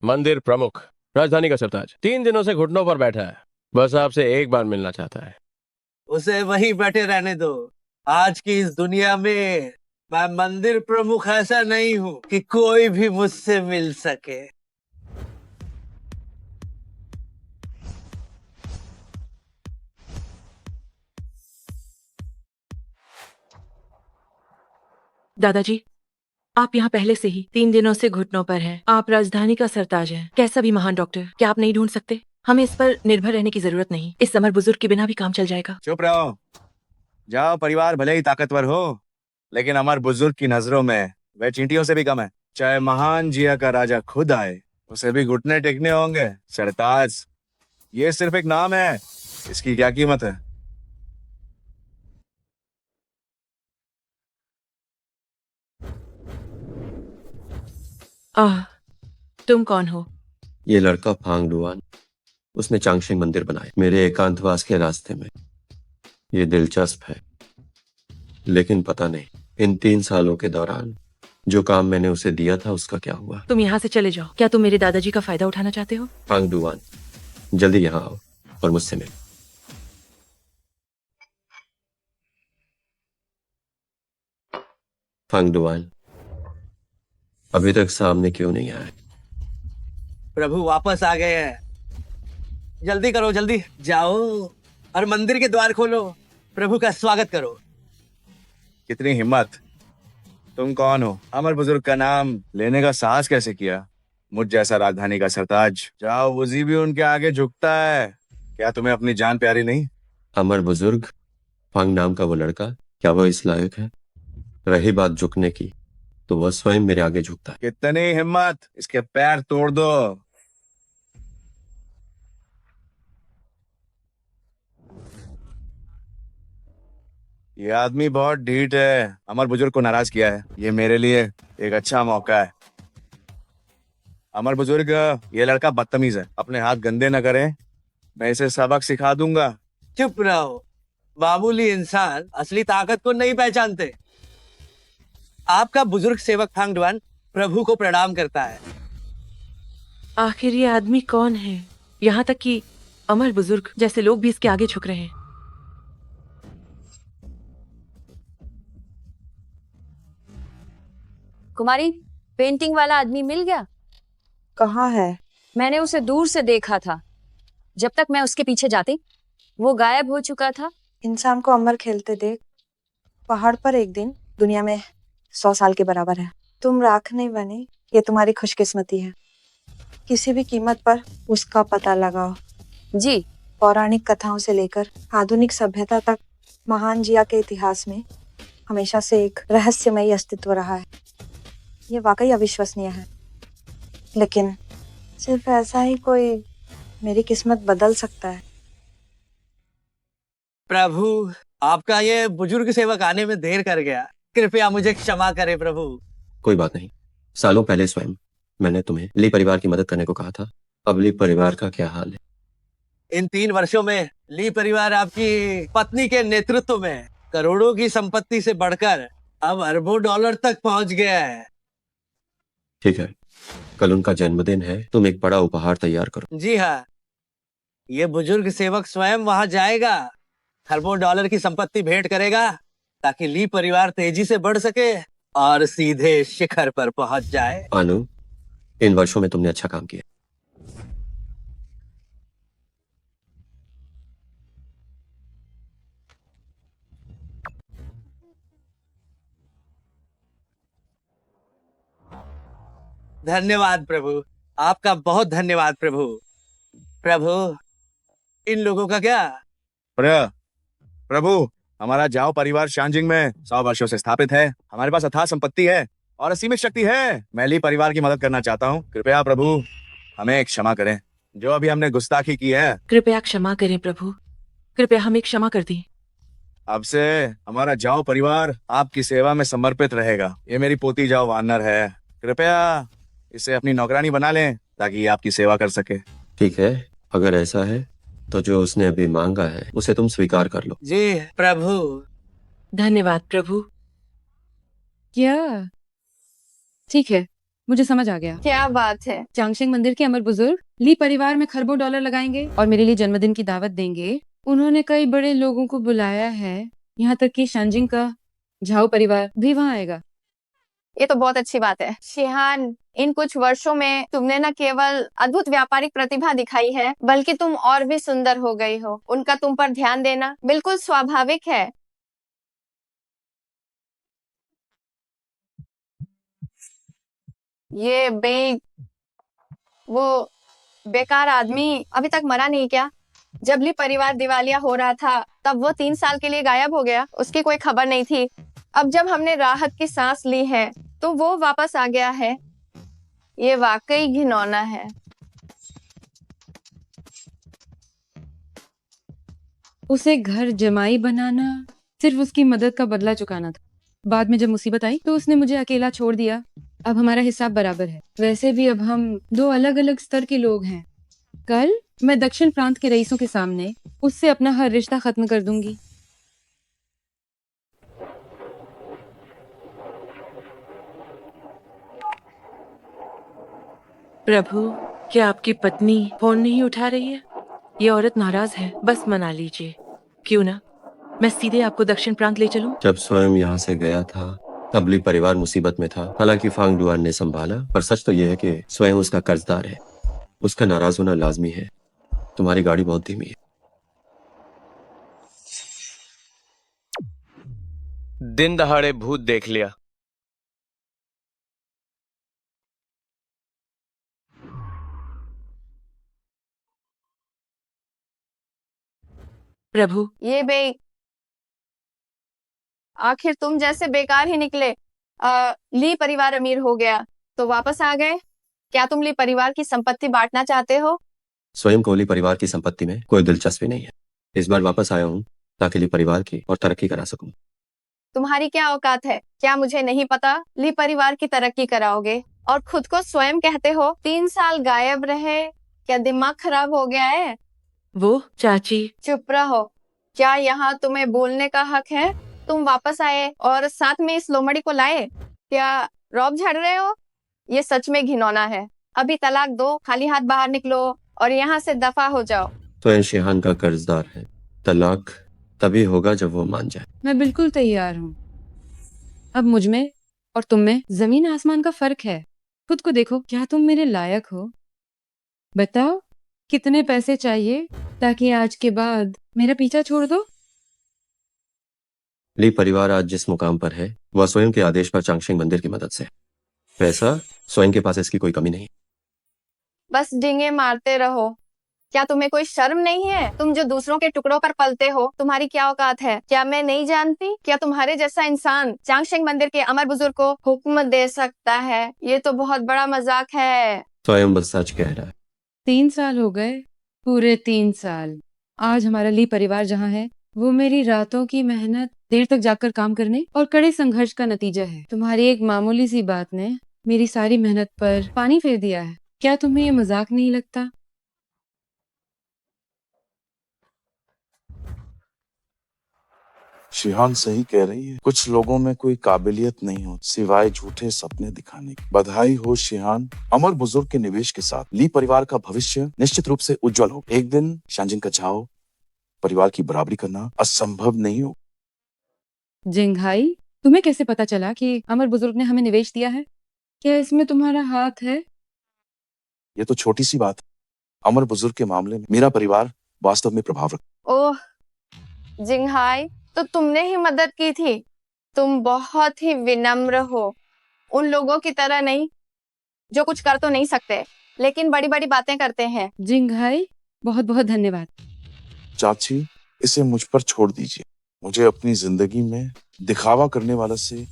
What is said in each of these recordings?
मंदिर प्रमुख, राजधानी का सरताज 3 दिनों से घुटनों पर बैठा है। बस आपसे एक बार मिलना चाहता है। उसे वहीं बैठे रहने दो। आज की इस दुनिया में मैं मंदिर प्रमुख ऐसा नहीं हूँ कि कोई भी मुझसे मिल सके। दादाजी, आप यहाँ पहले से ही 3 दिनों से घुटनों पर हैं। आप राजधानी का सरताज हैं, कैसा भी महान डॉक्टर, क्या आप नहीं ढूंढ सकते? हमें इस पर निर्भर रहने की जरूरत नहीं। इस अमर बुजुर्ग के बिना भी काम चल जाएगा। चुप रहो। जाओ, परिवार भले ही ताकतवर हो, लेकिन अमर बुजुर्ग की नजरों में वह चींटियों से भी कम है। चाहे महान जिया का राजा खुद आए, उसे भी घुटने टेकने होंगे। सरताज ये सिर्फ एक नाम है, इसकी क्या कीमत है? आह, तुम कौन हो? ये लड़का फांग डुआन, उसने चांगशिंग मंदिर बनाया मेरे एकांतवास के रास्ते में। ये दिलचस्प है, लेकिन पता नहीं इन 3 सालों के दौरान जो काम मैंने उसे दिया था उसका क्या हुआ। तुम यहाँ से चले जाओ। क्या तुम मेरे दादाजी का फायदा उठाना चाहते हो? फांग डुआन, जल्दी यहाँ आओ और मुझसे मिलो। फांग डुआन अभी तक सामने क्यों नहीं आया? प्रभु वापस आ गए हैं। जल्दी करो, जल्दी जाओ और मंदिर के द्वार खोलो। प्रभु का स्वागत करो। कितनी हिम्मत! तुम कौन हो? अमर बुजुर्ग का नाम लेने का साहस कैसे किया? मुझ जैसा राजधानी का सरताज। जाओ, वजी भी उनके आगे झुकता है। क्या तुम्हें अपनी जान प्यारी नहीं? अमर बुजुर्ग, फांग नाम का वो लड़का, क्या वह इस लायक है? रही बात झुकने की, तो वह स्वयं मेरे आगे झुकता है। कितनी हिम्मत! इसके पैर तोड़ दो। ये आदमी बहुत ढीठ है। अमर बुजुर्ग को नाराज किया है। ये मेरे लिए एक अच्छा मौका है। अमर बुजुर्ग, ये लड़का बदतमीज है। अपने हाथ गंदे न करें, मैं इसे सबक सिखा दूंगा। चुप रहो। मामूली इंसान असली ताकत को नहीं पहचानते। आपका बुजुर्ग सेवक फांगडुआन प्रभु को प्रणाम करता है। आखिर ये आदमी कौन है? यहाँ तक कि अमर बुजुर्ग जैसे लोग भी इसके आगे झुक रहे हैं। कुमारी, पेंटिंग वाला आदमी मिल गया? कहाँ है? मैंने उसे दूर से देखा था। जब तक मैं उसके पीछे जाती, वो गायब हो चुका था। इंसान को अमर खेलते देख पहाड़ पर एक दिन दुनिया में 100 साल के बराबर है। तुम राख नहीं बनी, ये तुम्हारी खुशकिस्मती है। किसी भी कीमत पर उसका पता लगाओ। जी। पौराणिक कथाओं से लेकर आधुनिक सभ्यता तक महान जिया के इतिहास में हमेशा से एक रहस्यमयी अस्तित्व रहा है। ये वाकई अविश्वसनीय है, लेकिन सिर्फ ऐसा ही कोई मेरी किस्मत बदल सकता है। प्रभु, आपका ये बुजुर्ग सेवक आने में देर कर गया। कृपया मुझे क्षमा करें प्रभु। कोई बात नहीं। सालों पहले स्वयं मैंने तुम्हें ली परिवार की मदद करने को कहा था। अब ली परिवार का क्या हाल है? इन 3 वर्षों में ली परिवार आपकी पत्नी के नेतृत्व में करोड़ों की संपत्ति से बढ़कर अब अरबों डॉलर तक पहुंच गया है। ठीक है, कल उनका जन्मदिन है, तुम एक बड़ा उपहार तैयार करो। जी हाँ, ये बुजुर्ग सेवक स्वयं वहां जाएगा, अरबों डॉलर की संपत्ति भेंट करेगा, ताकि ली परिवार तेजी से बढ़ सके और सीधे शिखर पर पहुंच जाए। आनु, इन वर्षों में तुमने अच्छा काम किया। धन्यवाद प्रभु, आपका बहुत धन्यवाद प्रभु। प्रभु, इन लोगों का क्या? प्रभु, हमारा जाओ परिवार शांजिंग में 100 वर्षों से स्थापित है। हमारे पास अथाह संपत्ति है और असीमित शक्ति है। मैं ली परिवार की मदद करना चाहता हूँ। कृपया प्रभु हमें क्षमा करें, जो अभी हमने गुस्ताखी की है। कृपया क्षमा करें प्रभु, कृपया हमें क्षमा कर दी। अब से हमारा जाओ परिवार आपकी सेवा में समर्पित रहेगा। ये मेरी पोती जाओ वानर है। कृपया इसे अपनी नौकरानी बना लें ताकि ये आपकी सेवा कर सके। ठीक है, अगर ऐसा है तो जो उसने अभी मांगा है उसे तुम स्वीकार कर लो। जी प्रभु। धन्यवाद प्रभु। क्या? ठीक है, मुझे समझ आ गया। क्या बात है? चांगशेंग मंदिर के अमर बुजुर्ग ली परिवार में खरबों डॉलर लगाएंगे और मेरे लिए जन्मदिन की दावत देंगे। उन्होंने कई बड़े लोगों को बुलाया है, यहाँ तक कि शानजिंग का झाओ परिवार भी वहाँ आएगा। ये तो बहुत अच्छी बात है शिहान। इन कुछ वर्षों में तुमने न केवल अद्भुत व्यापारिक प्रतिभा दिखाई है, बल्कि तुम और भी सुंदर हो गई हो। उनका तुम पर ध्यान देना बिल्कुल स्वाभाविक है। ये वो बेकार आदमी अभी तक मरा नहीं क्या? जब ली परिवार दिवालिया हो रहा था तब वो 3 साल के लिए गायब हो गया, उसकी कोई खबर नहीं थी। अब जब हमने राहत की सांस ली है तो वो वापस आ गया है। ये वाकई घिनौना है। उसे घर जमाई बनाना सिर्फ उसकी मदद का बदला चुकाना था। बाद में जब मुसीबत आई तो उसने मुझे अकेला छोड़ दिया। अब हमारा हिसाब बराबर है। वैसे भी अब हम दो अलग अलग स्तर के लोग हैं। कल मैं दक्षिण प्रांत के रईसों के सामने उससे अपना हर रिश्ता खत्म कर दूंगी। प्रभु, क्या आपकी पत्नी फोन नहीं उठा रही है? ये औरत नाराज है, बस मना लीजिए। क्यों ना मैं सीधे आपको दक्षिण प्रांत ले चलूं? जब स्वयं यहाँ से गया था तब ली परिवार मुसीबत में था। हालांकि फांग डुआन ने संभाला, पर सच तो यह है कि स्वयं उसका कर्जदार है। उसका नाराज होना लाजमी है। तुम्हारी गाड़ी बहुत धीमी है। दिन दहाड़े भूत देख लिया। प्रभु, ये आखिर तुम जैसे बेकार ही निकले। ली परिवार अमीर हो गया तो वापस आ गए। क्या तुम ली परिवार की संपत्ति बांटना चाहते हो? स्वयं को ली परिवार की संपत्ति में कोई दिलचस्पी नहीं है। इस बार वापस आया हूँ ताकि ली परिवार की और तरक्की करा सकूं। तुम्हारी क्या औकात है? क्या मुझे नहीं पता? ली परिवार की तरक्की कराओगे और खुद को स्वयं कहते हो? 3 साल गायब रहे, क्या दिमाग खराब हो गया है? वो चाची। चुप रहो। क्या यहाँ तुम्हें बोलने का हक है? तुम वापस आए और साथ में इस लोमड़ी को लाए। क्या रौब झाड़ रहे हो? ये सच में घिनौना है। अभी तलाक दो, खाली हाथ बाहर निकलो और यहाँ से दफा हो जाओ। स्वयं शिहान का कर्जदार है। तलाक तभी होगा जब वो मान जाए। मैं बिल्कुल तैयार हूँ। अब मुझ में और तुम में जमीन आसमान का फर्क है। खुद को देखो, क्या तुम मेरे लायक हो? बताओ कितने पैसे चाहिए ताकि आज के बाद मेरा पीछा छोड़ दो? ली परिवार आज जिस मुकाम पर है वह स्वयं के आदेश पर चांगशेंग मंदिर की मदद से है। पैसा स्वयं के पास इसकी कोई कमी नहीं। बस डींगे मारते रहो। क्या तुम्हें कोई शर्म नहीं है? तुम जो दूसरों के टुकड़ों पर पलते हो, तुम्हारी क्या औकात है? क्या मैं नहीं जानती? क्या तुम्हारे जैसा इंसान चांगशेंग मंदिर के अमर बुजुर्ग को हुक्म दे सकता है? ये तो बहुत बड़ा मजाक है। स्वयं बस सच कह रहा है। 3 साल हो गए, पूरे 3 साल। आज हमारा ली परिवार जहाँ है वो मेरी रातों की मेहनत, देर तक जाकर काम करने और कड़े संघर्ष का नतीजा है। तुम्हारी एक मामूली सी बात ने मेरी सारी मेहनत पर पानी फेर दिया है। क्या तुम्हें ये मजाक नहीं लगता? शिहान सही कह रही है। कुछ लोगों में कोई काबिलियत नहीं होती सिवाय झूठे सपने दिखाने की। बधाई हो शिहान, अमर बुजुर्ग के निवेश के साथ ली परिवार का भविष्य निश्चित रूप से उज्जवल हो। एक दिन शानजिंग का झाओ परिवार की बराबरी करना असंभव नहीं हो। जिंगहाई, तुम्हें कैसे पता चला कि अमर बुजुर्ग ने हमें निवेश दिया है? क्या इसमें तुम्हारा हाथ है? ये तो छोटी सी बात है। अमर बुजुर्ग के मामले में मेरा परिवार वास्तव में प्रभाव रखता। ओह जिंगहाई, तो तुमने ही मदद की थी। तुम बहुत ही विनम्र हो। उन लोगों की तरह नहीं जो कुछ कर तो नहीं सकते लेकिन बड़ी बड़ी बातें करते हैं। जिंगहाई, बहुत बहुत धन्यवाद। चाची, इसे मुझ पर छोड़ दीजिए। मुझे अपनी जिंदगी में दिखावा करने वाला से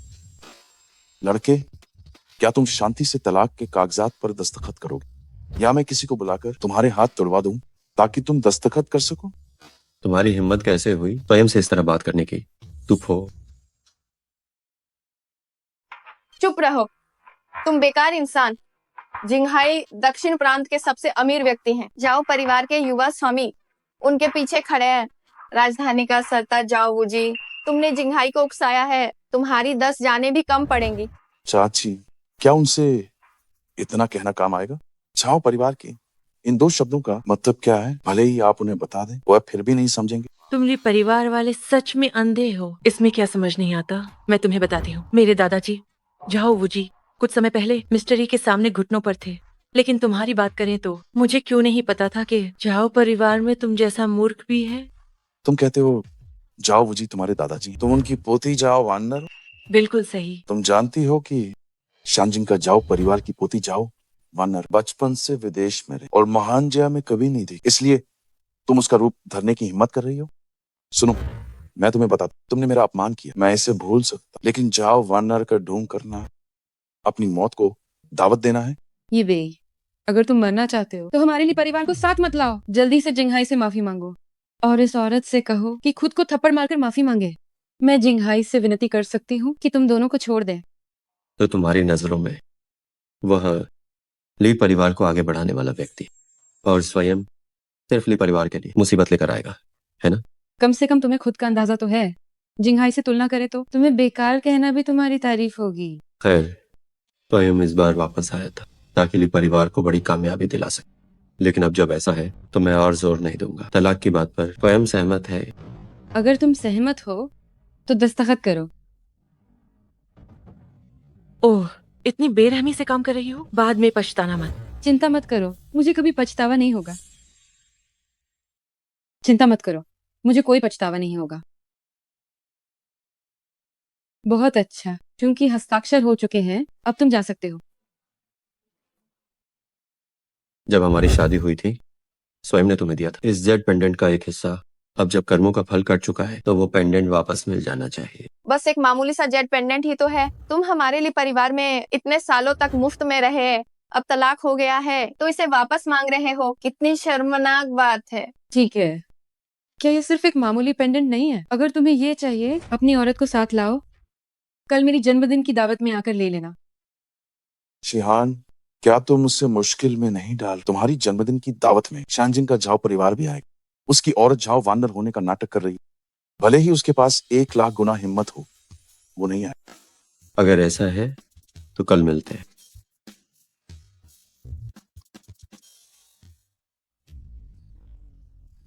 लड़के, क्या तुम शांति से तलाक के कागजात पर दस्तखत करोगे या मैं किसी को बुलाकर तुम्हारे हाथ तोड़वा दूं ताकि तुम दस्तखत कर सको? तुम्हारी हिम्मत कैसे हुई स्वयं से इस तरह बात करने की? चुप हो। चुप रहो, तुम बेकार इंसान। जिंगहाई दक्षिण प्रांत के सबसे अमीर व्यक्ति हैं। जाओ परिवार के युवा स्वामी उनके पीछे खड़े हैं। राजधानी का सरताज जाओ वूजी, तुमने जिंगहाई को उकसाया है। तुम्हारी 10 जानें भी कम पड़ेंगी। चाची, क्या उनसे इतना कहना काम आएगा? झाओ परिवार के इन दो शब्दों का मतलब क्या है भले ही आप उन्हें बता दें, वह फिर भी नहीं समझेंगे। तुम ये परिवार वाले सच में अंधे हो, इसमें क्या समझ नहीं आता। मैं तुम्हें बताती हूँ। मेरे दादाजी झाओ वुजी कुछ समय पहले मिस्टर ई के सामने घुटनों पर थे, लेकिन तुम्हारी बात करें तो मुझे क्यों नहीं पता था कि झाओ परिवार में तुम जैसा मूर्ख भी है। तुम कहते हो जाओ वुजी तुम्हारे दादाजी, तुम उनकी पोती जाओ वानर। बिल्कुल सही। तुम जानती हो कि शानजिंग का जाओ परिवार की पोती जाओ वानर बचपन से विदेश में रहे और महान जया में कभी नहीं थी, इसलिए तुम उसका रूप धरने की हिम्मत कर रही हो। सुनो, मैं तुम्हें बताता, तुमने मेरा अपमान किया, मैं इसे भूल सकता, लेकिन जाओ वानर का ढोंग करना अपनी मौत को दावत देना है। ये बेई, अगर तुम मरना चाहते हो तो हमारे लिए परिवार को साथ मत लाओ। जल्दी से जिंगहाई से माफी मांगो और इस औरत से कहो कि खुद को थप्पड़ मारकर माफी मांगे। मैं जिंगहाई से विनती कर सकती हूँ कि तुम दोनों को छोड़ दें। तो तुम्हारी नजरों में वह ली परिवार को आगे बढ़ाने वाला व्यक्ति और स्वयं सिर्फ ली परिवार के लिए मुसीबत लेकर आएगा, है ना? कम से कम तुम्हें खुद का अंदाजा तो है। जिंगहाई से तुलना करे तो तुम्हें बेकार कहना भी तुम्हारी तारीफ होगी। खैर, स्वयं इस बार वापस आया था ताकि ली परिवार को बड़ी कामयाबी दिला सके, लेकिन अब जब ऐसा है तो मैं और जोर नहीं दूंगा। तलाक की बात पर स्वयं सहमत है। अगर तुम सहमत हो तो दस्तखत करो। ओह, इतनी बेरहमी से काम कर रही हो, बाद में पछताना मत। चिंता मत करो, मुझे कभी पछतावा नहीं होगा। चिंता मत करो, मुझे कोई पछतावा नहीं होगा। बहुत अच्छा, क्योंकि हस्ताक्षर हो चुके हैं, अब तुम जा सकते हो। जब हमारी शादी हुई थी स्वयं ने तुम्हें दिया था इस जेड पेंडेंट का एक हिस्सा। अब जब कर्मों का फल कट चुका है तो वो पेंडेंट वापस मिल जाना चाहिए। बस एक मामूली सा जेड पेंडेंट ही तो है। तुम हमारे लिए परिवार में इतने सालों तक मुफ्त में रहे, अब तलाक हो गया है तो इसे वापस मांग रहे हो। कितनी शर्मनाक बात है। ठीक है, क्या ये सिर्फ एक मामूली पेंडेंट नहीं है? अगर तुम्हें ये चाहिए, अपनी औरत को साथ लाओ, कल मेरी जन्मदिन की दावत में आकर ले लेना। शिहान, क्या तुम उससे मुश्किल में नहीं डाल? तुम्हारी जन्मदिन की दावत में शानजिंग का झाओ परिवार भी आएगा। उसकी औरत झाओ वानर होने का नाटक कर रही, भले ही उसके पास 1,00,000 गुना हिम्मत हो, वो नहीं आए। अगर ऐसा है तो कल मिलते हैं।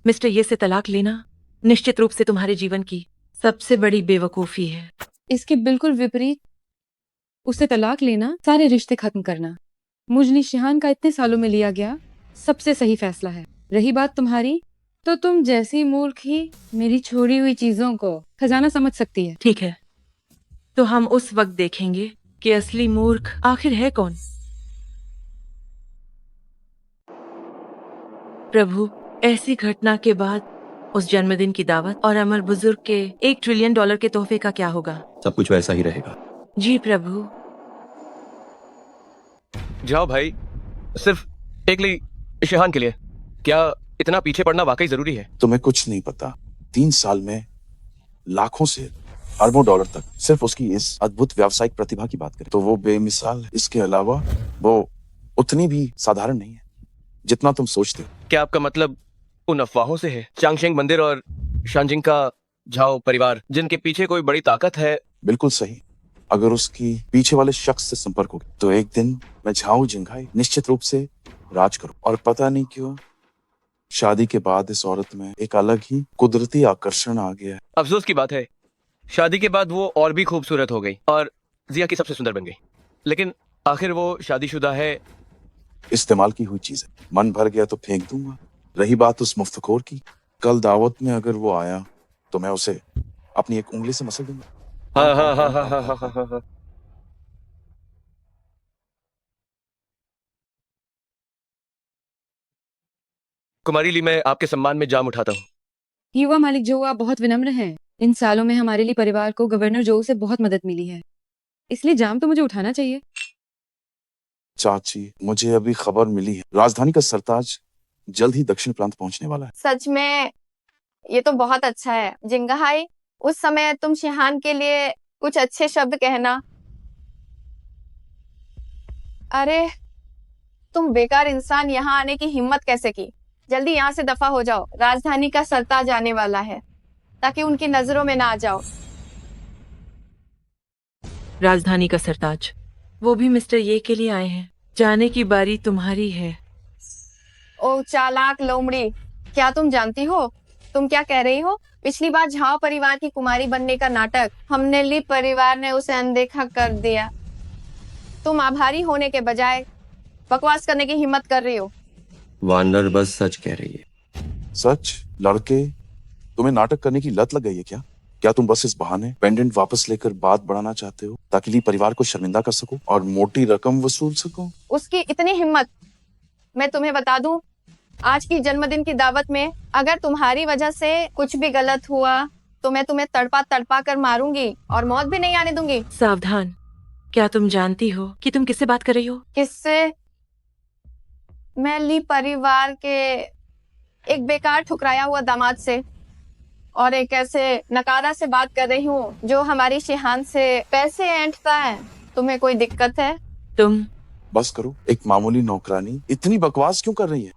मिस्टर ये से तलाक लेना निश्चित रूप से तुम्हारे जीवन की सबसे बड़ी बेवकूफी है। इसके बिल्कुल विपरीत, उससे तलाक लेना सारे रिश्ते खत्म करना मुजनी शिहान का इतने सालों में लिया गया सबसे सही फैसला है। रही बात तुम्हारी, तो तुम जैसी मूर्ख ही मेरी छोड़ी हुई चीजों को खजाना समझ सकती है। ठीक है, तो हम उस वक्त देखेंगे कि असली मूर्ख आखिर है कौन। प्रभु, ऐसी घटना के बाद उस जन्मदिन की दावत और अमर बुजुर्ग के $1 ट्रिलियन के तोहफे का क्या होगा? सब कुछ वैसा ही रहेगा। जी प्रभु। जाओ भाई, सिर्फ एक ली शिहान के लिए क्या इतना पीछे पड़ना वाकई जरूरी है? तुम्हें कुछ नहीं पता। 3 साल में लाखों से अरबों डॉलर तक सिर्फ उसकी इस अद्भुत व्यावसायिक प्रतिभा की बात करें तो वो बेमिसाल है। इसके अलावा वो उतनी भी साधारण नहीं है जितना तुम सोचते हो। क्या आपका मतलब उन अफवाहों से है? चांगशेंग मंदिर और शानजिंग का झाओ परिवार जिनके पीछे कोई बड़ी ताकत है। बिल्कुल सही। अगर उसकी पीछे वाले शख्स से संपर्क हो गया तो एक दिन मैं झाओ जिंगहाई निश्चित रूप से राज करूं। और पता नहीं क्यों शादी के बाद इस औरत में एक अलग ही कुदरती आकर्षण आ गया है। अफसोस की बात है, शादी के बाद वो और भी खूबसूरत हो गई और जिया की सबसे सुंदर बन गई, लेकिन आखिर वो शादीशुदा है। इस्तेमाल की हुई चीज है, मन भर गया तो फेंक दूंगा। रही बात उस मुफ्तखोर की, कल दावत में अगर वो आया तो मैं उसे अपनी एक उंगली से मसल दूंगा। हाँ हाँ हाँ हाँ हाँ हाँ हाँ हाँ। कुमारी ली, मैं आपके सम्मान में जाम उठाता हूँ। युवा मालिक जो, आप बहुत विनम्र हैं। इन सालों में हमारे लिए परिवार को गवर्नर जो से बहुत मदद मिली है, इसलिए जाम तो मुझे उठाना चाहिए। चाची, मुझे अभी खबर मिली है राजधानी का सरताज जल्द ही दक्षिण प्रांत पहुंचने वाला है। सच में ये तो बहुत अच्छा है। जिंगहाई, उस समय तुम शिहान के लिए कुछ अच्छे शब्द कहना। अरे तुम बेकार इंसान, यहाँ आने की हिम्मत कैसे की? जल्दी यहाँ से दफा हो जाओ। राजधानी का सरताज आने वाला है, ताकि उनकी नजरों में ना आ जाओ। राजधानी का सरताज, वो भी मिस्टर ये के लिए आए हैं। जाने की बारी तुम्हारी है। ओ चालाक लोमड़ी, क्या तुम जानती हो तुम क्या कह रही हो? पिछली बार झाओ परिवार की कुमारी बनने का नाटक हमने ली परिवार ने उसे अनदेखा कर दिया। तुम आभारी होने के बजाय बकवास करने की हिम्मत कर रही हो। वानर बस सच कह रही है। सच? लड़के, तुम्हें नाटक करने की लत लग गई है क्या? क्या तुम बस इस बहाने पेंडेंट वापस लेकर बात बढ़ाना चाहते हो ताकि ली परिवार को शर्मिंदा कर सको और मोटी रकम वसूल सको? उसकी इतनी हिम्मत! मैं तुम्हें बता दूं, आज की जन्मदिन की दावत में अगर तुम्हारी वजह से कुछ भी गलत हुआ तो मैं तुम्हें तड़पा तड़पा कर मारूंगी और मौत भी नहीं आने दूंगी। सावधान। क्या तुम जानती हो कि तुम किससे बात कर रही हो? किससे? मैं ली परिवार के एक बेकार ठुकराया हुआ दामाद से और एक ऐसे नकारा से बात कर रही हूँ जो हमारी शिहान से पैसे ऐंठता है। तुम्हें कोई दिक्कत है? तुम बस करो, एक मामूली नौकरानी इतनी बकवास क्यों कर रही है?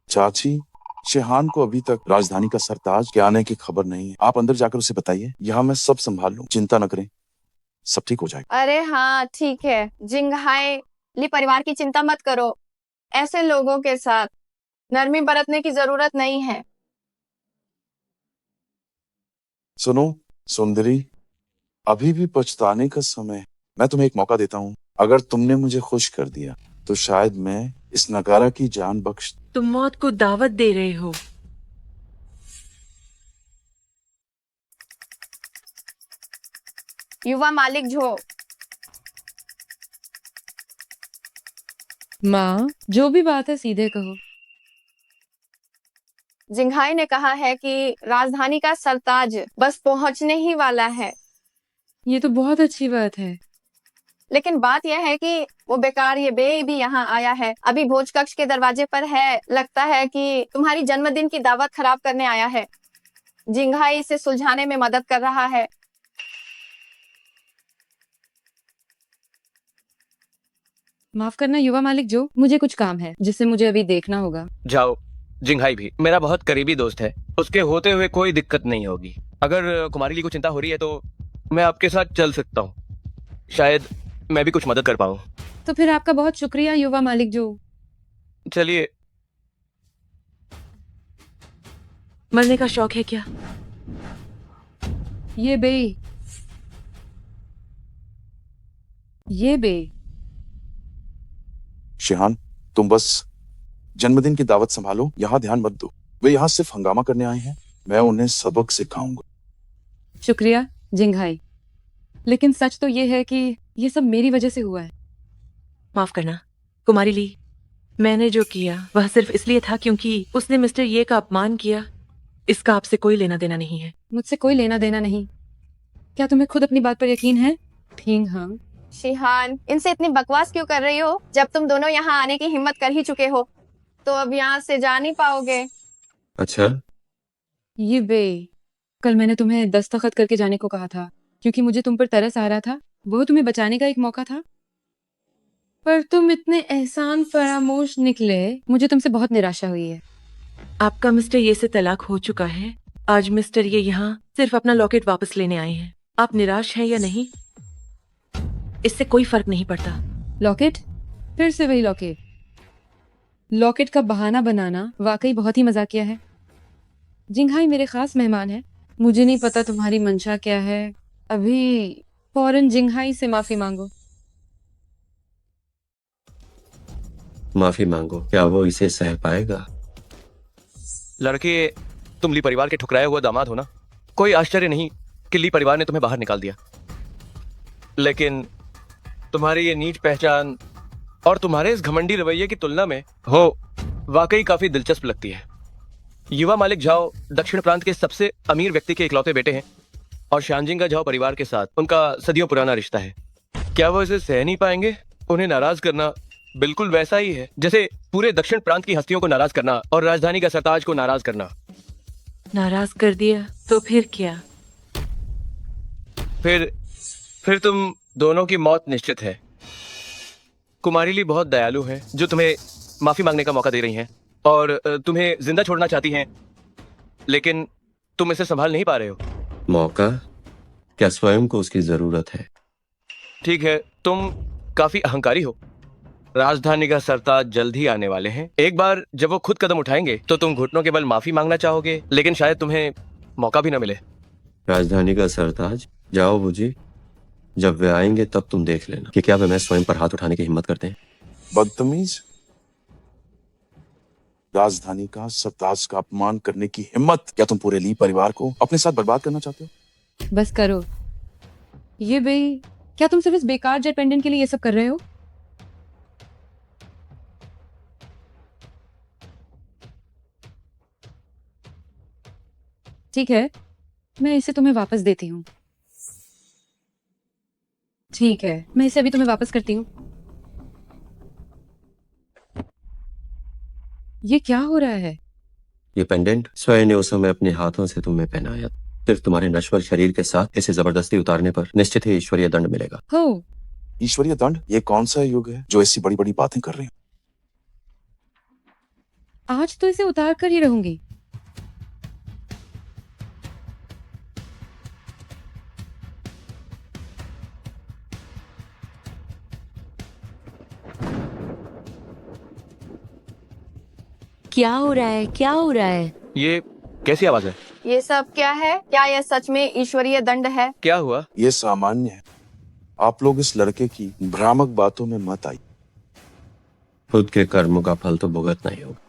चाची, शेहान को अभी तक राजधानी का सरताज के आने की खबर नहीं है। आप अंदर जाकर उसे बताइए, यहाँ मैं सब संभाल लूं, चिंता न करें, सब ठीक हो जाएगा। अरे हाँ ठीक है, जिंगहाई ली परिवार की चिंता मत करो। ऐसे लोगों के साथ नरमी बरतने की जरूरत नहीं है। सुनो सुंदरी, अभी भी पछताने का समय है। मैं तुम्हें एक मौका देता हूँ। अगर तुमने मुझे खुश कर दिया तो शायद मैं इस नकारा की जान बख्श। तुम मौत को दावत दे रहे हो। युवा मालिक झो, माँ, जो भी बात है सीधे कहो। जिंघाई ने कहा है कि राजधानी का सरताज बस पहुंचने ही वाला है। ये तो बहुत अच्छी बात है। लेकिन बात यह है कि वो बेकार ये बे भी यहाँ आया है, अभी भोज कक्ष के दरवाजे पर है। लगता है कि तुम्हारी जन्मदिन की दावत खराब करने आया है। जिंघाई इसे सुलझाने में मदद कर रहा है। माफ करना युवा मालिक जो, मुझे कुछ काम है जिसे मुझे अभी देखना होगा। जाओ। जिंघाई भी मेरा बहुत करीबी दोस्त है, उसके होते हुए कोई दिक्कत नहीं होगी। अगर कुमारी ली को चिंता हो रही है तो मैं आपके साथ चल सकता हूँ, शायद मैं भी कुछ मदद कर पाऊँ। तो फिर आपका बहुत शुक्रिया युवा मालिक जो। चलिए। मरने का शौक है क्या? ये बे शेहान, तुम बस जन्मदिन की दावत संभालो, यहाँ ध्यान मत दो। वे यहाँ सिर्फ हंगामा करने आए हैं, मैं उन्हें सबक सिखाऊंगा। शुक्रिया जिंघाई, लेकिन सच तो ये है कि ये सब मेरी वजह से हुआ है। माफ करना कुमारी ली, मैंने जो किया वह सिर्फ इसलिए था क्योंकि उसने मिस्टर ये का अपमान किया। इसका आपसे कोई लेना देना नहीं है। मुझसे कोई लेना देना नहीं। क्या तुम्हें खुद अपनी बात पर यकीन है? ठीक हाँ। शिहान, इनसे इतनी बकवास क्यों कर रही हो? जब तुम दोनों यहाँ आने की हिम्मत कर ही चुके हो तो अब यहाँ से जा नहीं पाओगे। अच्छा, ये बे, कल मैंने तुम्हें दस्तखत करके जाने को कहा था क्योंकि मुझे तुम पर तरस आ रहा था। वो तुम्हें बचाने का एक मौका था, पर तुम इतने एहसान फरामोश निकले। मुझे तुमसे बहुत निराशा हुई है। आपका मिस्टर ये से तलाक हो चुका है। आज मिस्टर ये यहाँ सिर्फ अपना लॉकेट वापस लेने आए हैं। आप निराश हैं या नहीं, इससे कोई फर्क नहीं पड़ता। लॉकेट? फिर से वही लॉकेट। लॉकेट का बहाना बनाना वाकई बहुत ही मजाकिया है। जिंघाई मेरे खास मेहमान है। मुझे नहीं पता तुम्हारी मंशा क्या है। अभी फौरन जिंघाई से माफी मांगो। माफी मांगो? क्या वो इसे सह पाएगा? लड़के, तुम ली परिवार के ठुकराए हुआ दामाद हो ना। कोई आश्चर्य नहीं कि ली परिवार ने तुम्हें बाहर निकाल दिया। लेकिन तुम्हारी ये नीच पहचान और तुम्हारे इस घमंडी रवैये की तुलना में हो वाकई काफी दिलचस्प लगती है। युवा मालिक झाओ दक्षिण प्रांत के सबसे अमीर व्यक्ति के इकलौते बेटे हैं और शानजिंगा झाओ परिवार के साथ उनका सदियों पुराना रिश्ता है। क्या वो इसे सह नहीं पाएंगे? उन्हें नाराज करना बिल्कुल वैसा ही है जैसे पूरे दक्षिण प्रांत की हस्तियों को नाराज करना और राजधानी का सरताज को नाराज करना। नाराज कर दिया तो फिर क्या? फिर तुम दोनों की मौत निश्चित है। कुमारी ली बहुत दयालु है जो तुम्हें माफी मांगने का मौका दे रही हैं और तुम्हें जिंदा छोड़ना चाहती हैं, लेकिन तुम इसे संभाल नहीं पा रहे हो। मौका? क्या स्वयं को उसकी जरूरत है? ठीक है, तुम काफी अहंकारी हो, राजधानी का सरताज जल्द ही आने वाले हैं। एक बार जब वो खुद कदम उठाएंगे तो तुम घुटनों के बल माफी मांगना चाहोगे, लेकिन शायद तुम्हें मौका भी न मिले। राजधानी का सरताज? जाओ बुजी, जब वे आएंगे तब तुम देख लेना कि क्या वे मैं स्वयं पर हाथ उठाने की हिम्मत करते हैं। बदतमीज, राजधानी का सरताज का अपमान करने की हिम्मत! क्या तुम पूरे ली परिवार को अपने साथ बर्बाद करना चाहते हो? बस करो। ये भाई, क्या तुम सिर्फ इस बेकार जेट पेंडेंट के लिए ये सब कर रहे हो? ठीक है, मैं इसे तुम्हें वापस देती हूँ। ठीक है, मैं इसे अभी तुम्हें वापस करती हूँ। ये क्या हो रहा है? ये पेंडेंट स्वयं ने उस समय अपने हाथों से तुम्हें पहनाया। सिर्फ तुम्हारे नश्वर शरीर के साथ इसे जबरदस्ती उतारने पर निश्चित ही ईश्वरीय दंड मिलेगा। हो, ईश्वरीय दंड? ये कौन सा युग है जो ऐसी बड़ी बड़ी बातें कर रहे हो? आज तो इसे उतार कर ही रहूंगी। क्या हो रहा है? क्या हो रहा है? ये कैसी आवाज है? ये सब क्या है? क्या यह सच में ईश्वरीय दंड है? क्या हुआ? ये सामान्य है। आप लोग इस लड़के की भ्रामक बातों में मत आइए। खुद के कर्मों का फल तो भुगतना ही होगा।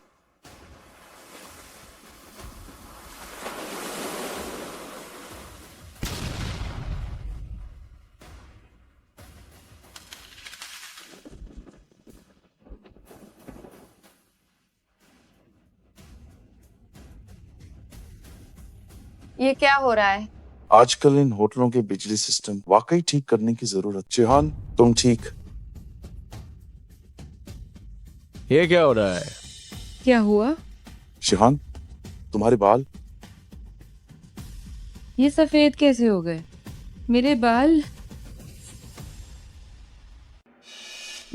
ये क्या हो रहा है? आजकल इन होटलों के बिजली सिस्टम वाकई ठीक करने की जरूरत। चिहान, तुम ठीक? ये क्या हो रहा है? क्या हुआ? शिहान, तुम्हारे बाल? ये सफेद कैसे हो गए? मेरे बाल,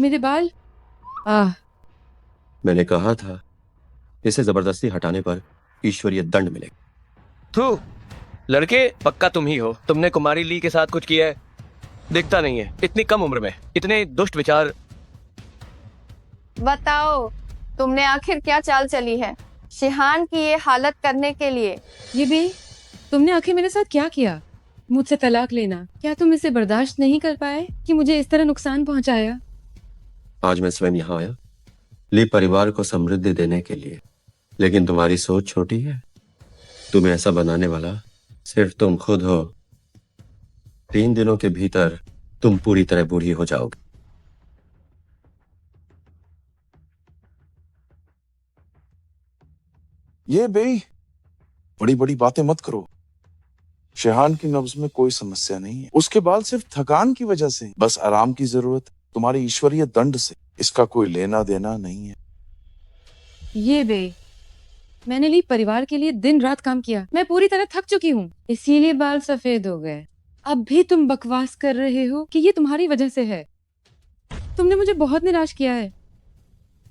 मेरे बाल। आह, मैंने कहा था इसे जबरदस्ती हटाने पर ईश्वरीय दंड मिलेगा। थू, लड़के पक्का तुम ही हो। तुमने कुमारी ली के साथ कुछ किया है? दिखता नहीं है, इतनी कम उम्र में इतने दुष्ट विचार। बताओ, तुमने आखिर क्या चाल चली है शिहान की ये हालत करने के लिए? ये भी, तुमने आखिर मेरे साथ क्या किया? मुझसे तलाक लेना। क्या तुम इसे बर्दाश्त नहीं कर पाए कि मुझे इस तरह नुकसान पहुंचाया? आज मैं स्वयं यहाँ आया ली परिवार को समृद्धि देने के लिए, लेकिन तुम्हारी सोच छोटी है। तुम्हें ऐसा बनाने वाला सिर्फ तुम खुद हो। 3 दिनों के भीतर तुम पूरी तरह बूढ़ी हो जाओगे। ये बे, बड़ी बड़ी बातें मत करो। शिहान की नब्ज में कोई समस्या नहीं है। उसके बाल सिर्फ थकान की वजह से, बस आराम की जरूरत। तुम्हारे ईश्वरीय दंड से इसका कोई लेना देना नहीं है। ये बे, मैंने ली परिवार के लिए दिन रात काम किया। मैं पूरी तरह थक चुकी हूँ, इसीलिए बाल सफेद हो गए। अब भी तुम बकवास कर रहे हो कि ये तुम्हारी वजह से है। तुमने मुझे बहुत निराश किया है।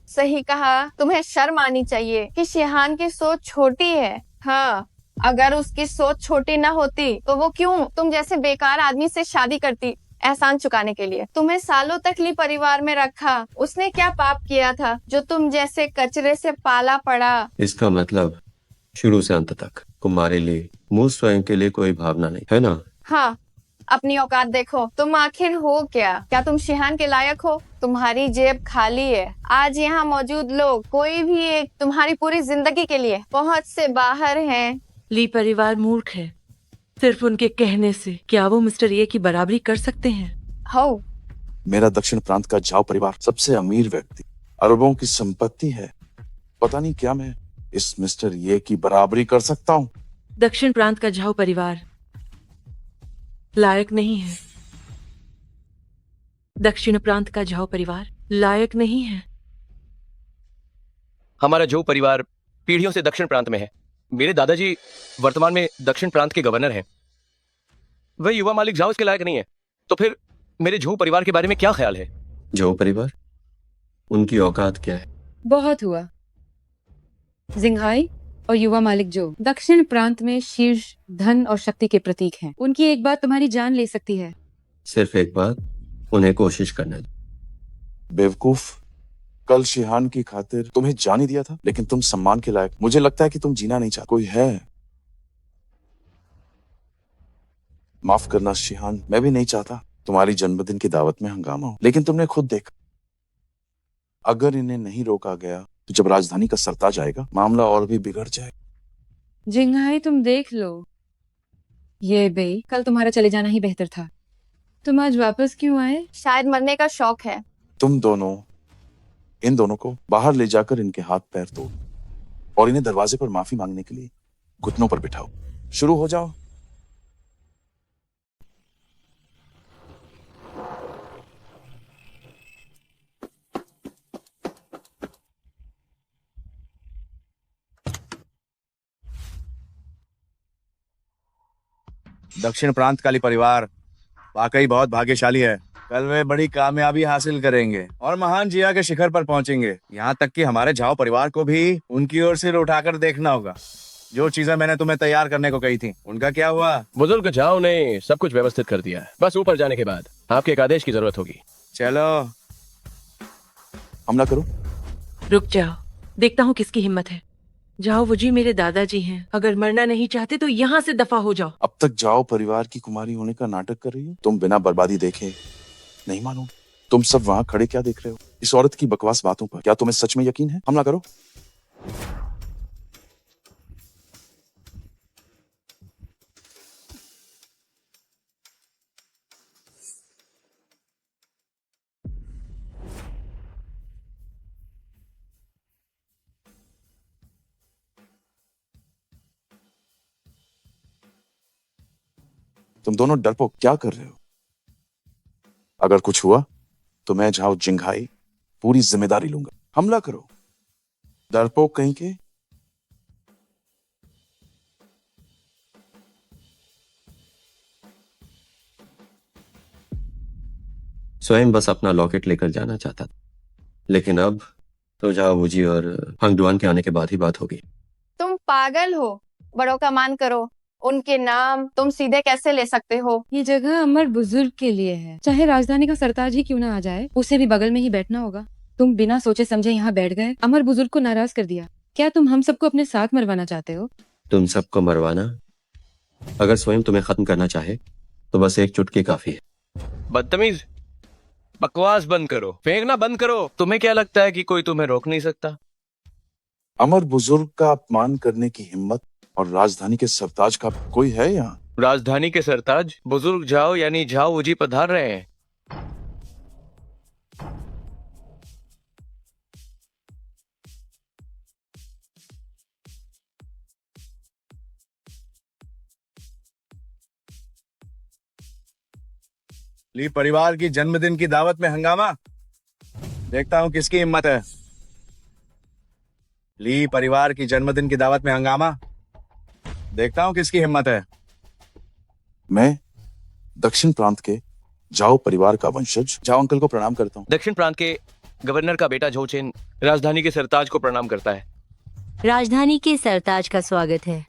सही कहा, तुम्हें शर्म आनी चाहिए कि शिहान की सोच छोटी है। हाँ, अगर उसकी सोच छोटी न होती तो वो क्यों तुम जैसे बेकार आदमी से शादी करती एहसान चुकाने के लिए? तुम्हें सालों तक ली परिवार में रखा। उसने क्या पाप किया था जो तुम जैसे कचरे से पाला पड़ा? इसका मतलब शुरू से अंत तक कुमारी ली मुझ स्वयं के लिए कोई भावना नहीं है ना? हाँ, अपनी औकात देखो। तुम आखिर हो क्या? क्या तुम शिहान के लायक हो? तुम्हारी जेब खाली है। आज यहाँ मौजूद लोग कोई भी एक तुम्हारी पूरी जिंदगी के लिए पहुंच से बाहर हैं। ली परिवार मूर्ख है। सिर्फ उनके कहने से क्या वो मिस्टर ये की बराबरी कर सकते हैं? हो, मेरा दक्षिण प्रांत का झाओ परिवार सबसे अमीर व्यक्ति, अरबों की संपत्ति है। पता नहीं क्या मैं इस मिस्टर ये की बराबरी कर सकता हूँ। दक्षिण प्रांत का झाओ परिवार लायक नहीं है। दक्षिण प्रांत का झाओ परिवार लायक नहीं है। हमारा जो परिवार पीढ़ियों से दक्षिण प्रांत में है। मेरे दादाजी वर्तमान में दक्षिण प्रांत के गवर्नर हैं। वह युवा मालिक जाओ इसके लायक नहीं है। तो फिर मेरे झू परिवार के बारे में क्या ख्याल है? जो परिवार, उनकी औकात क्या है? बहुत हुआ। जिंघाई और युवा मालिक जो दक्षिण प्रांत में शीर्ष धन और शक्ति के प्रतीक हैं। उनकी एक बात तुम्हारी जान ले सकती है। सिर्फ एक बात, उन्हें कोशिश करने दो। बेवकूफ, कल शिहान की खातिर तुम्हें जाने दिया था, लेकिन तुम सम्मान के लायक। मुझे लगता है कि तुम जीना नहीं चाहते। कोई है? माफ करना शिहान, मैं भी नहीं चाहता तुम्हारी जन्मदिन की दावत में हंगामा हो, लेकिन तुमने खुद देखा, अगर इन्हें नहीं रोका गया तो जब राजधानी का सरताज आएगा मामला और भी बिगड़ जाए। जिंगहाई तुम देख लो, ये बे कल तुम्हारा चले जाना ही बेहतर था। तुम आज वापस क्यों आए? शायद मरने का शौक है। तुम दोनों इन दोनों को बाहर ले जाकर इनके हाथ पैर तोड़ और इन्हें दरवाजे पर माफी मांगने के लिए घुटनों पर बिठाओ। शुरू हो जाओ। दक्षिण प्रांत काली परिवार वाकई बहुत भाग्यशाली है। कल वे बड़ी कामयाबी हासिल करेंगे और महान जिया के शिखर पर पहुंचेंगे। यहाँ तक कि हमारे झाओ परिवार को भी उनकी ओर सिर उठाकर देखना होगा। जो चीजें मैंने तुम्हें तैयार करने को कही थी, उनका क्या हुआ? बुजुर्ग जाओ ने सब कुछ व्यवस्थित कर दिया है। बस ऊपर जाने के बाद आपके एक आदेश की जरूरत होगी। चलो हमला करो। रुक जाओ, देखता हूँ किसकी हिम्मत है। जाओ वो जी मेरे दादाजी हैं, अगर मरना नहीं चाहते तो यहाँ से दफा हो जाओ। अब तक जाओ परिवार की कुमारी होने का नाटक कर रही हो। तुम बिना बर्बादी देखे नहीं मानो। तुम सब वहां खड़े क्या देख रहे हो इस औरत की बकवास बातों पर? क्या तुम्हें सच में यकीन है? हमला करो। तुम दोनों डरपोक क्या कर रहे हो? अगर कुछ हुआ तो मैं झाओ जिंघाई पूरी जिम्मेदारी लूंगा। हमला करो डरपोक कहीं के। स्वयं बस अपना लॉकेट लेकर जाना चाहता था, लेकिन अब तो जाओ वुजी और हंगडुआन के आने के बाद ही बात होगी। तुम पागल हो, बड़ों का मान करो। उनके नाम तुम सीधे कैसे ले सकते हो? ये जगह अमर बुजुर्ग के लिए है, चाहे राजधानी का सरताज ही क्यों ना आ जाए, उसे भी बगल में ही बैठना होगा। तुम बिना सोचे समझे यहाँ बैठ गए, अमर बुजुर्ग को नाराज कर दिया। क्या तुम हम सबको अपने साथ मरवाना चाहते हो? तुम सबको मरवाना? अगर स्वयं तुम्हें खत्म करना चाहे तो बस एक चुटकी काफी है। बदतमीज, बकवास बंद करो, फेंकना बंद करो। तुम्हें क्या लगता है कि कोई तुम्हें रोक नहीं सकता? अमर बुजुर्ग का अपमान करने की हिम्मत और राजधानी के सरताज का कोई है यहाँ? राजधानी के सरताज बुजुर्ग जाओ यानी झाओ वुजी पधार रहे हैं। ली परिवार की जन्मदिन की दावत में हंगामा। देखता हूँ किसकी हिम्मत है। ली परिवार की जन्मदिन की दावत में हंगामा। देखता हूँ किसकी हिम्मत है। मैं दक्षिण प्रांत के जाओ परिवार का वंशज जाओ अंकल को प्रणाम करता हूँ। दक्षिण प्रांत के गवर्नर का बेटा झोचेन राजधानी के सरताज को प्रणाम करता है। राजधानी के सरताज का स्वागत है।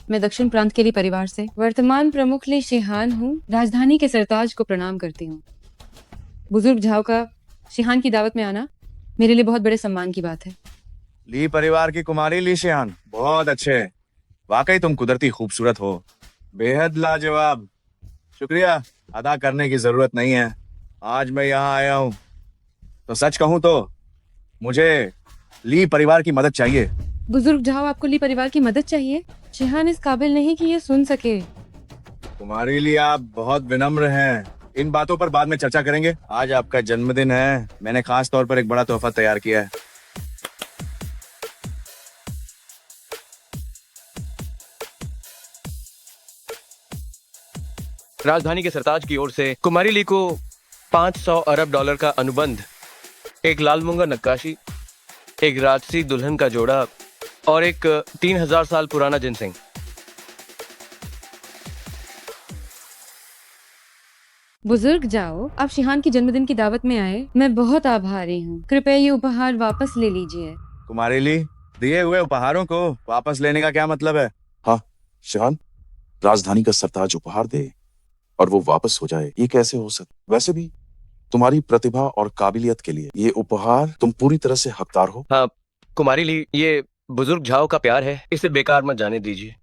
मैं दक्षिण प्रांत के लिए परिवार से वर्तमान प्रमुख ली शिहान हूँ, राजधानी के सरताज को प्रणाम करती हूँ। बुजुर्ग झाओ का शिहान की दावत में आना मेरे लिए बहुत बड़े सम्मान की बात है। ली परिवार की कुमारी ली शिहान, बहुत अच्छे। वाकई तुम कुदरती खूबसूरत हो, बेहद लाजवाब। शुक्रिया अदा करने की जरूरत नहीं है। आज मैं यहाँ आया हूँ तो सच कहूँ तो मुझे ली परिवार की मदद चाहिए। बुजुर्ग झाओ, आपको ली परिवार की मदद चाहिए? शिहान इस काबिल नहीं कि ये सुन सके। तुम्हारे लिए आप बहुत विनम्र हैं। इन बातों पर बाद में चर्चा करेंगे। आज आपका जन्मदिन है, मैंने खास तौर पर एक बड़ा तोहफा तैयार किया है। राजधानी के सरताज की ओर से कुमारी ली को 500 अरब डॉलर का अनुबंध, एक लाल मूंगा नक्काशी, एक राजसी दुल्हन का जोड़ा और एक 3000 साल पुराना जिनसिंग। बुजुर्ग जाओ, आप शिहान की जन्मदिन की दावत में आए, मैं बहुत आभारी हूँ। कृपया ये उपहार वापस ले लीजिए। कुमारी ली, दिए हुए उपहारों को वापस लेने का क्या मतलब है? हाँ शिहान, राजधानी का सरताज उपहार दे और वो वापस हो जाए, ये कैसे हो सकता? वैसे भी तुम्हारी प्रतिभा और काबिलियत के लिए ये उपहार तुम पूरी तरह से हकदार हो। हाँ कुमारी ली, ये बुजुर्ग झाओ का प्यार है, इसे बेकार मत जाने दीजिए।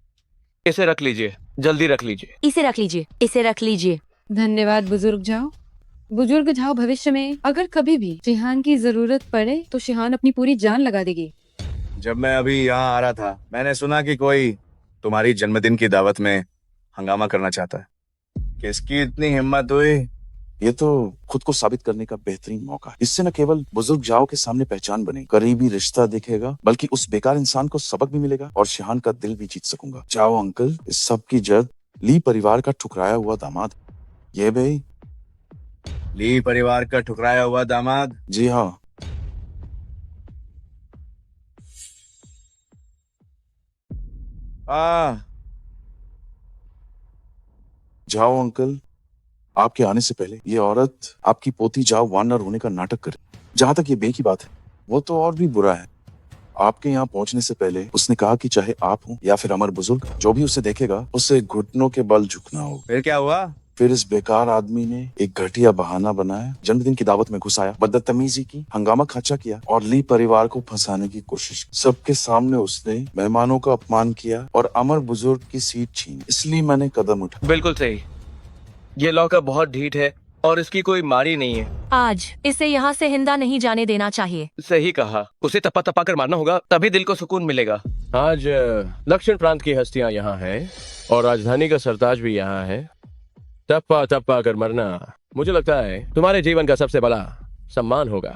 इसे रख लीजिए, जल्दी रख लीजिए। इसे रख लीजिए, इसे रख लीजिए। धन्यवाद बुजुर्ग झाओ। बुजुर्ग झाओ भविष्य में अगर कभी भी शिहान की जरूरत पड़े तो शिहान अपनी पूरी जान लगा देगी। जब मैं अभी यहाँ आ रहा था मैंने सुना कि कोई तुम्हारी जन्मदिन की दावत में हंगामा करना चाहता है। किसकी इतनी हिम्मत हुई? ये तो खुद को साबित करने का बेहतरीन मौका है। इससे न केवल बुजुर्ग जाओ के सामने पहचान बने, करीबी रिश्ता दिखेगा, बल्कि उस बेकार इंसान को सबक भी मिलेगा और शिहान का दिल भी जीत सकूंगा। जाओ अंकल, इस सब की जड़ ली परिवार का ठुकराया हुआ दामाद। ये भाई ली परिवार का ठुकराया हुआ दामाद? जी हाँ। जाओ अंकल, आपके आने से पहले ये औरत आपकी पोती जाओ वानर होने का नाटक करे। जहां तक ये बे की बात है, वो तो और भी बुरा है। आपके यहाँ पहुंचने से पहले उसने कहा कि चाहे आप हो या फिर अमर बुजुर्ग, जो भी उसे देखेगा उसे घुटनों के बल झुकना हो। फिर क्या हुआ? फिर इस बेकार आदमी ने एक घटिया बहाना बनाया, जन्मदिन की दावत में घुस आया, बदतमीजी की, हंगामा खाचा किया और ली परिवार को फंसाने की कोशिश की। सबके सामने उसने मेहमानों का अपमान किया और अमर बुजुर्ग की सीट छीनी। इसलिए मैंने कदम उठाया। बिल्कुल सही। ये लौका बहुत ढीठ है और इसकी कोई मारी नहीं है। आज इसे यहाँ से हिंदा नहीं जाने देना चाहिए। सही कहा, उसे तपा तपा कर मारना होगा, तभी दिल को सुकून मिलेगा। आज दक्षिण प्रांत की हस्तियां यहाँ हैं और राजधानी का सरताज भी यहाँ है। टप्पा टप्पा कर मरना, मुझे लगता है तुम्हारे जीवन का सबसे बड़ा सम्मान होगा।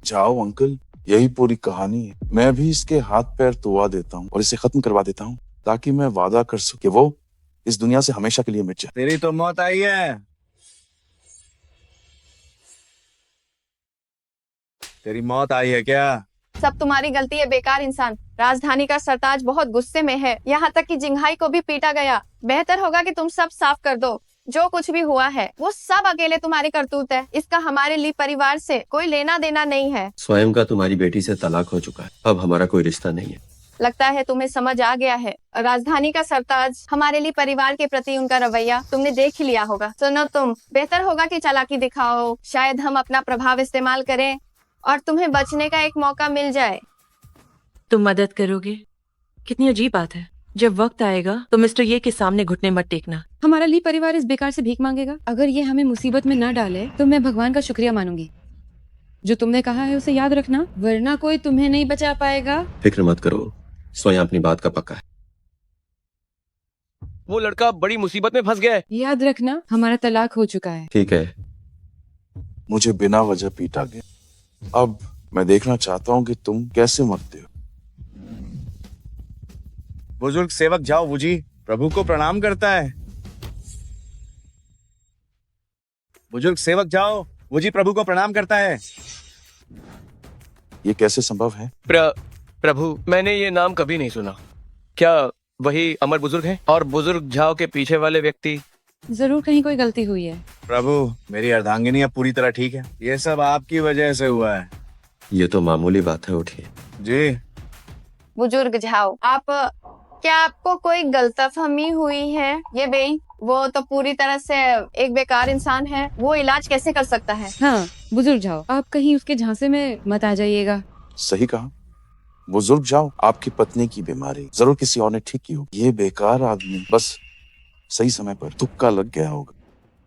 जाओ अंकल, यही पूरी कहानी है। मैं भी इसके हाथ पैर तुआ देता हूँ और इसे खत्म करवा देता हूँ, ताकि मैं वादा कर सकूं कि वो इस दुनिया से हमेशा के लिए मिट जाए। तेरी तो मौत आई है। तेरी मौत आई है क्या? सब तुम्हारी गलती है बेकार इंसान। राजधानी का सरताज बहुत गुस्से में है, यहाँ तक कि जिंघाई को भी पीटा गया। बेहतर होगा कि तुम सब साफ कर दो। जो कुछ भी हुआ है वो सब अकेले तुम्हारी करतूत है। इसका हमारे ली परिवार से कोई लेना देना नहीं है। स्वयं का तुम्हारी बेटी से तलाक हो चुका है, अब हमारा कोई रिश्ता नहीं है। लगता है तुम्हें समझ आ गया है। राजधानी का सरताज हमारे लिए परिवार के प्रति उनका रवैया तुमने देख ही लिया होगा। सुनो तुम, बेहतर होगा कि चालाकी दिखाओ, शायद हम अपना प्रभाव इस्तेमाल करें और तुम्हें बचने का एक मौका मिल जाए। तुम मदद करोगे? कितनी अजीब बात है। जब वक्त आएगा तो मिस्टर ये के सामने घुटने मत टेकना। हमारा ली परिवार इस बेकार से भीख मांगेगा। अगर ये हमें मुसीबत में न डाले तो मैं भगवान का शुक्रिया मानूंगी। जो तुमने कहा है उसे याद रखना, वरना कोई तुम्हें नहीं बचा पाएगा। फिक्र मत करो, स्वयं अपनी बात का पक्का है। वो लड़का बड़ी मुसीबत में फंस गया है। याद रखना, हमारा तलाक हो चुका है। ठीक है। मुझे बिना वजह पीटा गया। अब मैं देखना चाहता हूँ कि तुम कैसे मरते हो। बुजुर्ग सेवक जाओ वुजी प्रभु को प्रणाम करता है। बुजुर्ग सेवक जाओ वुजी प्रभु को प्रणाम करता है। ये कैसे संभव है? प्रभु, मैंने ये नाम कभी नहीं सुना। क्या वही अमर बुजुर्ग हैं? और बुजुर्ग झाओ के पीछे वाले व्यक्ति? जरूर कहीं कोई गलती हुई है। प्रभु, मेरी अर्धांगिनी अब पूरी तरह ठीक है। ये सब आपकी वजह से हुआ है। ये तो मामूली बात है, उठिए। जी। बुजुर्ग झाओ, क्या आपको कोई गलतफहमी हुई है? ये बेई वो तो पूरी तरह से एक बेकार इंसान है, वो इलाज कैसे कर सकता है? हाँ बुजुर्ग जाओ, आप कहीं उसके झांसे में मत आ जाइएगा। सही कहा। बुजुर्ग जाओ, आपकी पत्नी की बीमारी जरूर किसी और ने ठीक की हो। ये बेकार आदमी बस सही समय पर तुक्का लग गया होगा।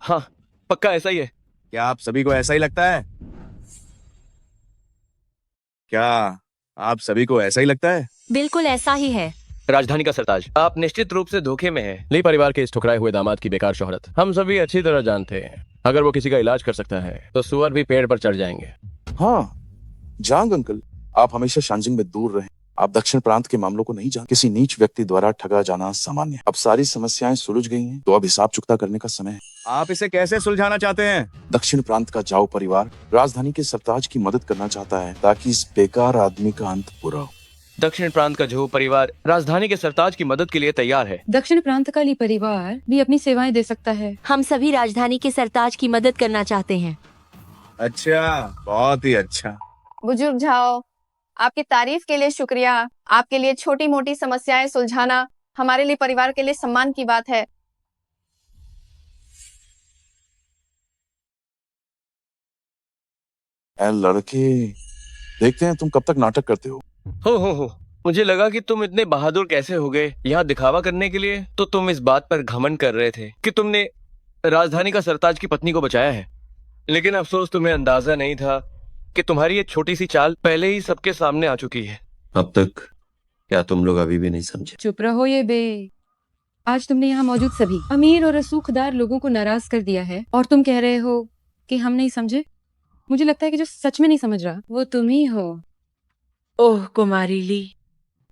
हाँ, पक्का ऐसा ही है। क्या आप सभी को ऐसा ही लगता है? क्या आप सभी को ऐसा ही लगता है? बिल्कुल ऐसा ही है। राजधानी का सरताज, आप निश्चित रूप से धोखे में हैं। ली परिवार के इस ठुकराए हुए दामाद की बेकार शोहरत हम सभी अच्छी तरह जानते हैं। अगर वो किसी का इलाज कर सकता है तो सुअर भी पेड़ पर चढ़ जाएंगे। हाँ जांग अंकल, आप हमेशा शांजिंग में दूर रहें। आप दक्षिण प्रांत के मामलों को नहीं जानते। किसी नीच व्यक्ति द्वारा ठगा जाना सामान्य है। अब सारी समस्याएं सुलझ गई हैं, तो अब हिसाब चुकता करने का समय है। आप इसे कैसे सुलझाना चाहते हैं? दक्षिण प्रांत का जाओ परिवार राजधानी के सरताज की मदद करना चाहता है, ताकि इस बेकार आदमी का अंत पूरा हो। दक्षिण प्रांत का झो परिवार राजधानी के सरताज की मदद के लिए तैयार है। दक्षिण प्रांत का ली परिवार भी अपनी सेवाएं दे सकता है। हम सभी राजधानी के सरताज की मदद करना चाहते हैं। अच्छा, बहुत ही अच्छा। बुजुर्ग झाओ, आपकी तारीफ के लिए शुक्रिया। आपके लिए छोटी मोटी समस्याएं सुलझाना हमारे लिए परिवार के लिए सम्मान की बात है। ऐ लड़के, देखते हैं तुम कब तक नाटक करते हो। हो मुझे लगा कि तुम इतने बहादुर कैसे हो गए यहाँ दिखावा करने के लिए। तो तुम इस बात पर घमंड कर रहे थे कि तुमने राजधानी का सरताज की पत्नी को बचाया है, लेकिन अफसोस तुम्हें अंदाजा नहीं था कि तुम्हारी ये छोटी सी चाल पहले ही सबके सामने आ चुकी है। अब तक क्या तुम लोग अभी भी नहीं समझे? चुप रहो ये बे। आज तुमने यहाँ मौजूद सभी अमीर और रसूखदार लोगों को नाराज कर दिया है और तुम कह रहे हो कि हम नहीं समझे। मुझे लगता है कि जो सच में नहीं समझ रहा वो तुम ही हो। ओह कुमारी ली,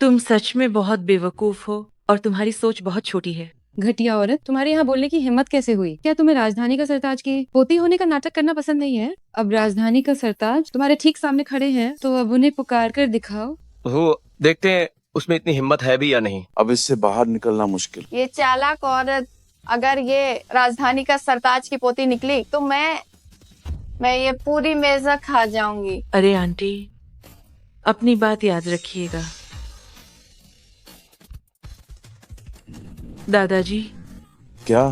तुम सच में बहुत बेवकूफ हो और तुम्हारी सोच बहुत छोटी है। घटिया औरत, तुम्हारे यहाँ बोलने की हिम्मत कैसे हुई? क्या तुम्हें राजधानी का सरताज की पोती होने का नाटक करना पसंद नहीं है? अब राजधानी का सरताज तुम्हारे ठीक सामने खड़े हैं तो अब उन्हें पुकार कर दिखाओ। वो देखते हैं उसमें इतनी हिम्मत है भी या नहीं। अब इससे बाहर निकलना मुश्किल। ये चालाक औरत अगर ये राजधानी का सरताज की पोती निकली तो मैं ये पूरी मेज़ा खा जाऊंगी। अरे आंटी, अपनी बात याद रखिएगा। दादाजी, क्या?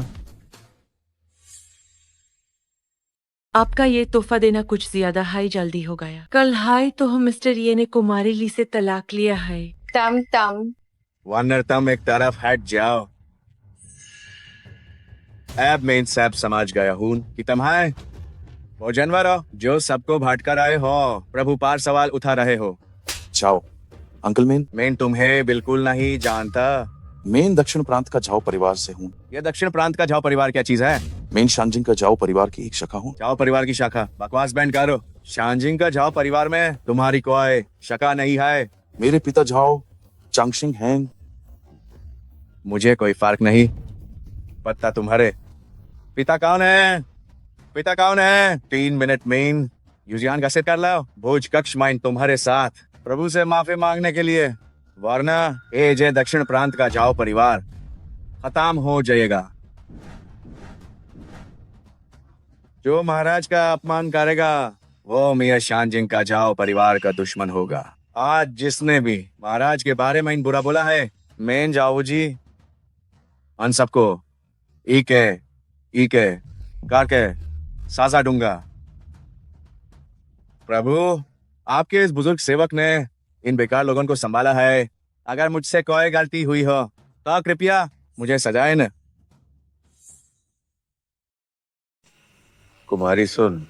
आपका ये तोहफा देना कुछ ज्यादा हाई जल्दी हो गया। कल हाई तो हम मिस्टर ये ने कुमारी ली से तलाक लिया है। टम टम वरना तुम एक तरफ हट जाओ। अब मैं इन सब समझ गया हूँ कि तुम्हारे वो जानवर हो जो सबको भटका रहे हो, प्रभु पार सवाल उठा रहे हो। जाओ अंकल। मैं तुम्हें बिल्कुल नहीं जानता। मैं दक्षिण प्रांत का झाओ परिवार से हूँ। ये दक्षिण प्रांत का झाओ परिवार क्या चीज है? मैं शानजिंग का झाओ परिवार की एक शाखा हूँ। झाओ परिवार की शाखा? बकवास बैंड करो। शानजिंग का झाओ परिवार में तुम्हारी कोई शाखा नहीं है। मेरे पिता झाओ चांगशिंग हैं। मुझे कोई फर्क नहीं पता तुम्हारे पिता कौन है। पिता कौन है? 3 मिनट में युजियान का सिर कर लो। भोज कक्ष माइन तुम्हारे साथ प्रभु से माफी मांगने के लिए, वरना ये जय दक्षिण प्रांत का झाओ परिवार खत्म हो जाएगा। जो महाराज का अपमान करेगा वो मियां शानजिंग का झाओ परिवार का दुश्मन होगा। आज जिसने भी महाराज के बारे में इन बुरा बोला है, मैं जाओ जी उन सबको ईके करके साजा दूंगा। प्रभु, आपके इस बुजुर्ग सेवक ने इन बेकार लोगों को संभाला है। अगर मुझसे कोई गलती हुई हो तो कृपया मुझे सजाए न। कुमारी सुन,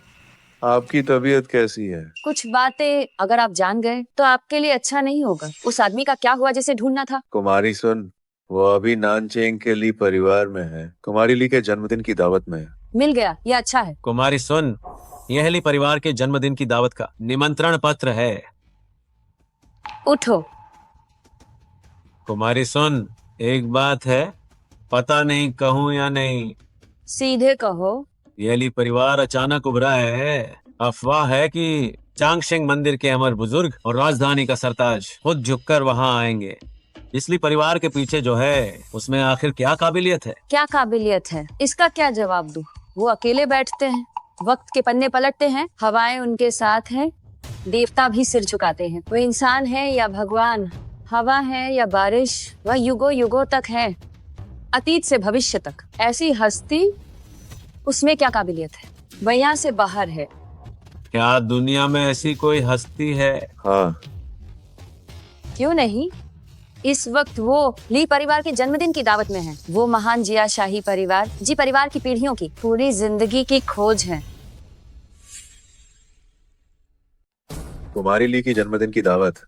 आपकी तबीयत कैसी है? कुछ बातें अगर आप जान गए तो आपके लिए अच्छा नहीं होगा। उस आदमी का क्या हुआ जिसे ढूंढना था? कुमारी सुन, वो अभी नानचेंग के ली परिवार में है। कुमारी ली के जन्मदिन की दावत में है। मिल गया, ये अच्छा है। कुमारी सुन, यह ली परिवार के जन्मदिन की दावत का निमंत्रण पत्र है। उठो। कुमारी सुन, एक बात है, पता नहीं कहूँ या नहीं। सीधे कहो। यह ली परिवार अचानक उभरा है। अफवाह है कि चांगशिंग मंदिर के अमर बुजुर्ग और राजधानी का सरताज खुद झुककर वहाँ आएंगे। इसलिए परिवार के पीछे जो है उसमें आखिर क्या काबिलियत है? क्या काबिलियत है, इसका क्या जवाब दूं? वो अकेले बैठते हैं, वक्त के पन्ने पलटते हैं, हवाएं उनके साथ हैं, देवता भी सिर झुकाते हैं। वो इंसान है या भगवान, हवा है या बारिश, वह युगों युगों तक है, अतीत से भविष्य तक। ऐसी हस्ती, उसमें क्या काबिलियत है? वह यहाँ से बाहर है। क्या दुनिया में ऐसी कोई हस्ती है? हाँ। क्यों नहीं? इस वक्त वो ली परिवार के जन्मदिन की दावत में है। वो महान जिया शाही परिवार, जी परिवार की पीढ़ियों की पूरी जिंदगी की खोज है। कुमारी ली की जन्मदिन की दावत,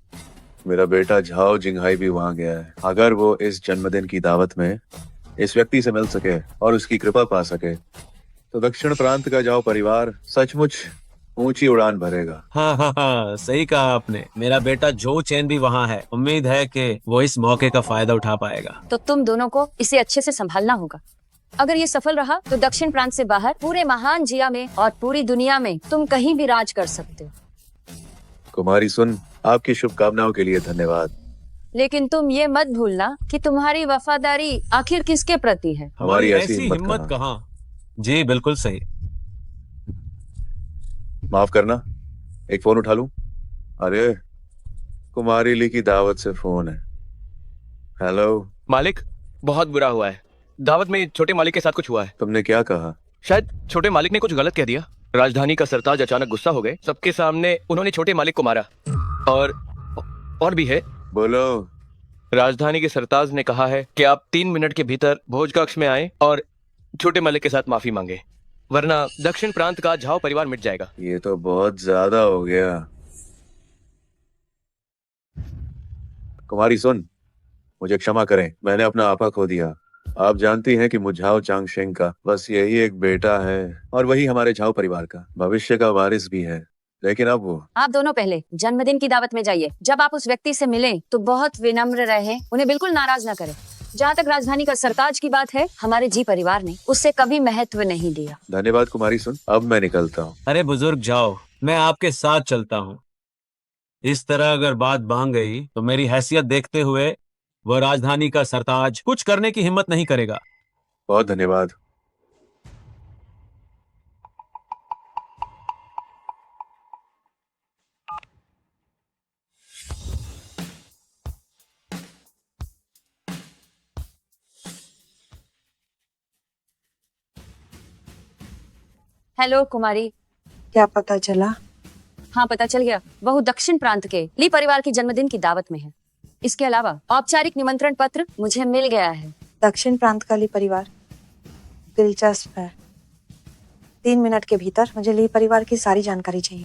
मेरा बेटा झाओ जिंगहाई भी वहाँ गया है। अगर वो इस जन्मदिन की दावत में इस व्यक्ति से मिल सके और उसकी कृपा पा सके तो दक्षिण प्रांत का झाओ परिवार सचमुच ऊंची उड़ान भरेगा। हाँ हाँ हाँ, सही कहा आपने। मेरा बेटा जो चैन भी वहाँ है। उम्मीद है कि वो इस मौके का फायदा उठा पाएगा। तो तुम दोनों को इसे अच्छे से संभालना होगा। अगर ये सफल रहा तो दक्षिण प्रांत से बाहर पूरे महान जिया में और पूरी दुनिया में तुम कहीं भी राज कर सकते हो। कुमारी सुन, आपकी शुभकामनाओं के लिए धन्यवाद। लेकिन तुम ये मत भूलना कि तुम्हारी वफादारी आखिर किसके प्रति है। हमारी ऐसी हिम्मत कहाँ। जी बिल्कुल सही। माफ करना, एक फोन उठा लूं? अरे कुमारी ली की दावत से फोन है। हेलो मालिक, बहुत बुरा हुआ है। दावत में छोटे मालिक के साथ कुछ हुआ है। तुमने क्या कहा? शायद छोटे मालिक ने कुछ गलत कह दिया। राजधानी का सरताज अचानक गुस्सा हो गए। सबके सामने उन्होंने छोटे मालिक को मारा। और भी है। बोलो। राजधानी के सरताज ने कहा है कि आप 3 मिनट के भीतर भोज कक्ष में आए और छोटे मालिक के साथ माफी मांगे, वरना दक्षिण प्रांत का झाओ परिवार मिट जाएगा। ये तो बहुत ज्यादा हो गया। कुमारी सुन, मुझे क्षमा करें, मैंने अपना आपा खो दिया। आप जानती हैं कि मुझाओ चांगशेंग का बस यही एक बेटा है और वही हमारे झाओ परिवार का भविष्य का वारिस भी है। लेकिन अब वो आप दोनों पहले जन्मदिन की दावत में जाइए। जब आप उस व्यक्ति से मिलें तो बहुत विनम्र रहें, उन्हें बिल्कुल नाराज ना करें। जहाँ तक राजधानी का सरताज की बात है, हमारे जी परिवार ने उससे कभी महत्व नहीं दिया। धन्यवाद कुमारी सुन, अब मैं निकलता हूँ। अरे बुजुर्ग जाओ, मैं आपके साथ चलता हूँ। इस तरह अगर बात भांग गई तो मेरी हैसियत देखते हुए वह राजधानी का सरताज कुछ करने की हिम्मत नहीं करेगा। बहुत धन्यवाद। हेलो कुमारी। क्या पता चला? हाँ पता चल गया, वह दक्षिण प्रांत के ली परिवार की जन्मदिन की दावत में है। इसके अलावा औपचारिक निमंत्रण पत्र मुझे मिल गया है। दक्षिण प्रांत का ली परिवार दिलचस्प है। 3 मिनट के भीतर मुझे ली परिवार की सारी जानकारी चाहिए।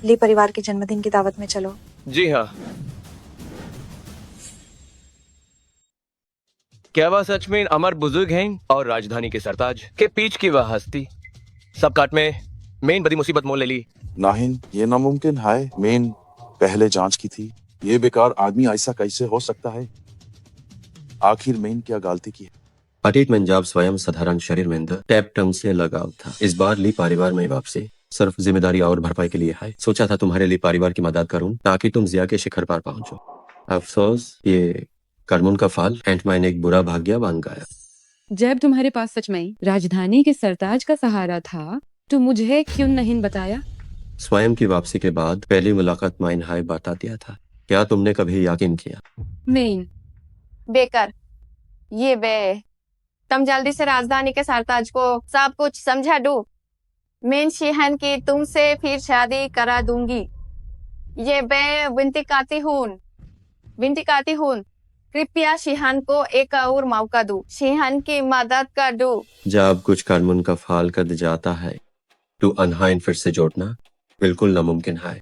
ली परिवार के जन्मदिन की दावत में चलो। जी हाँ। क्या वह सच में अमर बुजुर्ग हैं और राजधानी के सरताज के पीछ की वह हस्ती सब काट में मेन बड़ी मुसीबत मोल ले ली? नाहिन, ये नामुमकिन है। मेन पहले जांच की थी। ये बेकार आदमी ऐसा कैसे हो सकता है? आखिर मेन क्या गलती की है? अतीत में जब स्वयं साधारण शरीर में टैप टंग से लगाव था, इस बार ली परिवार में वापसी सिर्फ जिम्मेदारी और भरपाई के लिए है। सोचा था तुम्हारे ली परिवार की मदद करूं ताकि तुम जिया के शिखर पर पहुंचो। अफसोस ये कर्मों का फल एंटमाइन एक बुरा भाग्य बन गया। जब तुम्हारे पास सच में राजधानी के सरताज का सहारा था तो मुझे क्यों नहीं बताया? स्वयं की वापसी के बाद पहली मुलाकात माइन हाय बता दिया था। क्या तुमने कभी यकीन किया? मेन बेकर, ये बे तुम जल्दी से राजधानी के सरताज को सब कुछ समझा दो। मैं शिहन की तुमसे फिर शादी करा दूंगी। ये बे विनती करती हूँ, कृपया शिहन को एक और मौका दो, शिहन की मदद कर दो। जब कुछ कर्मों का फल कद जाता है तो अनहाइन फिर से जोड़ना बिल्कुल नामुमकिन है।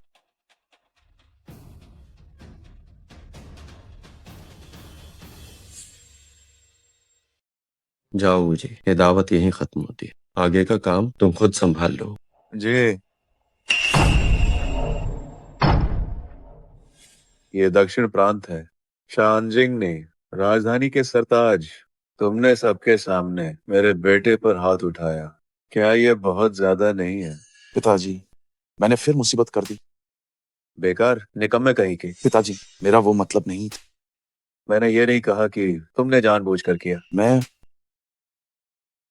जाओ जी, ये दावत यहीं खत्म होती है। आगे का काम तुम खुद संभाल लो। जी। ये दक्षिण प्रांत है। शानजिंग ने राजधानी के सरताज, तुमने सबके सामने मेरे बेटे पर हाथ उठाया। क्या ये बहुत ज्यादा नहीं है? पिताजी, मैंने फिर मुसीबत कर दी। बेकार निकम्मे कहीं के। पिताजी, मेरा वो मतलब नहीं था। मैंने ये नहीं कहा कि तुमने जानबूझकर किया। मैं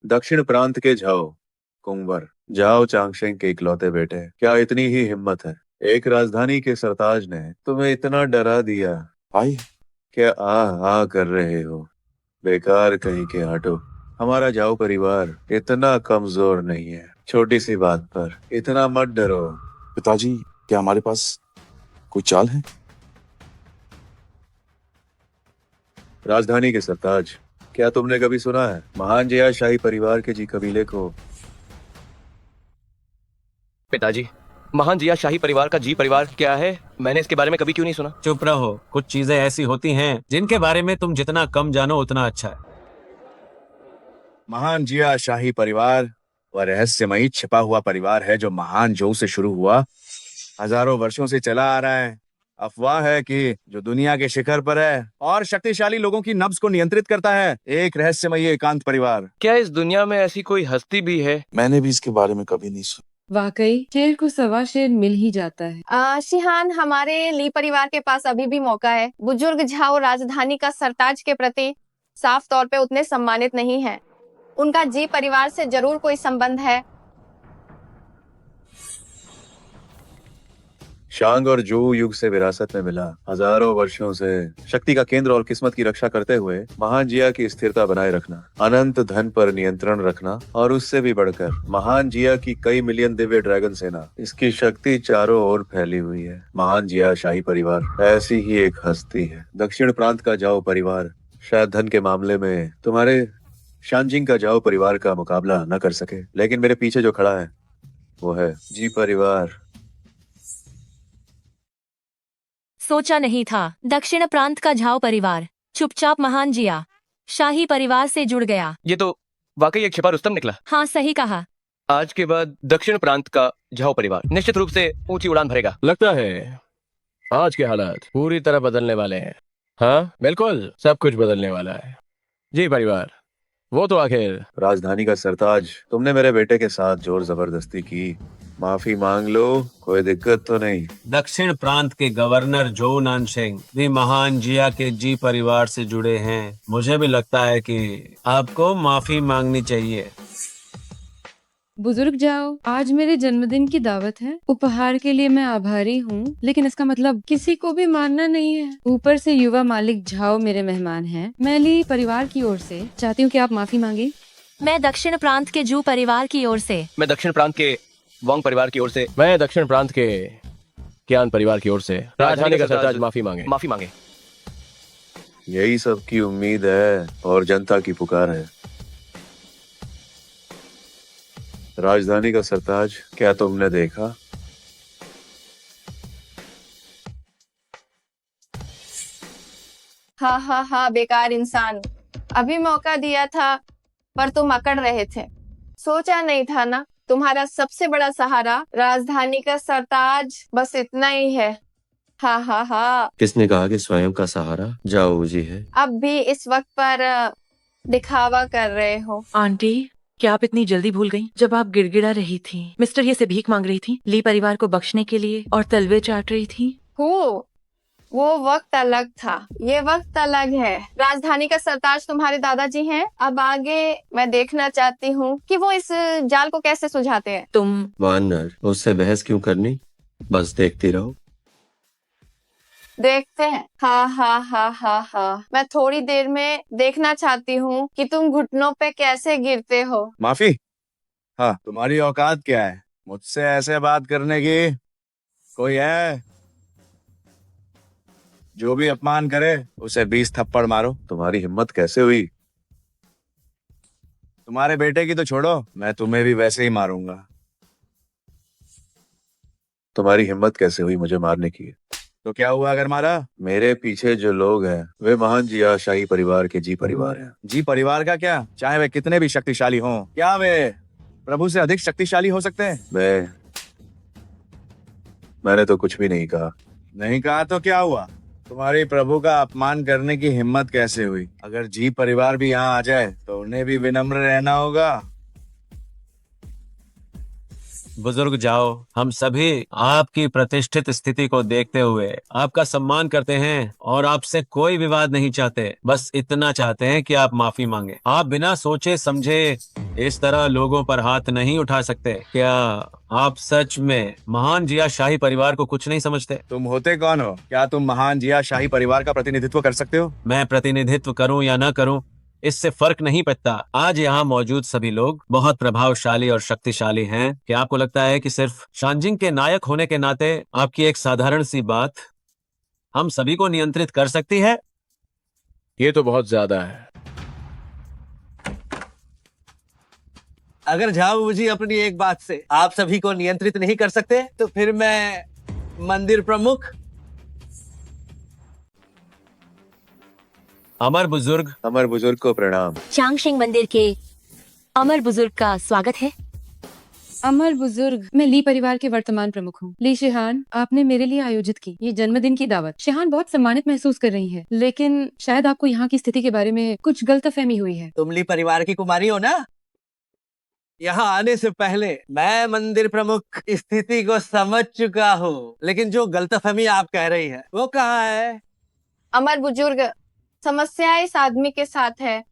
दक्षिण प्रांत के झाओ कुंवर झाओ चांगशेंग के इकलौते बेटे हैं। क्या इतनी ही हिम्मत है? एक राजधानी के सरताज ने तुम्हें इतना डरा दिया। आई क्या आ कर रहे हो? बेकार कहीं के हटो। हमारा झाओ परिवार इतना कमजोर नहीं है। छोटी सी बात पर इतना मत डरो। पिताजी, क्या हमारे पास कोई चाल है? राजधानी के सरताज, क्या तुमने कभी सुना है महान जिया शाही परिवार के जी कबीले को? पिताजी, महान जिया शाही परिवार का जी परिवार क्या है? मैंने इसके बारे में कभी क्यों नहीं सुना? चुप रहो, कुछ चीजें ऐसी होती हैं जिनके बारे में तुम जितना कम जानो उतना अच्छा है। महान जिया शाही परिवार वह रहस्यमयी छिपा हुआ परिवार है जो महान जो से शुरू हुआ, हजारों वर्षों से चला आ रहा है। अफवाह है कि जो दुनिया के शिखर पर है और शक्तिशाली लोगों की नब्ज को नियंत्रित करता है, एक रहस्यमयी एकांत परिवार। क्या इस दुनिया में ऐसी कोई हस्ती भी है? मैंने भी इसके बारे में कभी नहीं सुना। वाकई शेर को सवा शेर मिल ही जाता है। शिहान, हमारे ली परिवार के पास अभी भी मौका है। बुजुर्ग झाओ राजधानी का सरताज के प्रति साफ तौर पे उतने सम्मानित नहीं है। उनका जी परिवार से जरूर कोई संबंध है। शांग और जू युग से विरासत में मिला। हजारों वर्षों से शक्ति का केंद्र और किस्मत की रक्षा करते हुए महान जिया की स्थिरता बनाए रखना, अनंत धन पर नियंत्रण रखना और उससे भी बढ़कर महान जिया की कई मिलियन दिव्य ड्रैगन सेना, इसकी शक्ति चारों ओर फैली हुई है। महान जिया शाही परिवार ऐसी ही एक हस्ती है। दक्षिण प्रांत का जाओ परिवार शायद धन के मामले में तुम्हारे शानजिंग का जाओ परिवार का मुकाबला न कर सके, लेकिन मेरे पीछे जो खड़ा है वो है जी परिवार। सोचा नहीं था दक्षिण प्रांत का झाओ परिवार चुपचाप महान जिया शाही परिवार से जुड़ गया। ये तो वाकई एक छिपा रुस्तम निकला। हाँ सही कहा। आज के बाद दक्षिण प्रांत का झाओ परिवार निश्चित रूप से ऊंची उड़ान भरेगा। लगता है आज के हालात पूरी तरह बदलने वाले हैं। हाँ बिल्कुल, सब कुछ बदलने वाला है। जी परिवार, वो तो आखिर राजधानी का सरताज तुमने मेरे बेटे के साथ जोर जबरदस्ती की, माफी मांग लो, कोई दिक्कत तो नहीं। दक्षिण प्रांत के गवर्नर जो नानशेंग भी महान जिया के जी परिवार से जुड़े हैं। मुझे भी लगता है कि आपको माफी मांगनी चाहिए। बुजुर्ग जाओ, आज मेरे जन्मदिन की दावत है। उपहार के लिए मैं आभारी हूँ, लेकिन इसका मतलब किसी को भी मानना नहीं है। ऊपर से युवा मालिक झाओ मेरे मेहमान हैं। मैं ली परिवार की ओर से चाहती हूँ कि आप माफी मांगे। मैं दक्षिण प्रांत के जू परिवार की ओर से। मैं दक्षिण प्रांत के वांग परिवार की ओर से। मैं दक्षिण प्रांत के कियान परिवार की ओर से राजधानी का सरताज माफी मांगे। माफी मांगे। यही सबकी उम्मीद है और जनता की पुकार है। राजधानी का सरताज, क्या तुमने देखा? हाँ हाँ हाँ, बेकार इंसान। अभी मौका दिया था पर तुम अकड़ रहे थे। सोचा नहीं था ना, तुम्हारा सबसे बड़ा सहारा राजधानी का सरताज बस इतना ही है। हाँ हाँ हाँ। किसने कहा कि स्वयं का सहारा जाओ जी है? अब भी इस वक्त पर दिखावा कर रहे हो। आंटी, क्या आप इतनी जल्दी भूल गईं? जब आप गिड़गिड़ा रही थी, मिस्टर ये से भीख मांग रही थी ली परिवार को बख्शने के लिए और तलवे चाट रही थी। हो, वो वक्त अलग था, ये वक्त अलग है। राजधानी का सरताज तुम्हारे दादाजी हैं। अब आगे मैं देखना चाहती हूँ कि वो इस जाल को कैसे सुलझाते हैं। तुम वानर, उससे बहस क्यों करनी, बस देखती रहो। देखते हैं। हाँ हाँ हाँ हाँ हाँ, मैं थोड़ी देर में देखना चाहती हूँ कि तुम घुटनों पे कैसे गिरते हो। माफी? हाँ, तुम्हारी औकात क्या है मुझसे ऐसे बात करने की? कोई है? जो भी अपमान करे उसे 20 थप्पड़ मारो। तुम्हारी हिम्मत कैसे हुई? तुम्हारे बेटे की तो छोड़ो, मैं तुम्हें भी वैसे ही मारूंगा। तुम्हारी हिम्मत कैसे हुई मुझे मारने की? तो क्या हुआ अगर मारा? मेरे पीछे जो लोग हैं वे महान जिया शाही परिवार के जी परिवार हैं। जी परिवार का क्या? चाहे वे कितने भी शक्तिशाली हों, क्या वे प्रभु से अधिक शक्तिशाली हो सकते हैं? मैंने तो कुछ भी नहीं कहा। नहीं कहा तो क्या हुआ? तुम्हारे प्रभु का अपमान करने की हिम्मत कैसे हुई? अगर जी परिवार भी यहाँ आ जाए तो उन्हें भी विनम्र रहना होगा। बुजुर्ग जाओ, हम सभी आपकी प्रतिष्ठित स्थिति को देखते हुए आपका सम्मान करते हैं और आपसे कोई विवाद नहीं चाहते। बस इतना चाहते हैं कि आप माफी मांगे। आप बिना सोचे समझे इस तरह लोगों पर हाथ नहीं उठा सकते। क्या आप सच में महान जिया शाही परिवार को कुछ नहीं समझते? तुम होते कौन हो? क्या तुम महान जिया शाही परिवार का प्रतिनिधित्व कर सकते हो? मैं प्रतिनिधित्व करूं या न करूं, इससे फर्क नहीं पड़ता। आज यहाँ मौजूद सभी लोग बहुत प्रभावशाली और शक्तिशाली हैं। क्या आपको लगता है कि सिर्फ शानजिंग के नायक होने के नाते आपकी एक साधारण सी बात हम सभी को नियंत्रित कर सकती है? ये तो बहुत ज्यादा है। अगर झाऊ जी अपनी एक बात से आप सभी को नियंत्रित नहीं कर सकते तो फिर मैं मंदिर प्रमुख अमर बुजुर्ग को प्रणाम। चांगशिंग मंदिर के अमर बुजुर्ग का स्वागत है। अमर बुजुर्ग, मैं ली परिवार के वर्तमान प्रमुख हूँ। ली शिहान, आपने मेरे लिए आयोजित की ये जन्मदिन की दावत। शिहान बहुत सम्मानित महसूस कर रही है, लेकिन शायद आपको यहाँ की स्थिति के बारे में कुछ गलतफहमी हुई है। तुम ली परिवार की कुमारी हो ना? यहाँ आने से पहले मैं मंदिर प्रमुख स्थिति को समझ चुका हूँ, लेकिन जो गलतफहमी आप कह रही है वो कहाँ है? अमर बुजुर्ग, समस्या इस आदमी के साथ है।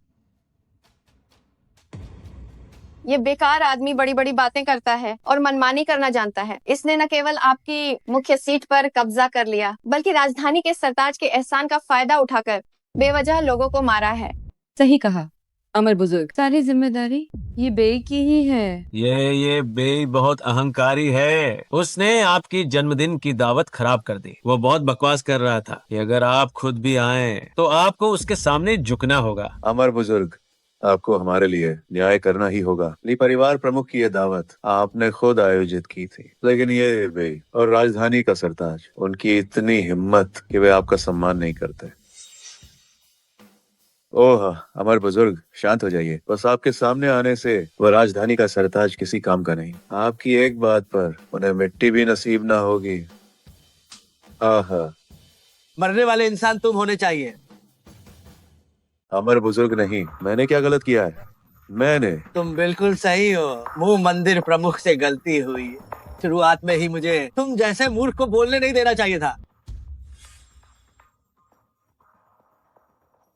ये बेकार आदमी बड़ी बड़ी बातें करता है और मनमानी करना जानता है। इसने न केवल आपकी मुख्य सीट पर कब्जा कर लिया, बल्कि राजधानी के सरताज के एहसान का फायदा उठाकर बेवजह लोगों को मारा है। सही कहा अमर बुजुर्ग, सारी जिम्मेदारी ये बेई की ही है। ये बेई बहुत अहंकारी है। उसने आपकी जन्मदिन की दावत खराब कर दी। वो बहुत बकवास कर रहा था कि अगर आप खुद भी आए तो आपको उसके सामने झुकना होगा। अमर बुजुर्ग, आपको हमारे लिए न्याय करना ही होगा। ली परिवार प्रमुख की ये दावत आपने खुद आयोजित की थी, लेकिन ये बेई और राजधानी का सरताज, उनकी इतनी हिम्मत कि वे आपका सम्मान नहीं करते। ओह अमर बुजुर्ग, शांत हो जाइए। बस आपके सामने आने से वह राजधानी का सरताज किसी काम का नहीं। आपकी एक बात पर उन्हें मिट्टी भी नसीब ना होगी। आहा, मरने वाले इंसान तुम होने चाहिए। अमर बुजुर्ग नहीं, मैंने क्या गलत किया है? मैंने तुम बिल्कुल सही हो। मुंह मंदिर प्रमुख से गलती हुई। शुरुआत में ही मुझे तुम जैसे मूर्ख को बोलने नहीं देना चाहिए था।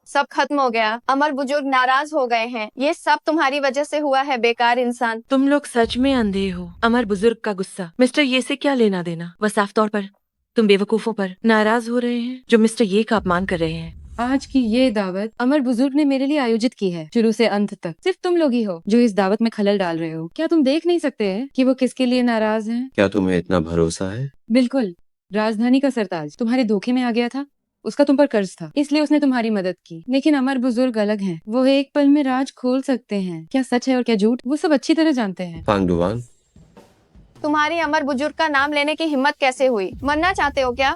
सब खत्म हो गया। अमर बुजुर्ग नाराज हो गए हैं। ये सब तुम्हारी वजह से हुआ है, बेकार इंसान। तुम लोग सच में अंधे हो। अमर बुजुर्ग का गुस्सा मिस्टर ये से क्या लेना देना? वह साफ तौर पर तुम बेवकूफों पर नाराज हो रहे हैं जो मिस्टर ये का अपमान कर रहे हैं। आज की ये दावत अमर बुजुर्ग ने मेरे लिए आयोजित की है, शुरू से अंत तक। सिर्फ तुम लोग ही हो जो इस दावत में खलल डाल रहे हो। क्या तुम देख नहीं सकते हैं कि वो किसके लिए नाराज हैं? क्या तुम्हें इतना भरोसा है? बिल्कुल। राजधानी का सरताज तुम्हारे धोखे में आ गया था। उसका तुम पर कर्ज था, इसलिए उसने तुम्हारी मदद की। लेकिन अमर बुजुर्ग अलग हैं। वो एक पल में राज खोल सकते हैं। क्या सच है और क्या झूठ, वो सब अच्छी तरह जानते हैं। फांगडुआन, तुम्हारी अमर बुजुर्ग का नाम लेने की हिम्मत कैसे हुई? मरना चाहते हो क्या?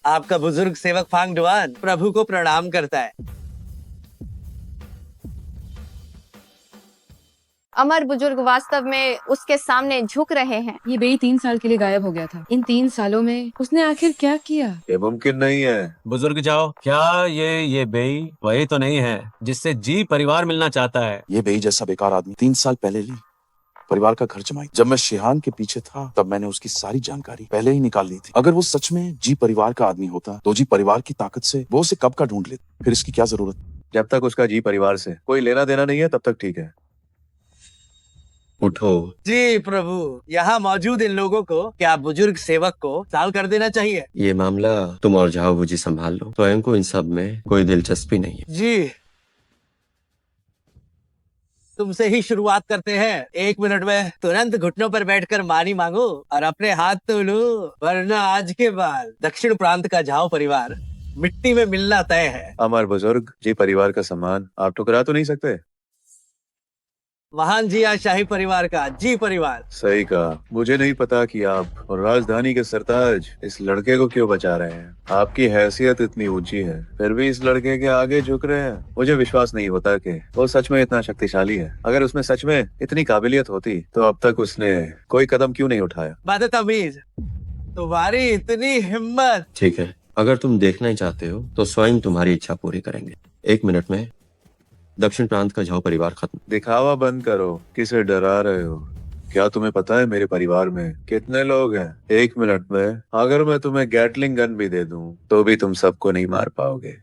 आपका बुजुर्ग सेवक फांगडुआन प्रभु को प्रणाम करता है। अमर बुजुर्ग वास्तव में उसके सामने झुक रहे हैं। ये बेई 3 साल के लिए गायब हो गया था। इन 3 सालों में उसने आखिर क्या किया? ये मुमकिन नहीं है। बुजुर्ग जाओ, क्या ये बेई वही तो नहीं है जिससे जी परिवार मिलना चाहता है? ये बेई जैसा बेकार आदमी 3 साल पहले ली परिवार का घर जमाई। जब मैं शिहान के पीछे था तब मैंने उसकी सारी जानकारी पहले ही निकाल ली थी। अगर वो सच में जी परिवार का आदमी होता तो जी परिवार की ताकत से वो उसे कब का ढूंढ लेता। फिर इसकी क्या जरूरत? जब तक उसका जी परिवार से कोई लेना देना नहीं है तब तक ठीक है। उठो। जी प्रभु, यहाँ मौजूद इन लोगों को क्या बुजुर्ग सेवक को साल कर देना चाहिए? ये मामला तुम और जाओ बुजी संभाल लो। स्वयं को इन सब में कोई दिलचस्पी नहीं है। जी, तुमसे ही शुरुआत करते हैं। 1 मिनट में तुरंत घुटनों पर बैठकर मानी मांगो और अपने हाथ तो लो, वरना आज के बाद दक्षिण प्रांत का झाओ परिवार मिट्टी में मिलना तय है। अमर बुजुर्ग, जी परिवार का सम्मान आप ठुकरा तो नहीं सकते। महान जी, आज शाही परिवार का जी परिवार। सही कहा। मुझे नहीं पता कि आप और राजधानी के सरताज इस लड़के को क्यों बचा रहे हैं। आपकी हैसियत इतनी ऊंची है, फिर भी इस लड़के के आगे झुक रहे हैं। मुझे विश्वास नहीं होता कि वो सच में इतना शक्तिशाली है। अगर उसमें सच में इतनी काबिलियत होती तो अब तक उसने कोई कदम क्यों नहीं उठाया? बदतमीज, तुम्हारी इतनी हिम्मत। ठीक है, अगर तुम देखना ही चाहते हो तो स्वयं तुम्हारी इच्छा पूरी करेंगे। 1 मिनट में दक्षिण प्रांत का झाओ परिवार खत्म। दिखावा बंद करो। किसे डरा रहे हो? क्या तुम्हें पता है मेरे परिवार में कितने लोग हैं? 1 मिनट में अगर मैं तुम्हें गैटलिंग गन भी दे दूं तो भी तुम सबको नहीं मार पाओगे,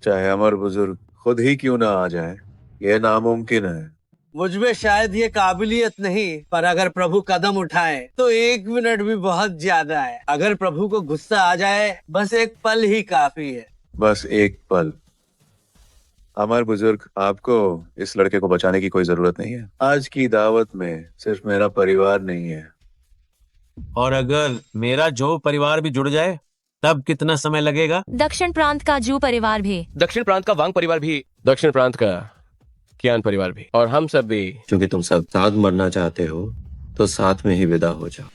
चाहे अमर बुजुर्ग खुद ही क्यों ना आ जाए। ये नामुमकिन है। मुझमें शायद ये काबिलियत नहीं, पर अगर प्रभु कदम उठाए तो 1 मिनट भी बहुत ज्यादा है। अगर प्रभु को गुस्सा आ जाए, बस 1 पल ही काफी है। बस 1 पल। अमर बुजुर्ग, आपको इस लड़के को बचाने की कोई जरूरत नहीं है। आज की दावत में सिर्फ मेरा परिवार नहीं है। और अगर मेरा जो परिवार भी जुड़ जाए तब कितना समय लगेगा? दक्षिण प्रांत का जू परिवार भी, दक्षिण प्रांत का वांग परिवार भी, दक्षिण प्रांत का कियान परिवार भी, और हम सब भी। क्योंकि तुम सब साथ मरना चाहते हो तो साथ में ही विदा हो जाओ।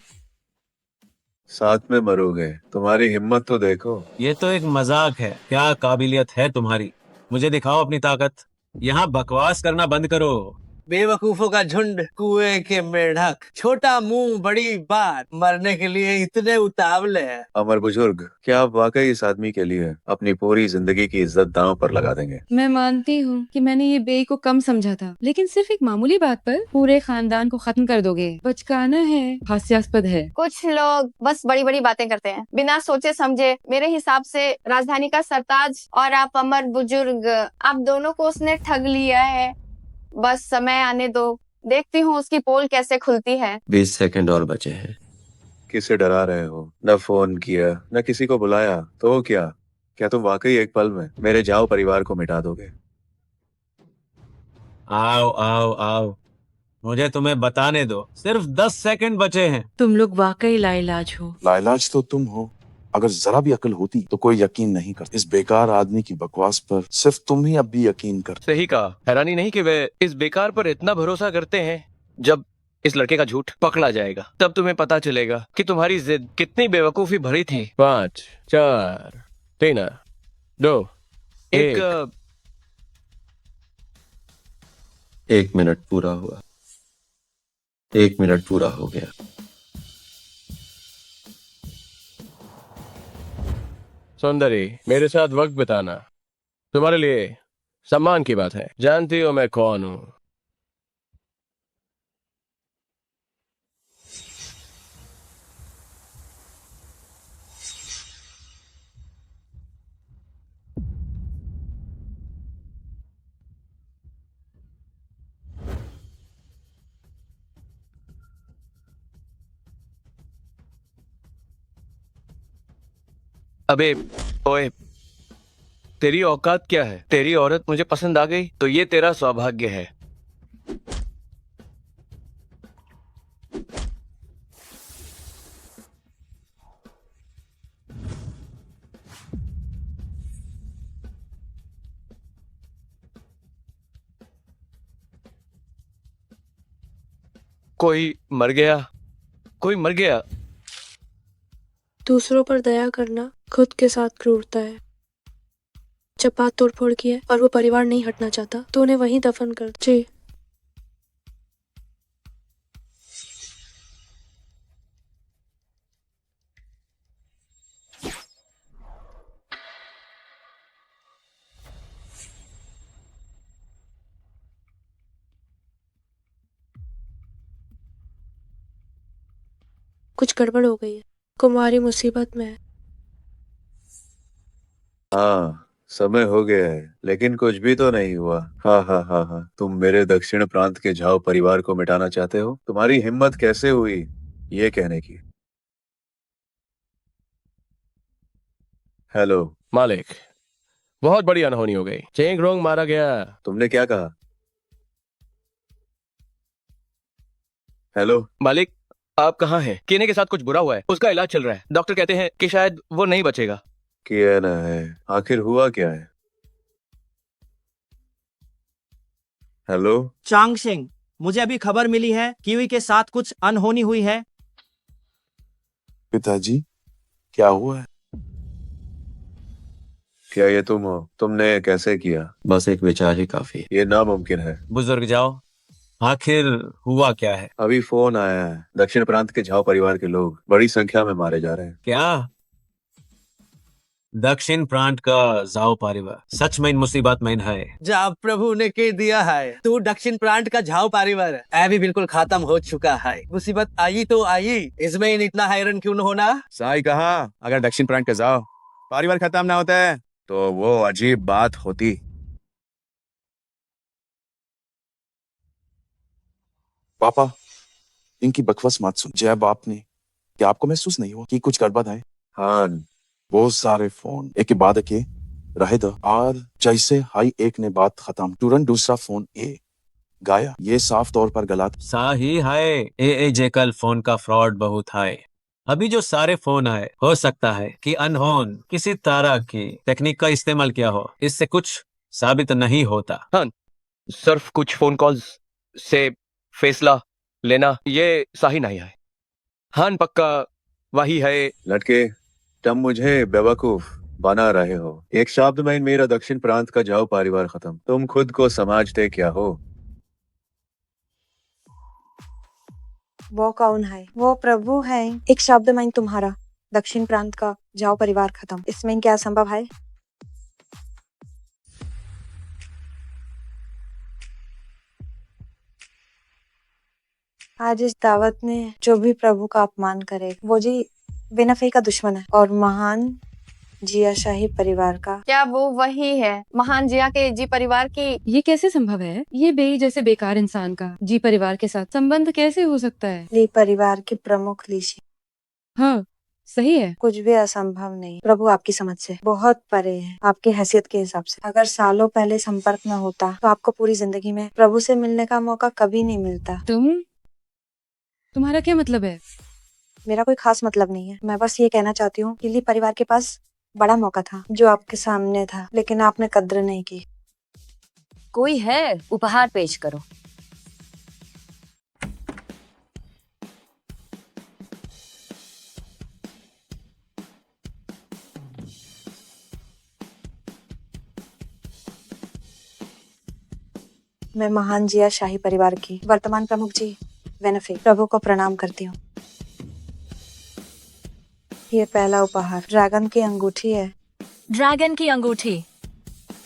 साथ में मरोगे? तुम्हारी हिम्मत तो देखो। ये तो एक मजाक है। क्या काबिलियत है तुम्हारी? मुझे दिखाओ अपनी ताकत। यहाँ बकवास करना बंद करो। बेवकूफों का झुंड, कुएं के मेढक, छोटा मुंह बड़ी बात, मरने के लिए इतने उतावले हैं। अमर बुजुर्ग, क्या आप वाकई इस आदमी के लिए अपनी पूरी जिंदगी की इज्जत दांव पर लगा देंगे? मैं मानती हूँ कि मैंने ये बेई को कम समझा था, लेकिन सिर्फ एक मामूली बात पर पूरे खानदान को खत्म कर दोगे। बचकाना है, हास्यास्पद है। कुछ लोग बस बड़ी बड़ी बातें करते हैं बिना सोचे समझे। मेरे हिसाब से राजधानी का सरताज और आप अमर बुजुर्ग, आप दोनों को उसने ठग लिया है। बस समय आने दो, देखती हूँ उसकी पोल कैसे खुलती है। 20 सेकंड और बचे हैं। किसे डरा रहे हो? न फोन किया न किसी को बुलाया, तो क्या क्या तुम वाकई एक पल में मेरे जाओ परिवार को मिटा दोगे? आओ आओ आओ, मुझे तुम्हें बताने दो, सिर्फ 10 सेकंड बचे हैं। तुम लोग वाकई लाइलाज हो। लाइलाज तो तुम हो। अगर जरा भी अकल होती तो कोई यकीन नहीं करता। इस बेकार आदमी की बकवास पर सिर्फ तुम ही अब भी यकीन कर। सही कहा। हैरानी नहीं कि वे इस बेकार पर इतना भरोसा करते हैं। जब इस लड़के का झूठ पकड़ा जाएगा तब तुम्हें पता चलेगा कि तुम्हारी जिद कितनी बेवकूफी भरी थी। 5 4 3 2 एक 1 मिनट पूरा हुआ। 1 मिनट पूरा हो गया। सौंदर्य, मेरे साथ वक्त बिताना तुम्हारे लिए सम्मान की बात है। जानती हो मैं कौन हूं? अबे ओए, तेरी औकात क्या है? तेरी औरत मुझे पसंद आ गई तो ये तेरा सौभाग्य है। कोई मर गया, कोई मर गया। दूसरों पर दया करना खुद के साथ क्रूरता है। जब बात तोड़फोड़ की है और वो परिवार नहीं हटना चाहता तो उन्हें वहीं दफन कर। जी। कुछ गड़बड़ हो गई है। कुमारी मुसीबत में है। हाँ, समय हो गया है लेकिन कुछ भी तो नहीं हुआ। हाँ हाँ हाँ हाँ, तुम मेरे दक्षिण प्रांत के झाओ परिवार को मिटाना चाहते हो? तुम्हारी हिम्मत कैसे हुई ये कहने की? हेलो मालिक, बहुत बड़ी अनहोनी हो गई। चेंग रोंग मारा गया। तुमने क्या कहा? हेलो मालिक, आप कहाँ हैं? केने के साथ कुछ बुरा हुआ है, उसका इलाज चल रहा है। डॉक्टर कहते हैं कि शायद वो नहीं बचेगा। किया ना है, आखिर हुआ क्या है? हेलो चांगशेंग, मुझे अभी खबर मिली है कीवी के साथ कुछ अनहोनी हुई है। पिताजी, क्या हुआ है? क्या ये तुम हो? तुमने कैसे किया? बस एक विचार ही काफी है। ये नामुमकिन है। बुजुर्ग जाओ, आखिर हुआ क्या है? अभी फोन आया है, दक्षिण प्रांत के झाओ परिवार के लोग बड़ी संख्या में मारे जा रहे हैं। क्या? दक्षिण प्रांत का जाओ परिवार सच में इन मुसीबत में है? जब प्रभु ने कह दिया है तू दक्षिण प्रांत का झाओ परिवार अभी बिल्कुल खत्म हो चुका है। मुसीबत आई तो आई, इसमें इतना हैरान क्यों न होना। साई कहा, अगर दक्षिण प्रांत के जाओ परिवार खत्म ना होता है तो वो अजीब बात होती। पापा, इनकी बकवास मत सुन। जय बाप ने, क्या आपको महसूस नहीं हुआ कि कुछ गड़बड़ है? हाँ, बहुत सारे फोन एक के बाद एक रहे थे और जैसे हाई एक ने बात खत्म तुरंत दूसरा फोन गाया। ये साफ तौर पर गलत। सही है। ए जेकल फोन का फ्रॉड बहुत है। अभी जो सारे फोन आए, हो सकता है कि अनहोन किसी तरह की टेक्निक का इस्तेमाल किया हो। इससे कुछ साबित नहीं होता। हाँ, सिर्फ कुछ फोन कॉल्स से फैसला लेना ये सही नहीं है। हाँ, पक्का वही है। लड़के, तुम मुझे बेवकूफ बना रहे हो। एक शब्द में मेरा दक्षिण प्रांत का जाओ परिवार खत्म। तुम खुद को समझते क्या हो? वो कौन है? वो प्रभु है। एक शब्द में तुम्हारा दक्षिण प्रांत का जाओ परिवार खत्म, इसमें क्या संभव है? आज इस दावत में जो भी प्रभु का अपमान करे वो जी बेनफे का दुश्मन है और महान जिया शाही परिवार का। क्या वो वही है महान जिया के जी परिवार की? ये कैसे संभव है? ये बेई जैसे बेकार इंसान का जी परिवार के साथ संबंध कैसे हो सकता है? ली परिवार की प्रमुख लीशी। हाँ, सही है। कुछ भी असंभव नहीं, प्रभु आपकी समझ से बहुत परे है, आपकी हैसियत के हिसाब से। अगर सालों पहले संपर्क में होता तो आपको पूरी जिंदगी में प्रभु से मिलने का मौका कभी नहीं मिलता। तुम्हारा क्या मतलब है? मेरा कोई खास मतलब नहीं है, मैं बस ये कहना चाहती हूँ कि ली परिवार के पास बड़ा मौका था जो आपके सामने था, लेकिन आपने कद्र नहीं की। कोई है, उपहार पेश करो। मैं महान जिया शाही परिवार की वर्तमान प्रमुख जी वेनफे प्रभु को प्रणाम करती हूँ। ये पहला उपहार ड्रैगन की अंगूठी है। ड्रैगन की अंगूठी?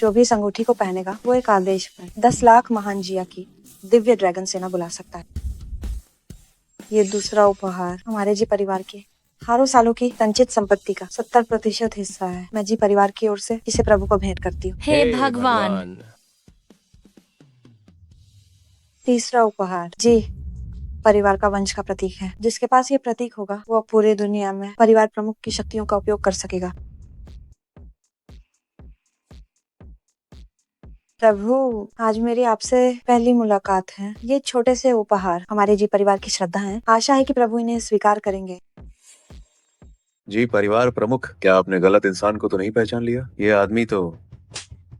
जो भी इस अंगूठी को पहनेगा वो एक आदेश पर 10 लाख महान जिया की दिव्य ड्रैगन सेना बुला सकता है। ये दूसरा उपहार हमारे जी परिवार के हारों सालों की संचित संपत्ति का 70% हिस्सा है। मैं जी परिवार की ओर से इसे प्रभु को भेंट करती हूँ। हे भगवान। तीसरा उपहार जी परिवार का वंश का प्रतीक है। जिसके पास ये प्रतीक होगा वो पूरी दुनिया में परिवार प्रमुख की शक्तियों का उपयोग कर सकेगा। प्रभु, आज मेरी आपसे पहली मुलाकात है। ये छोटे से उपहार हमारे जी परिवार की श्रद्धा है। आशा है कि प्रभु इन्हें स्वीकार करेंगे। जी परिवार प्रमुख, क्या आपने गलत इंसान को तो नहीं पहचान लिया? ये आदमी तो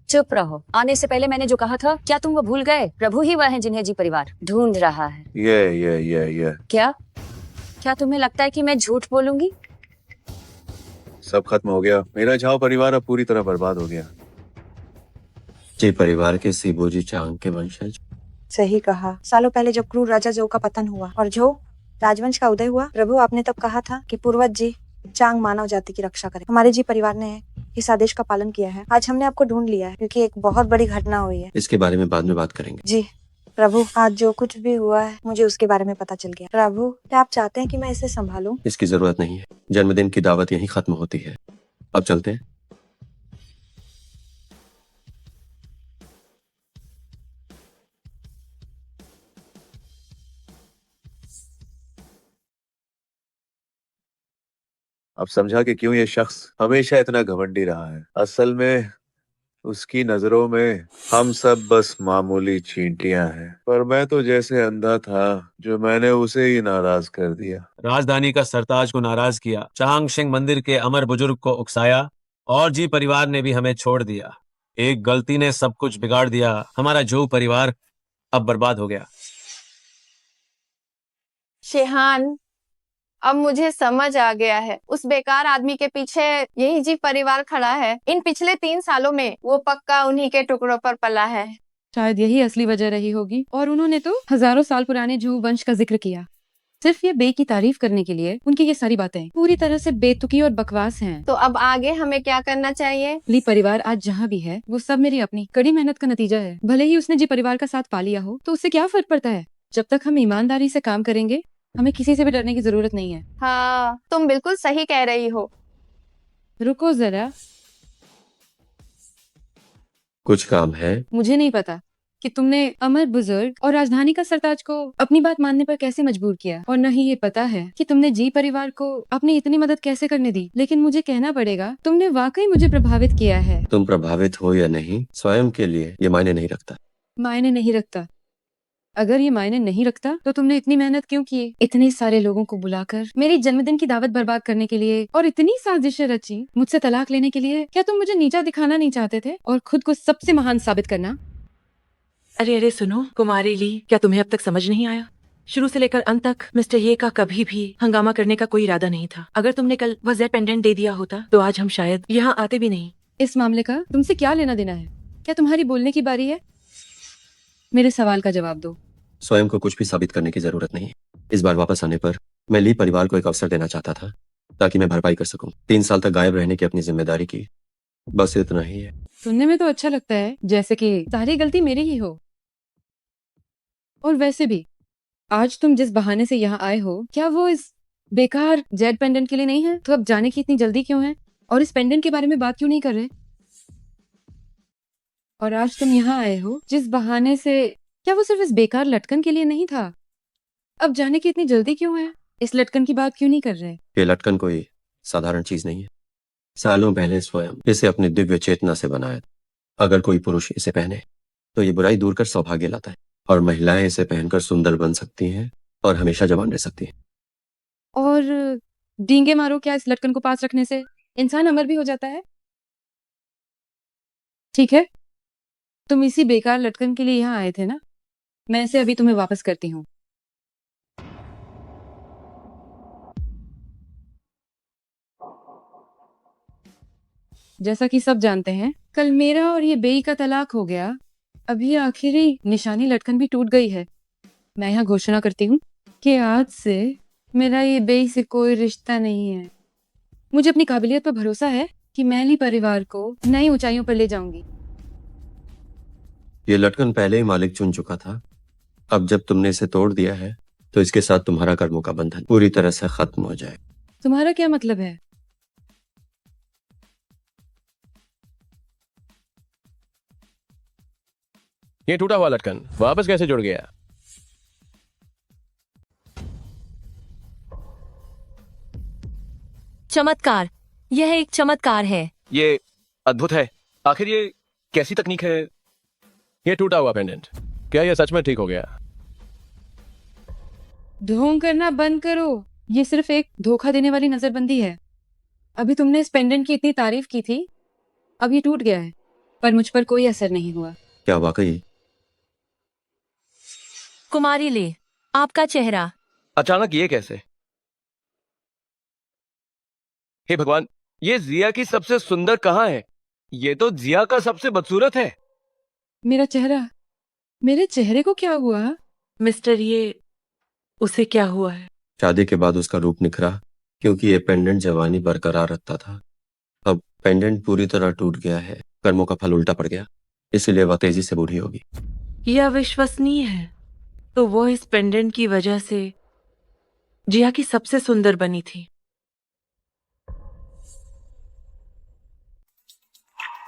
चुप रहो। आने से पहले मैंने जो कहा था, क्या तुम वो भूल गए? प्रभु ही वह है जिन्हें जी परिवार ढूंढ रहा है। ये क्या तुम्हें लगता है कि मैं झूठ बोलूंगी? सब खत्म हो गया। मेरा झाओ परिवार अब पूरी तरह बर्बाद हो गया। जी परिवार के सीबोजी चांग के वंशज। सही कहा। सालों पहले जब क्रूर राजा जो का पतन हुआ और जो राजवंश का उदय हुआ, प्रभु आपने तब कहा था कि पूर्वज जी चांग मानव जाति की रक्षा करें। हमारे जी परिवार ने इस आदेश का पालन किया है। आज हमने आपको ढूंढ लिया है क्योंकि एक बहुत बड़ी घटना हुई है। इसके बारे में बाद में बात करेंगे। जी प्रभु, आज जो कुछ भी हुआ है मुझे उसके बारे में पता चल गया। प्रभु, क्या आप चाहते हैं कि मैं इसे संभालूं? इसकी जरूरत नहीं है। जन्मदिन की दावत यहीं खत्म होती है। अब चलते हैं। अब समझा कि क्यों ये शख्स हमेशा इतना घमंडी रहा है। असल में उसकी नजरों में हम सब बस मामूली चींटियां हैं। पर मैं तो जैसे अंधा था जो मैंने उसे ही नाराज कर दिया। राजधानी का सरताज को नाराज किया, चांगशिंग मंदिर के अमर बुजुर्ग को उकसाया और जी परिवार ने भी हमें छोड़ दिया। एक गलती ने सब कुछ बिगाड़ दिया। हमारा जो परिवार अब बर्बाद हो गया। शिहान, अब मुझे समझ आ गया है। उस बेकार आदमी के पीछे यही जी परिवार खड़ा है। इन पिछले 3 सालों में वो पक्का उन्हीं के टुकड़ों पर पला है। शायद यही असली वजह रही होगी। और उन्होंने तो हजारों साल पुराने जू वंश का जिक्र किया, सिर्फ ये बे की तारीफ करने के लिए। उनकी ये सारी बातें पूरी तरह से बेतुकी और बकवास हैं। तो अब आगे हमें क्या करना चाहिए? ली परिवार आज जहाँ भी है वो सब मेरी अपनी कड़ी मेहनत का नतीजा है। भले ही उसने जी परिवार का साथ पा लिया हो तो उससे क्या फर्क पड़ता है। जब तक हम ईमानदारी से काम करेंगे हमें किसी से भी डरने की जरूरत नहीं है। हाँ, तुम बिल्कुल सही कह रही हो। रुको जरा, कुछ काम है। मुझे नहीं पता कि तुमने अमर बुजुर्ग और राजधानी का सरताज को अपनी बात मानने पर कैसे मजबूर किया, और न ही ये पता है कि तुमने जी परिवार को अपनी इतनी मदद कैसे करने दी। लेकिन मुझे कहना पड़ेगा, तुमने वाकई मुझे प्रभावित किया है। तुम प्रभावित हो या नहीं, स्वयं के लिए ये मायने नहीं रखता। मायने नहीं रखता? अगर ये मायने नहीं रखता तो तुमने इतनी मेहनत क्यों की? इतने सारे लोगों को बुलाकर मेरी जन्मदिन की दावत बर्बाद करने के लिए, और इतनी साजिशें रची मुझसे तलाक लेने के लिए। क्या तुम मुझे नीचा दिखाना नहीं चाहते थे और खुद को सबसे महान साबित करना? अरे अरे सुनो कुमारी ली, क्या तुम्हें अब तक समझ नहीं आया? शुरू से लेकर अंत तक मिस्टर ये का कभी भी हंगामा करने का कोई इरादा नहीं था। अगर तुमने कल वह जेड पेंडेंट दे दिया होता तो आज हम शायद यहाँ आते भी नहीं। इस मामले का तुमसे क्या लेना देना है? क्या तुम्हारी बोलने की बारी है? मेरे सवाल का जवाब दो। स्वयं को कुछ भी साबित करने की जरूरत नहीं। इस बार वापस आने पर मैं ली परिवार को एक अवसर देना चाहता था ताकि मैं भरपाई कर सकूं। 3 साल तक गायब रहने की अपनी जिम्मेदारी की, बस इतना ही है। सुनने में तो अच्छा लगता है जैसे कि सारी गलती मेरी ही हो। और वैसे भी आज तुम जिस बहाने से यहाँ आए हो, क्या वो इस बेकार जेड पेंडेंट के लिए नहीं है? तो अब जाने की इतनी जल्दी क्यों है? और इस पेंडेंट के बारे में बात क्यों नहीं कर रहे? और आज तुम यहाँ आए हो जिस बहाने से, क्या वो सिर्फ इस बेकार लटकन के लिए नहीं था? अब जाने की इतनी जल्दी क्यों है? इस लटकन की बात क्यों नहीं कर रहे? ये लटकन कोई साधारण चीज नहीं है। सालों पहले स्वयं इसे अपनी दिव्य चेतना से बनाया। अगर कोई पुरुष इसे पहने तो ये बुराई दूर कर सौभाग्य लाता है, और महिलाएं इसे पहनकर सुंदर बन सकती हैं और हमेशा जवान रह सकती हैं। और डींगे मारो, क्या इस लटकन को पास रखने से इंसान अमर भी हो जाता है? ठीक है, तुम इसी बेकार लटकन के लिए यहाँ आए थे ना? मैं इसे अभी तुम्हें वापस करती हूँ। जैसा कि सब जानते हैं, कल मेरा और ये बेई का तलाक हो गया। अभी आखिरी निशानी लटकन भी टूट गई है। मैं यहाँ घोषणा करती हूँ कि आज से मेरा ये बेई से कोई रिश्ता नहीं है। मुझे अपनी काबिलियत पर भरोसा है कि मैं ही परिवार को नई ऊंचाइयों पर ले जाऊंगी। ये लटकन पहले ही मालिक चुन चुका था। अब जब तुमने इसे तोड़ दिया है तो इसके साथ तुम्हारा कर्मों का बंधन पूरी तरह से खत्म हो जाए। तुम्हारा क्या मतलब है? ये टूटा हुआ लटकन वापस कैसे जुड़ गया? चमत्कार, यह एक चमत्कार है। ये अद्भुत है। आखिर ये कैसी तकनीक है? ये टूटा हुआ पेंडेंट, क्या ये सच में ठीक हो गया? ढोंग करना बंद करो। ये सिर्फ एक धोखा देने वाली नजरबंदी है। अभी तुमने इस पेंडेंट की इतनी तारीफ की थी, अब ये टूट गया है, पर मुझ पर कोई असर नहीं हुआ। क्या वाकई? कुमारी ले, आपका चेहरा अचानक ये कैसे? हे भगवान, ये जिया की सबसे सुंदर कहाँ है? ये तो जिया का सबसे बदसूरत है। मेरा चेहरा, मेरे चेहरे को क्या हुआ? मिस्टर, ये उसे क्या हुआ है? शादी के बाद उसका रूप निखरा, क्योंकि ये पेंडेंट जवानी बरकरार रखता था। अब पेंडेंट पूरी तरह टूट गया है, कर्मों का फल उल्टा पड़ गया, इसलिए वह तेजी से बूढ़ी होगी। यह अविश्वसनीय है। तो वो इस पेंडेंट की वजह से जिया की सबसे सुंदर बनी थी।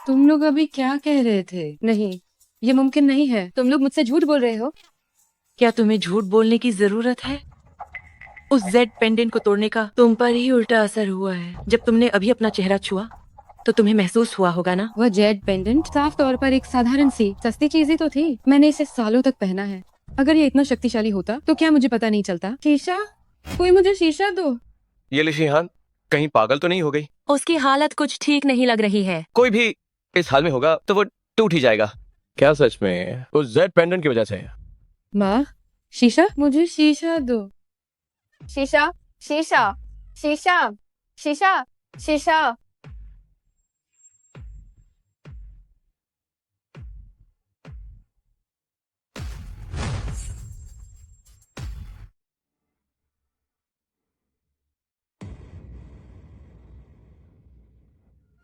तुम लोग अभी क्या कह रहे थे? नहीं, ये मुमकिन नहीं है। तुम लोग मुझसे झूठ बोल रहे हो। क्या तुम्हें झूठ बोलने की जरूरत है? उस जेड पेंडेंट को तोड़ने का तुम पर ही उल्टा असर हुआ है। जब तुमने अभी अपना चेहरा छुआ तो तुम्हें महसूस हुआ होगा ना? वह जेड पेंडेंट साफ तौर पर एक साधारण सी सस्ती चीज ही तो थी। मैंने इसे सालों तक पहना है। अगर ये इतना शक्तिशाली होता तो क्या मुझे पता नहीं चलता? शीशा, कोई मुझे शीशा दो। ये लिशिहान कहीं पागल तो नहीं हो गई? उसकी हालत कुछ ठीक नहीं लग रही है। कोई भी इस हाल में होगा तो वो टूट ही जाएगा। क्या सच में उस जेड पेंडेंट की वजह से? माँ, शीशा, मुझे शीशा दो। शीशा, शीशा, शीशा, शीशा, शीशा।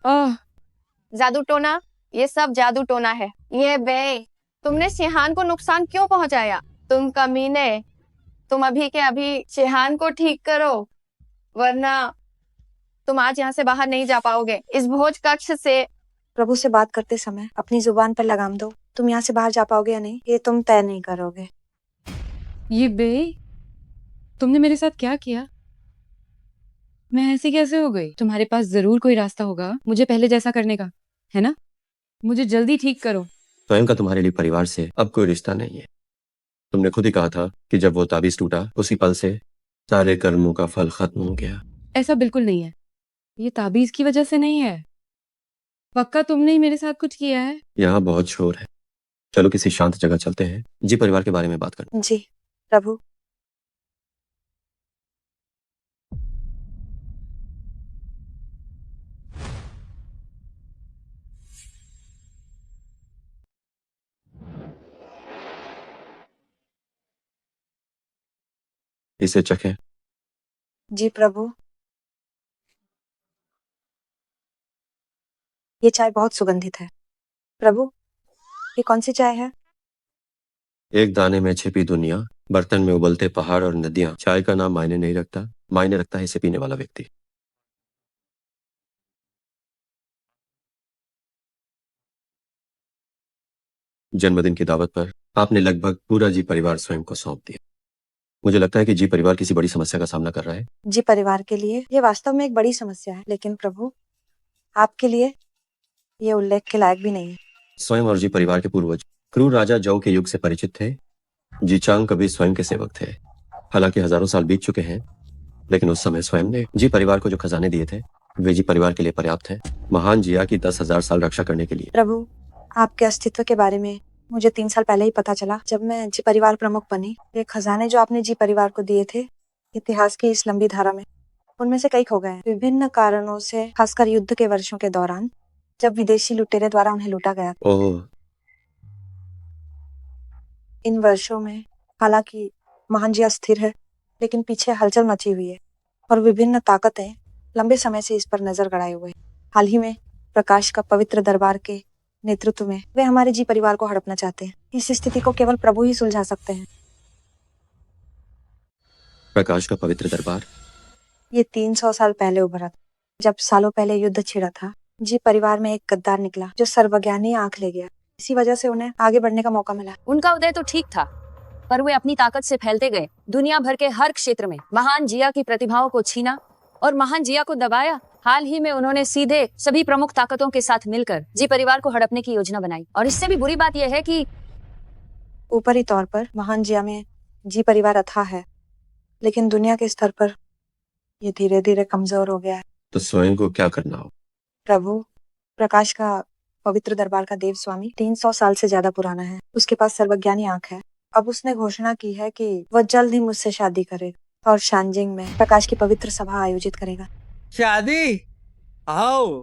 आह, जादू टोना, ये सब जादू टोना है। ये बे, तुमने शिहान को नुकसान क्यों पहुंचाया? तुम कमीने, तुम अभी के अभी शिहान को ठीक करो, वरना तुम आज यहाँ से बाहर नहीं जा पाओगे। इस भोज कक्ष से प्रभु से बात करते समय अपनी जुबान पर लगाम दो। तुम यहाँ से बाहर जा पाओगे या नहीं, ये तुम तय नहीं करोगे। ये बे, तुमने मेरे साथ क्या किया? मैं ऐसी कैसे हो गई? तुम्हारे पास जरूर कोई रास्ता होगा मुझे पहले जैसा करने का, है ना? मुझे जल्दी ठीक करो। स्वयं का तुम्हारे लिए परिवार से अब कोई रिश्ता नहीं है। तुमने खुद ही कहा था कि जब वो ताबीज टूटा उसी पल से सारे कर्मों का फल खत्म हो गया। ऐसा बिल्कुल नहीं है। ये ताबीज की वजह से नहीं है। पक्का तुमने ही मेरे साथ कुछ किया है? यहाँ बहुत शोर है, चलो किसी शांत जगह चलते हैं, जी परिवार के बारे में बात करते। जी प्रभु। इसे चखें। जी प्रभु। ये चाय बहुत सुगंधित है। प्रभु, ये कौन सी चाय है? एक दाने में छिपी दुनिया, बर्तन में उबलते पहाड़ और नदियां। चाय का नाम मायने नहीं रखता, मायने रखता है इसे पीने वाला व्यक्ति। जन्मदिन की दावत पर आपने लगभग पूरा जी परिवार स्वयं को सौंप दिया। मुझे लगता है कि जी परिवार किसी बड़ी समस्या का सामना कर रहा है। जी परिवार के लिए ये वास्तव में एक बड़ी समस्या है, लेकिन प्रभु आपके लिए ये उल्लेख के लायक भी नहीं है। स्वयं और जी परिवार के पूर्वज क्रूर राजा जौ के युग से परिचित थे। जी चांग कभी स्वयं के सेवक थे। हालांकि हजारों साल बीत चुके हैं, लेकिन उस समय स्वयं ने जी परिवार को जो खजाने दिए थे वे जी परिवार के लिए पर्याप्त हैं, महान जिया की 10,000 साल रक्षा करने के लिए। प्रभु आपके अस्तित्व के बारे में मुझे 3 साल पहले ही पता चला, जब मैं जी परिवार प्रमुख बनी। ये खजाने जो आपने जी परिवार को दिए थे इतिहास की इस लंबी धारा में, उनमें से कई खो गए हैं विभिन्न कारणों से, खासकर युद्ध के वर्षों के दौरान जब विदेशी लुटेरे द्वारा उन्हें लूटा गया। ओह, इन वर्षों में हालांकि महान जिया स्थिर है, लेकिन पीछे हलचल मची हुई है और विभिन्न ताकतें लंबे समय से इस पर नजर गड़ाए हुए हैं। हाल ही में प्रकाश का पवित्र दरबार के नेतृत्व में वे हमारे जी परिवार को हड़पना चाहते हैं। इस स्थिति को केवल प्रभु ही सुलझा सकते हैं। प्रकाश का पवित्र दरबार? ये 300 साल पहले उभरा था, जब सालों पहले युद्ध छिड़ा था। जी परिवार में एक गद्दार निकला जो सर्वज्ञानी आंख ले गया। इसी वजह से उन्हें आगे बढ़ने का मौका मिला। उनका उदय तो ठीक था, पर वे अपनी ताकत से फैलते गए। दुनिया भर के हर क्षेत्र में महान जिया की प्रतिभाओं को छीना और महान जिया को दबाया। हाल ही में उन्होंने सीधे सभी प्रमुख ताकतों के साथ मिलकर जी परिवार को हड़पने की योजना बनाई। और इससे भी बुरी बात यह है कि ऊपरी तौर पर महान जिया में जी परिवार अथाह है, लेकिन दुनिया के स्तर पर ये धीरे धीरे कमजोर हो गया है। तो स्वयं को क्या करना हो? प्रभु प्रकाश का पवित्र दरबार का देव स्वामी 300 साल से ज्यादा पुराना है। उसके पास सर्वज्ञानी आंख है। अब उसने घोषणा की है कि वह जल्द ही मुझसे शादी करेगा और शानजिंग में प्रकाश की पवित्र सभा आयोजित करेगा। शादी? आओ,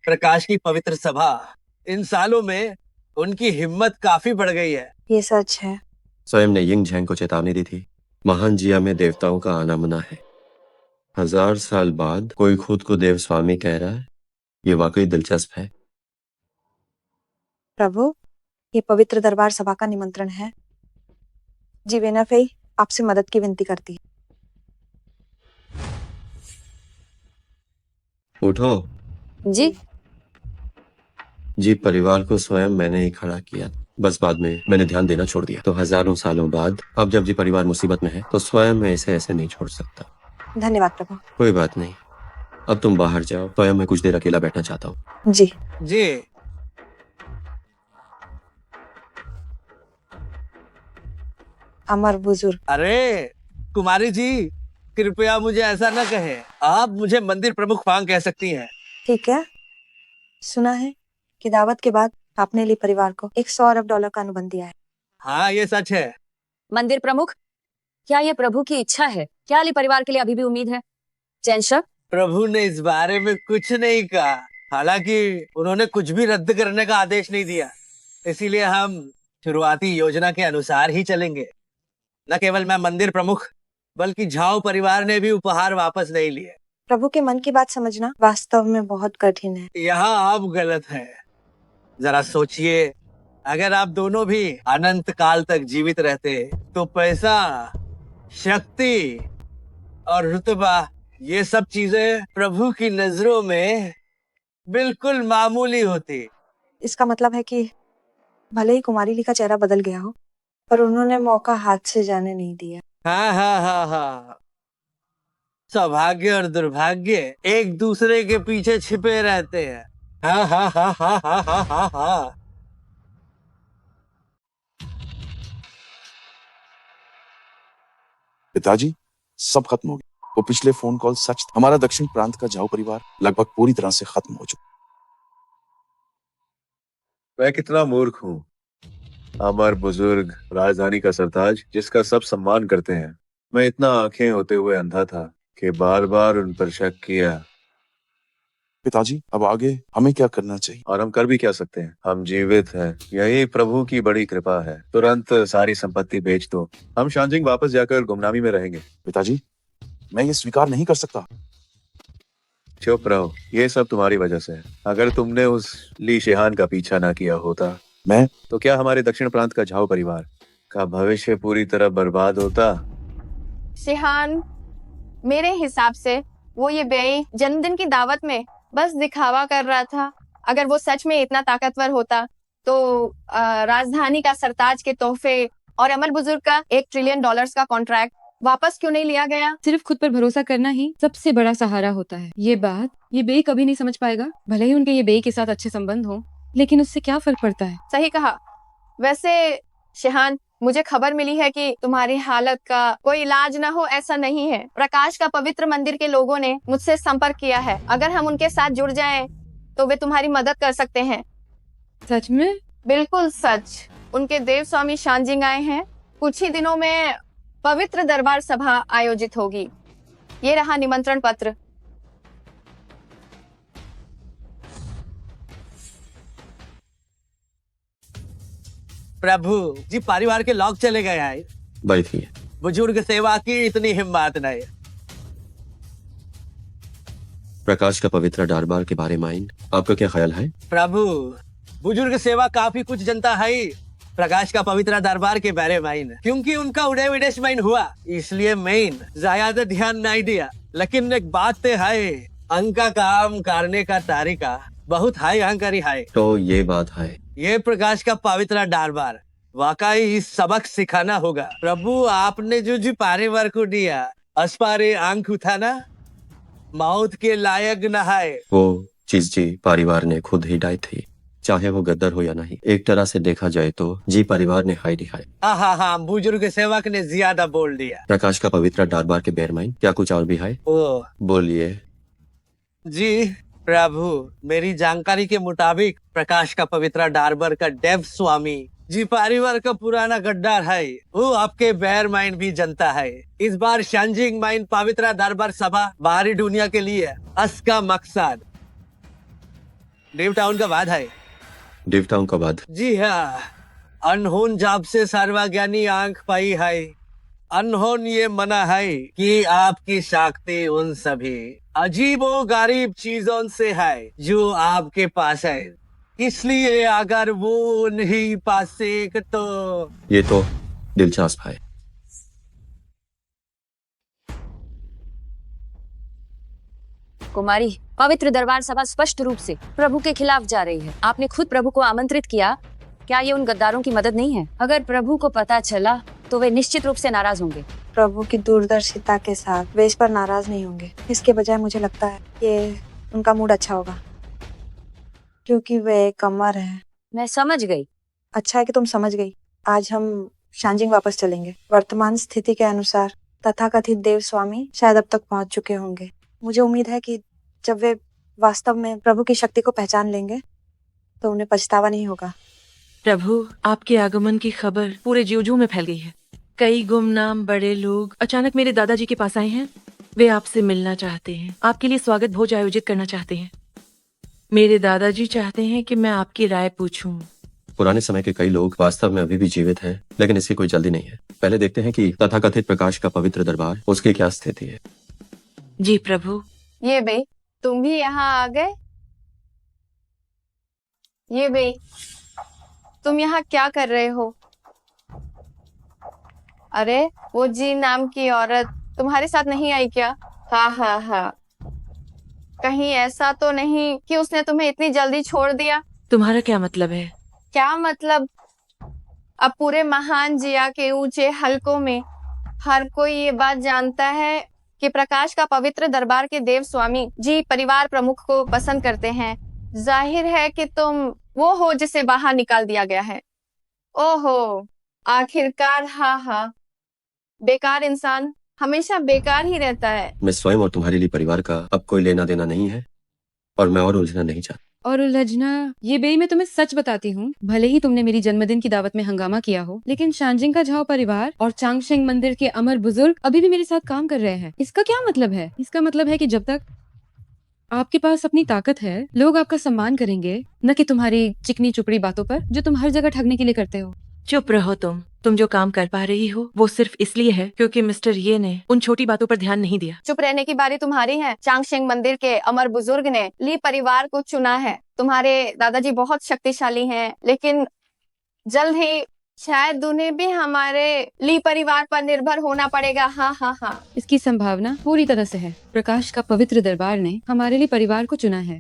प्रकाश की पवित्र सभा। इन सालों में उनकी हिम्मत काफी बढ़ गई है। ये सच है। स्वयं ने यिंग झैंग को चेतावनी दी थी, महान जिया में देवताओं का आना मना है। 1000 साल बाद कोई खुद को देव स्वामी कह रहा है, ये वाकई दिलचस्प है। प्रभु ये पवित्र दरबार सभा का निमंत्रण है। जी वेनाफेई आपसे मदद की विनती करती है। उठो। जी जी परिवार को स्वयं मैंने ही खड़ा किया, बस बाद में मैंने ध्यान देना छोड़ दिया। तो हजारों सालों बाद अब जब जी परिवार मुसीबत में है तो स्वयं मैं इसे ऐसे नहीं छोड़ सकता। धन्यवाद प्रभु। कोई बात नहीं, अब तुम बाहर जाओ, स्वयं मैं कुछ देर अकेला बैठना चाहता हूँ। जी जी। अमर बुजुर्ग। अरे कुमारी जी, कृपया मुझे ऐसा न कहे। आप मुझे मंदिर प्रमुख फांग कह सकती हैं। ठीक है, सुना है कि दावत के बाद आपने ली परिवार को 100 अरब डॉलर का अनुबंध दिया है। हाँ ये सच है। मंदिर प्रमुख, क्या ये प्रभु की इच्छा है? क्या अली परिवार के लिए अभी भी उम्मीद है? चैनशक, प्रभु ने इस बारे में कुछ नहीं कहा। हालांकि उन्होंने कुछ भी रद्द करने का आदेश नहीं दिया, इसीलिए हम शुरुआती योजना के अनुसार ही चलेंगे। न केवल मैं मंदिर प्रमुख, बल्कि झाओ परिवार ने भी उपहार वापस नहीं लिए। प्रभु के मन की बात समझना वास्तव में बहुत कठिन है। यहाँ आप गलत हैं। जरा सोचिए, अगर आप दोनों भी अनंत काल तक जीवित रहते तो पैसा, शक्ति और रुतबा, ये सब चीजें प्रभु की नजरों में बिल्कुल मामूली होती। इसका मतलब है कि भले ही कुमारी ली का चेहरा बदल गया हो, पर उन्होंने मौका हाथ से जाने नहीं दिया। हाँ हाँ हाँ हाँ, सौभाग्य और दुर्भाग्य एक दूसरे के पीछे छिपे रहते हैं। हाँ हाँ हाँ हाँ हाँ हाँ हाँ हाँ। पिताजी, सब खत्म हो गया। वो पिछले फोन कॉल सच था। हमारा दक्षिण प्रांत का झाऊ परिवार लगभग पूरी तरह से खत्म हो चुका। मैं कितना मूर्ख हूँ। अमर बुजुर्ग, राजधानी का सरताज, जिसका सब सम्मान करते हैं। मैं इतना आंखें होते हुए अंधा था कि बार बार उन पर शक किया। पिताजी, अब आगे हमें क्या करना चाहिए? और हम कर भी क्या सकते हैं? हम जीवित हैं, यही प्रभु की बड़ी कृपा है। तुरंत सारी संपत्ति बेच दो, हम शानजिंग वापस जाकर गुमनामी में रहेंगे। पिताजी, मैं ये स्वीकार नहीं कर सकता। चुप रहो, ये सब तुम्हारी वजह से है। अगर तुमने उस ली शेहान का पीछा ना किया होता तो क्या हमारे दक्षिण प्रांत का झाओ परिवार का भविष्य पूरी तरह बर्बाद होता? शिहान, मेरे हिसाब से वो ये बेई जन्मदिन की दावत में बस दिखावा कर रहा था। अगर वो सच में इतना ताकतवर होता तो राजधानी का सरताज के तोहफे और अमर बुजुर्ग का $1 ट्रिलियन का कॉन्ट्रैक्ट वापस क्यों नहीं लिया गया? सिर्फ खुद पर भरोसा करना ही सबसे बड़ा सहारा होता है। ये बात ये बेई कभी नहीं समझ पाएगा। भले ही उनके ये बेई के साथ अच्छे संबंध हो, लेकिन उससे क्या फर्क पड़ता है। सही कहा। वैसे शेहान, मुझे खबर मिली है कि तुम्हारी हालत का कोई इलाज ना हो ऐसा नहीं है। प्रकाश का पवित्र मंदिर के लोगों ने मुझसे संपर्क किया है। अगर हम उनके साथ जुड़ जाएं, तो वे तुम्हारी मदद कर सकते हैं। सच में? बिल्कुल सच। उनके देव स्वामी शानजिंग आए हैं। कुछ ही दिनों में पवित्र दरबार सभा आयोजित होगी। ये रहा निमंत्रण पत्र। प्रभु जी, परिवार के लोग चले गए हैं। बैठिए। बुजुर्ग सेवा की इतनी हिम्मत नहीं। प्रकाश का पवित्र दरबार के बारे में आपका क्या ख्याल है? प्रभु, बुजुर्ग सेवा काफी कुछ जनता है प्रकाश का पवित्र दरबार के बारे में, क्योंकि उनका उड़े विदेश में हुआ, इसलिए मैं ज्यादा ध्यान नहीं दिया। लेकिन एक बात तो है, अंका काम करने का तरीका बहुत हाई अहंकारी है। तो ये बात है। ये प्रकाश का पवित्र दरबार वाकई इस सबक सिखाना होगा। प्रभु, आपने जो परिवार को दिया, अस्पारे आंख उठाना मौत के लायक न है। वो चीज जी परिवार ने खुद ही डाई थी, चाहे वो गद्दार हो या नहीं। एक तरह से देखा जाए तो जी परिवार ने हाई दिखाई। हाँ, बुजुर्ग सेवक ने ज्यादा बोल दिया। प्रकाश का पवित्र दरबार के बेर में क्या कुछ और भी है? ओ बोलिए। जी प्रभु, मेरी जानकारी के मुताबिक प्रकाश का पवित्र दरबार का देव स्वामी जी परिवार का पुराना गद्दार है। वो आपके बेर माइन भी जनता है। इस बार शानजिंग माइन पवित्र दरबार सभा बाहरी दुनिया के लिए इसका मकसद देव टाउन का वाद है। डिव टाउन का बाद? जी हाँ, अनहोन जाप से सर्वज्ञानी आंख पाई है। अनहोन ये मना है कि आपकी शक्ति उन सभी अजीबो गरीब चीजों से है जो आपके पास है। इसलिए अगर वो नहीं पास तो ये तो दिलचस्प है। कुमारी, पवित्र दरबार सभा स्पष्ट रूप से प्रभु के खिलाफ जा रही है। आपने खुद प्रभु को आमंत्रित किया। क्या ये उन गद्दारों की मदद नहीं है? अगर प्रभु को पता चला तो वे निश्चित रूप से नाराज होंगे। प्रभु की दूरदर्शिता के साथ वे इस पर नाराज नहीं होंगे। इसके बजाय मुझे लगता है कि उनका मूड अच्छा होगा, क्योंकि वे एक अमर है। मैं समझ गई। अच्छा है कि तुम समझ गई। आज हम शानजिंग वापस चलेंगे। वर्तमान स्थिति के अनुसार तथाकथित देव स्वामी शायद अब तक पहुंच चुके होंगे। मुझे उम्मीद है कि जब वे वास्तव में प्रभु की शक्ति को पहचान लेंगे तो उन्हें पछतावा नहीं होगा। प्रभु, आपके आगमन की खबर पूरे ज्यूजू में फैल गई है। कई गुमनाम बड़े लोग अचानक मेरे दादाजी के पास आए हैं। वे आपसे मिलना चाहते हैं, आपके लिए स्वागत भोज आयोजित करना चाहते हैं। मेरे दादाजी चाहते हैं कि मैं आपकी राय पूछूं। पुराने समय के कई लोग वास्तव में अभी भी जीवित हैं, लेकिन इसकी कोई जल्दी नहीं है। पहले देखते हैं कि तथाकथित प्रकाश का पवित्र दरबार उसकी क्या स्थिति है। जी प्रभु। ये बे, तुम भी यहाँ आ गए? ये बे, तुम यहाँ क्या कर रहे हो? अरे, वो जी नाम की औरत तुम्हारे साथ नहीं आई क्या? हाँ। कहीं ऐसा तो नहीं कि उसने तुम्हें इतनी जल्दी छोड़ दिया? तुम्हारा क्या मतलब है? क्या मतलब? अब पूरे महान जिया के ऊंचे हलकों में हर कोई ये बात जानता है कि प्रकाश का पवित्र दरबार के देव स्वामी जी परिवार प्रमुख को पसंद करते हैं। जाहिर है कि तुम वो हो जिसे बाहर निकाल दिया गया है। ओहो, आखिरकार। हाँ, बेकार इंसान हमेशा बेकार ही रहता है। मैं स्वयं और तुम्हारे लिए परिवार का अब कोई लेना देना नहीं है, और मैं और उलझना नहीं चाहता। और उलझना? ये बेई, मैं तुम्हें सच बताती हूँ, भले ही तुमने मेरी जन्मदिन की दावत में हंगामा किया हो, लेकिन शानजिंग का झाओ परिवार और चांगशेंग मंदिर के अमर बुजुर्ग अभी भी मेरे साथ काम कर रहे हैं। इसका क्या मतलब है? इसका मतलब है कि जब तक आपके पास अपनी ताकत है, लोग आपका सम्मान करेंगे, न कि तुम्हारी चिकनी चुपड़ी बातों पर जो तुम हर जगह ठगने के लिए करते हो। चुप रहो तुम जो काम कर पा रही हो वो सिर्फ इसलिए है क्योंकि मिस्टर ये ने उन छोटी बातों पर ध्यान नहीं दिया। चुप रहने की बारी तुम्हारी है। चांगशेंग मंदिर के अमर बुजुर्ग ने ली परिवार को चुना है। तुम्हारे दादाजी बहुत शक्तिशाली हैं, लेकिन जल्द ही शायद उन्हें भी हमारे ली परिवार पर निर्भर होना पड़ेगा। हाँ। इसकी संभावना पूरी तरह से है। प्रकाश का पवित्र दरबार ने हमारे लिए परिवार को चुना है।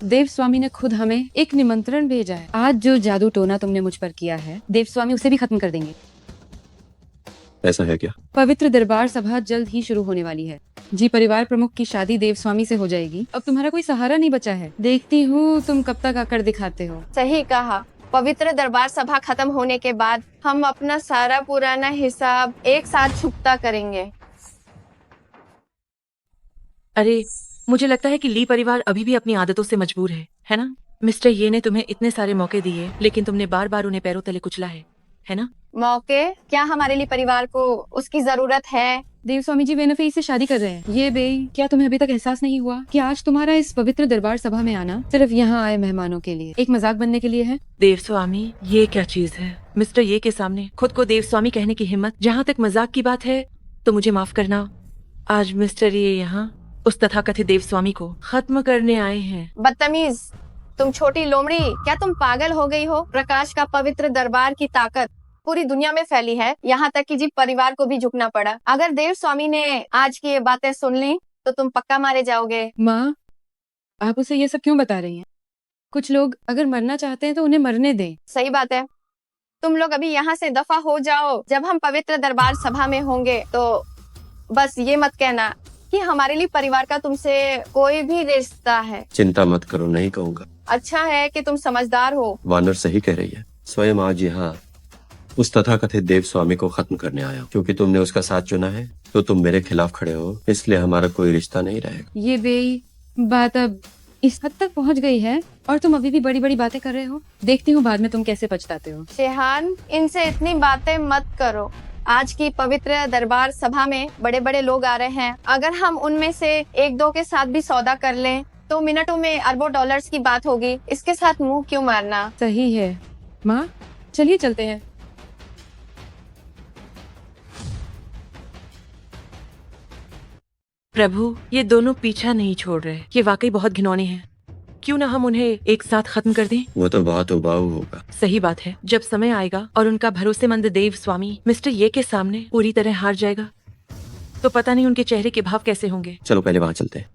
देव स्वामी ने खुद हमें एक निमंत्रण भेजा है। आज जो जादू टोना तुमने मुझ पर किया है, देव स्वामी उसे भी खत्म कर देंगे। ऐसा है क्या? पवित्र दरबार सभा जल्द ही शुरू होने वाली है जी। परिवार प्रमुख की शादी देव स्वामी से हो जाएगी। अब तुम्हारा कोई सहारा नहीं बचा है। देखती हूँ तुम कब तक आकर दिखाते हो। सही कहा। पवित्र दरबार सभा खत्म होने के बाद हम अपना सारा पुराना हिसाब एक साथ चुकता करेंगे। अरे, मुझे लगता है कि ली परिवार अभी भी अपनी आदतों से मजबूर है ना? मिस्टर ये ने तुम्हें इतने सारे मौके दिए, लेकिन तुमने बार बार उन्हें पैरों तले कुचला है ना? मौके? क्या हमारे लिए परिवार को उसकी जरूरत है? देव स्वामी जी वेनफे से शादी कर रहे हैं। ये बेई, क्या तुम्हें अभी तक एहसास नहीं हुआ कि आज तुम्हारा इस पवित्र दरबार सभा में आना सिर्फ यहाँ आए मेहमानों के लिए, एक मजाक बनने के लिए है? देव स्वामी, ये क्या चीज है? मिस्टर ये के सामने खुद को देव स्वामी कहने की हिम्मत। जहाँ तक मजाक की बात है तो मुझे माफ करना, आज मिस्टर ये यहाँ उस तथाकथित देव स्वामी को खत्म करने आए हैं। बदतमीज, तुम छोटी लोमड़ी, क्या तुम पागल हो गई हो? प्रकाश का पवित्र दरबार की ताकत पूरी दुनिया में फैली है, यहाँ तक कि जी परिवार को भी झुकना पड़ा। अगर देव स्वामी ने आज की ये बातें सुन ली तो तुम पक्का मारे जाओगे। माँ, आप उसे ये सब क्यों बता रही हैं? कुछ लोग अगर मरना चाहते हैं तो उन्हें मरने दें। सही बात है। तुम लोग अभी यहाँ से दफा हो जाओ। जब हम पवित्र दरबार सभा में होंगे तो बस ये मत कहना कि हमारे लिए परिवार का तुमसे कोई भी रिश्ता है। चिंता मत करो, नहीं कहूँगा। अच्छा है कि तुम समझदार हो। वानर सही कह रही है। स्वयं आज यहाँ उस तथाकथित देव स्वामी को खत्म करने आया हूँ। क्योंकि तुमने उसका साथ चुना है तो तुम मेरे खिलाफ खड़े हो, इसलिए हमारा कोई रिश्ता नहीं रहेगा। ये बेई, बात अब इस हद तक पहुँच गई है और तुम अभी भी बड़ी बड़ी बातें कर रहे हो। देखती हूँ बाद में तुम कैसे पछताते हो। शेहान, इनसे इतनी बातें मत करो। आज की पवित्र दरबार सभा में बड़े बड़े लोग आ रहे हैं। अगर हम उनमें से एक दो के साथ भी सौदा कर लें तो मिनटों में अरबों डॉलर्स की बात होगी। इसके साथ मुंह क्यों मारना? सही है माँ, चलिए चलते हैं। प्रभु, ये दोनों पीछा नहीं छोड़ रहे। ये वाकई बहुत घिनौने हैं। क्यों ना हम उन्हें एक साथ खत्म कर दें? वो तो बहुत उबाऊ होगा। सही बात है। जब समय आएगा और उनका भरोसेमंद देव स्वामी मिस्टर ये के सामने पूरी तरह हार जाएगा तो पता नहीं उनके चेहरे के भाव कैसे होंगे। चलो पहले वहाँ चलते हैं।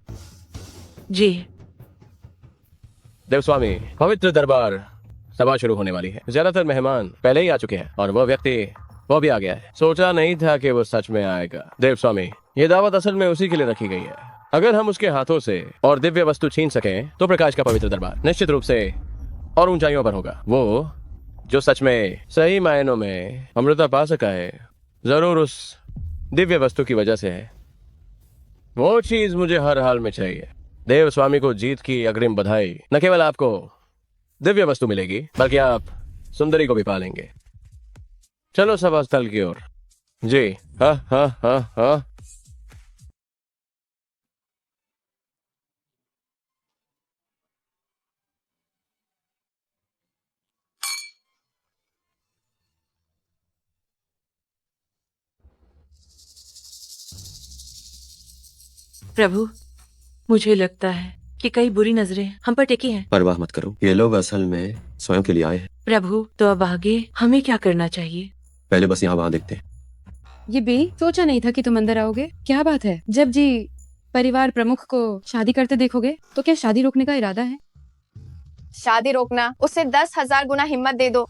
जी। देव स्वामी, पवित्र दरबार सभा शुरू होने वाली है। ज्यादातर मेहमान पहले ही आ चुके हैं और वो भी आ गया है। सोचा नहीं था कि वो सच में आएगा। देव स्वामी, ये दावत असल में उसी के लिए रखी गई है। अगर हम उसके हाथों से और दिव्य वस्तु छीन सकें तो प्रकाश का पवित्र दरबार निश्चित रूप से और ऊंचाइयों पर होगा। वो जो सच में सही मायनों में अमृता पा सका है, जरूर उस दिव्य वस्तु की वजह से है। वो चीज मुझे हर हाल में चाहिए। देव स्वामी को जीत की अग्रिम बधाई। न केवल आपको दिव्य वस्तु मिलेगी बल्कि आप सुंदरी को भी पालेंगे। चलो सभा स्थल की ओर। जी हाँ हाँ हाँ हाँ। प्रभु, मुझे लगता है कि कई बुरी नजरें हम पर टिकी हैं। परवाह मत करो, ये लोग असल में स्वयं के लिए आए हैं। प्रभु, तो अब आगे हमें क्या करना चाहिए? पहले बस यहाँ वहाँ देखते हैं। ये बे, सोचा नहीं था कि तुम अंदर आओगे। क्या बात है? जब जी परिवार प्रमुख को शादी करते देखोगे तो क्या शादी रोकने का इरादा है? शादी रोकना? उसे 10,000 गुना हिम्मत दे दो,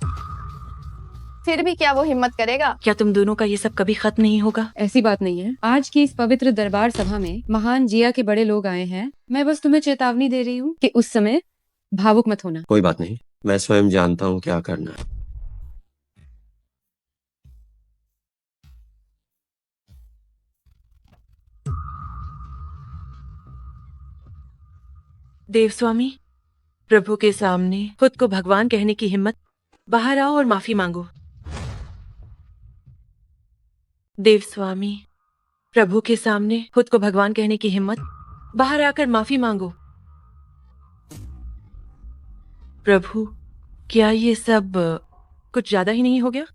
फिर भी क्या वो हिम्मत करेगा? क्या तुम दोनों का ये सब कभी खत्म नहीं होगा? ऐसी बात नहीं है। आज की इस पवित्र दरबार सभा में महान जिया के बड़े लोग आए हैं। मैं बस तुम्हें चेतावनी दे रही हूँ कि उस समय भावुक मत होना। कोई बात नहीं, मैं स्वयं जानता हूँ क्या करना है। देव स्वामी, प्रभु के सामने खुद को भगवान कहने की हिम्मत। बाहर आओ और माफी मांगो। देव स्वामी, प्रभु के सामने खुद को भगवान कहने की हिम्मत। बाहर आकर माफी मांगो। प्रभु, क्या ये सब कुछ ज्यादा ही नहीं हो गया?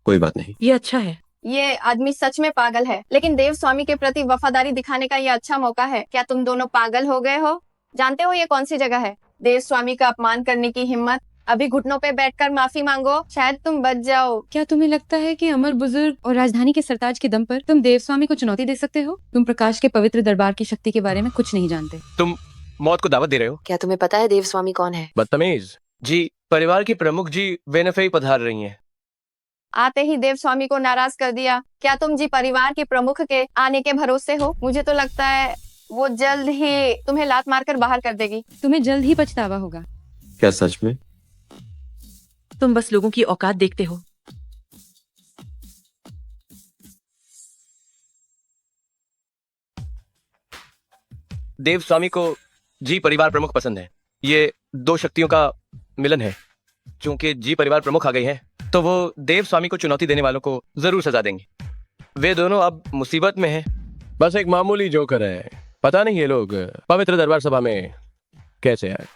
कोई बात नहीं, ये अच्छा है। ये आदमी सच में पागल है, लेकिन देव स्वामी के प्रति वफादारी दिखाने का ये अच्छा मौका है। क्या तुम दोनों पागल हो गए हो? जानते हो ये कौन सी जगह है? देव स्वामी का अपमान करने की हिम्मत। अभी घुटनों पे बैठकर माफी मांगो, शायद तुम बच जाओ। क्या तुम्हें लगता है कि अमर बुजुर्ग और राजधानी के सरताज के दम पर तुम देव स्वामी को चुनौती दे सकते हो? तुम प्रकाश के पवित्र दरबार की शक्ति के बारे में कुछ नहीं जानते। तुम मौत को दावत दे रहे हो? क्या तुम्हें पता है देव स्वामी कौन है? बदतमीज। जी, परिवार की प्रमुख जी बेनफे ही पधार रही हैं। आते ही देव स्वामी को नाराज कर दिया। क्या तुम जी परिवार के प्रमुख के आने के भरोसे हो? मुझे तो लगता है वो जल्द ही तुम्हें लात मारकर बाहर कर देगी। तुम्हें जल्द ही पछतावा होगा। क्या सच में? तुम बस लोगों की औकात देखते हो। देव स्वामी को जी परिवार प्रमुख पसंद है। ये दो शक्तियों का मिलन है। चूंकि जी परिवार प्रमुख आ गई है तो वो देव स्वामी को चुनौती देने वालों को जरूर सजा देंगे। वे दोनों अब मुसीबत में हैं। बस एक मामूली जोकर है। पता नहीं ये लोग पवित्र दरबार सभा में कैसे आए।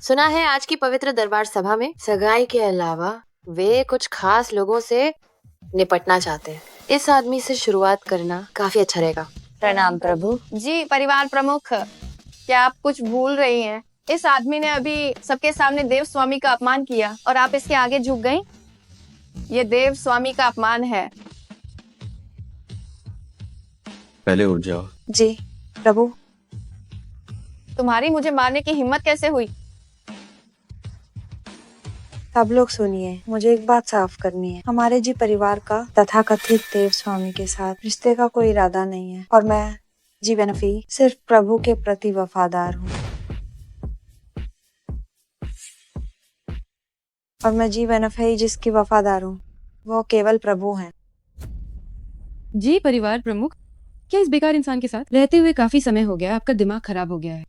सुना है आज की पवित्र दरबार सभा में सगाई के अलावा वे कुछ खास लोगों से निपटना चाहते हैं। इस आदमी से शुरुआत करना काफी अच्छा रहेगा। प्रणाम प्रभु। जी परिवार प्रमुख, क्या आप कुछ भूल रही हैं? इस आदमी ने अभी सबके सामने देव स्वामी का अपमान किया और आप इसके आगे झुक गईं? ये देव स्वामी का अपमान है। पहले उठ जाओ। जी प्रभु। तुम्हारी मुझे मारने की हिम्मत कैसे हुई? सब लोग सुनिए, मुझे एक बात साफ करनी है। हमारे जी परिवार का तथाकथित देव स्वामी के साथ रिश्ते का कोई इरादा नहीं है और मैं जी बेनफी सिर्फ प्रभु के प्रति वफादार हूँ। और मैं जी बेनफी जिसकी वफादार हूँ वो केवल प्रभु हैं। जी परिवार प्रमुख, क्या इस बेकार इंसान के साथ रहते हुए काफी समय हो गया? आपका दिमाग खराब हो गया है।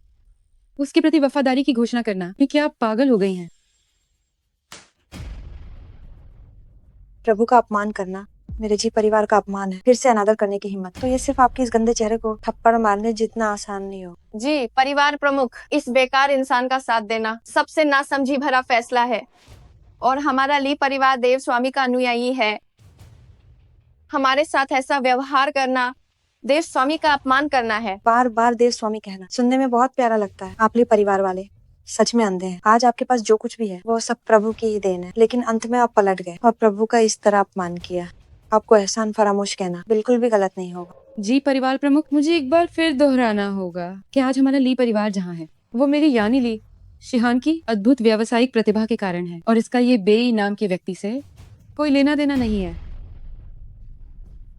उसके प्रति वफादारी की घोषणा करना, क्या आप पागल हो गई हैं? प्रभु का अपमान करना मेरे जी परिवार का अपमान है। फिर से अनादर करने की हिम्मत, तो ये सिर्फ आपके इस गंदे चेहरे को थप्पड़ मारने जितना आसान नहीं हो। जी परिवार प्रमुख, इस बेकार इंसान का साथ देना सबसे नासमझी भरा फैसला है और हमारा ली परिवार देव स्वामी का अनुयायी है। हमारे साथ ऐसा व्यवहार करना देव स्वामी का अपमान करना है। बार बार देव स्वामी कहना सुनने में बहुत प्यारा लगता है। आप ली परिवार वाले सच में अंधे हैं। आज आपके पास जो कुछ भी है वो सब प्रभु की ही देन है, लेकिन अंत में आप पलट गए और प्रभु का इस तरह अपमान किया। आपको एहसान फरामोश कहना बिल्कुल भी गलत नहीं होगा। जी परिवार प्रमुख, मुझे एक बार फिर दोहराना होगा कि आज हमारा ली परिवार जहाँ है वो मेरी यानी ली शिहान की अद्भुत व्यावसायिक प्रतिभा के कारण है और इसका ये बेई नाम के व्यक्ति से कोई लेना देना नहीं है।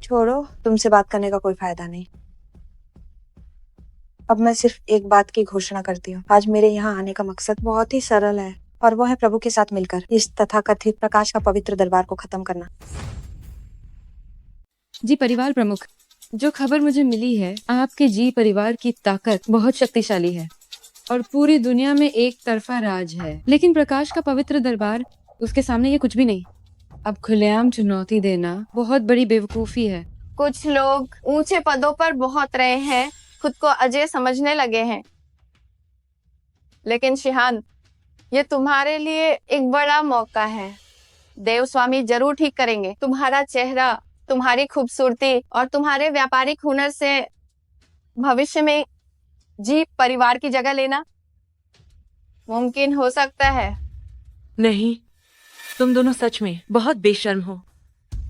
छोड़ो, तुमसे बात करने का कोई फायदा नहीं। अब मैं सिर्फ एक बात की घोषणा करती हूँ। आज मेरे यहाँ आने का मकसद बहुत ही सरल है और वो है प्रभु के साथ मिलकर इस तथाकथित प्रकाश का पवित्र दरबार को खत्म करना। जी परिवार प्रमुख, जो खबर मुझे मिली है आपके जी परिवार की ताकत बहुत शक्तिशाली है और पूरी दुनिया में एक तरफा राज है, लेकिन प्रकाश का पवित्र दरबार उसके सामने ये कुछ भी नहीं। अब खुलेआम चुनौती देना बहुत बड़ी बेवकूफी है। कुछ लोग ऊंचे पदों पर बहुत रहे हैं, खुद को अजय समझने लगे हैं, लेकिन शिहान ये तुम्हारे लिए एक बड़ा मौका है। देव स्वामी जरूर ठीक करेंगे। तुम्हारा चेहरा, तुम्हारी खूबसूरती और तुम्हारे व्यापारिक हुनर से भविष्य में जी परिवार की जगह लेना मुमकिन हो सकता है। नहीं, तुम दोनों सच में बहुत बेशर्म हो।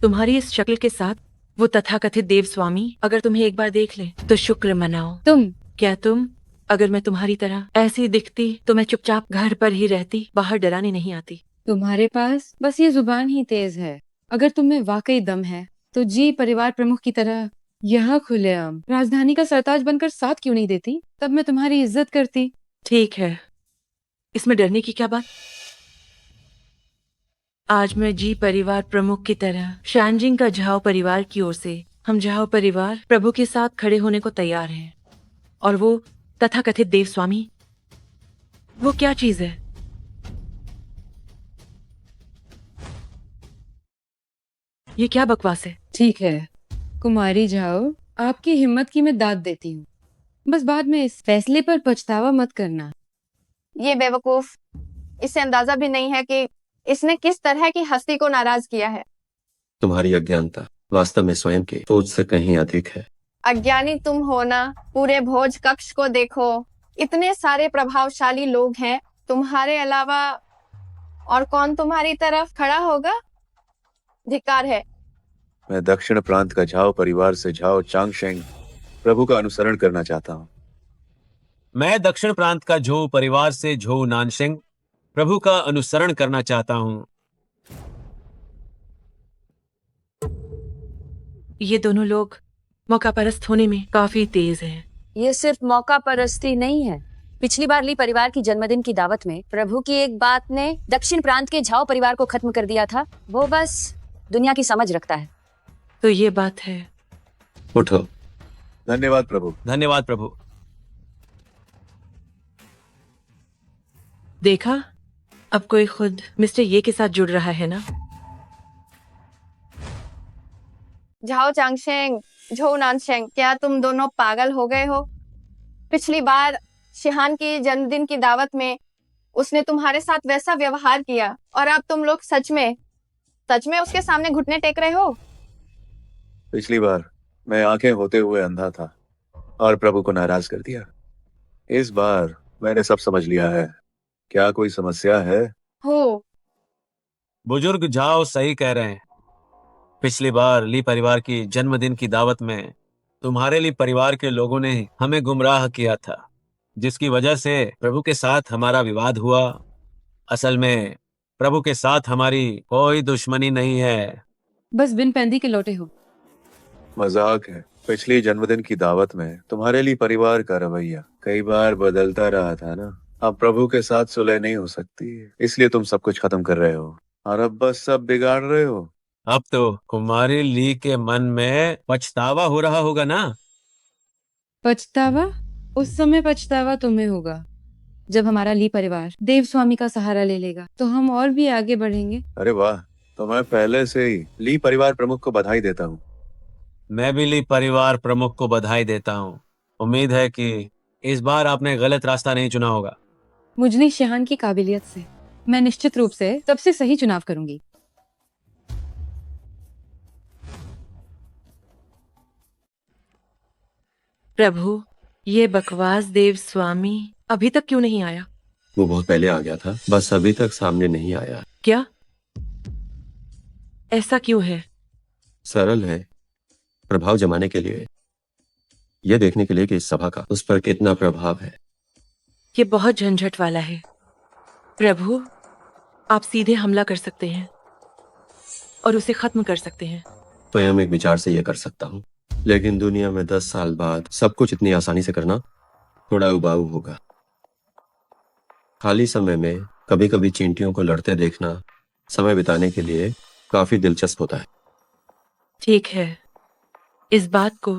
तुम्हारी इस शक्ल के साथ वो तथाकथित देव स्वामी अगर तुम्हें एक बार देख ले तो शुक्र मनाओ। तुम अगर मैं तुम्हारी तरह ऐसी दिखती तो मैं चुपचाप घर पर ही रहती, बाहर डराने नहीं आती। तुम्हारे पास बस ये जुबान ही तेज है। अगर तुम में वाकई दम है तो जी परिवार प्रमुख की तरह यहाँ खुलेआम राजधानी का सरताज बनकर साथ क्यों नहीं देती? तब मैं तुम्हारी इज्जत करती। ठीक है, इसमें डरने की क्या बात। आज मैं जी परिवार प्रमुख की तरह शानजिंग का झाओ परिवार की ओर से हम झाओ परिवार प्रभु के साथ खड़े होने को तैयार हैं। और वो तथाकथित देव स्वामी, वो क्या चीज है? ये क्या बकवास है? ठीक है कुमारी जाओ, आपकी हिम्मत की मैं दाद देती हूँ, बस बाद में इस फैसले पर पछतावा मत करना। ये बेवकूफ, इसे अंदाजा भी नहीं है कि इसने किस तरह की हस्ती को नाराज किया है। तुम्हारी अज्ञानता वास्तव में स्वयं की सोच से कहीं अधिक है। अज्ञानी तुम हो ना। पूरे भोज कक्ष को देखो, इतने सारे प्रभावशाली लोग हैं, तुम्हारे अलावा और कौन तुम्हारी तरफ खड़ा होगा? धिक्कार है। मैं दक्षिण प्रांत का झाओ परिवार से झाओ चांगशेंग प्रभु का अनुसरण करना चाहता हूँ। मैं दक्षिण प्रांत का झो परिवार से झो नानसिंह प्रभु का अनुसरण करना चाहता हूँ। ये दोनों लोग मौका परस्त होने में काफी तेज हैं। ये सिर्फ मौका परस्ती नहीं है। पिछली बार ली परिवार की जन्मदिन की दावत में प्रभु की एक बात ने दक्षिण प्रांत के झाओ परिवार को खत्म कर दिया था। वो बस दुनिया की समझ रखता है। तो ये बात है। उठो। धन्यवाद प्रभु। धन्यवाद प्रभु। देखा, अब कोई खुद मिस्टर ये के साथ जुड़ रहा है ना। झाओ चांगशेंग, झो नानशेंग, क्या तुम दोनों पागल हो गए हो? पिछली बार शिहान की जन्मदिन की दावत में उसने तुम्हारे साथ वैसा व्यवहार किया और अब तुम लोग सच में उसके सामने घुटने टेक रहे हो। पिछली बार मैं आंखें होते हुए अंधा था और प्रभु को नाराज कर दिया। इस बार मैंने सब समझ लिया है। क्या कोई समस्या है? हो, बुजुर्ग झाओ सही कह रहे हैं। पिछली बार ली परिवार की जन्मदिन की दावत में तुम्हारे ली परिवार के लोगों ने हमें गुमराह किया था, जिसकी वजह से प्रभु के साथ हमारा विवाद हुआ। असल में प्रभु के साथ हमारी कोई दुश्मनी नहीं है। बस बिन पैंदी के लौटे हो। मजाक है। पिछली जन्मदिन की दावत में तुम्हारे लिए परिवार का रवैया कई बार बदलता रहा था ना। अब प्रभु के साथ सुलह नहीं हो सकती, इसलिए तुम सब कुछ खत्म कर रहे हो और अब बस सब बिगाड़ रहे हो। अब तो कुमारी ली के मन में पछतावा हो रहा होगा ना। पछतावा? उस समय पछतावा तुम्हें होगा जब हमारा ली परिवार देव स्वामी का सहारा ले लेगा, तो हम और भी आगे बढ़ेंगे। अरे वाह, तो मैं पहले से ही ली परिवार प्रमुख को बधाई देता हूँ। मैं भी ली परिवार प्रमुख को बधाई देता हूँ। उम्मीद है कि इस बार आपने गलत रास्ता नहीं चुना होगा। मुजनी शिहान की काबिलियत से मैं निश्चित रूप से सबसे सही चुनाव करूंगी। प्रभु, ये बकवास देव स्वामी अभी तक क्यों नहीं आया? वो बहुत पहले आ गया था, बस अभी तक सामने नहीं आया। क्या? ऐसा क्यों है? सरल है, प्रभाव जमाने के लिए, यह देखने के लिए कि इस सभा का उस पर कितना प्रभाव है। ये बहुत झंझट वाला है। प्रभु, आप सीधे हमला कर सकते हैं और उसे खत्म कर सकते हैं। स्वयं एक विचार से यह कर सकता हूँ, लेकिन दुनिया में 10 साल बाद सब कुछ इतनी आसानी से करना थोड़ा उबाऊ होगा। खाली समय में कभी कभी चींटियों को लड़ते देखना समय बिताने के लिए काफी दिलचस्प होता है। ठीक है, इस बात को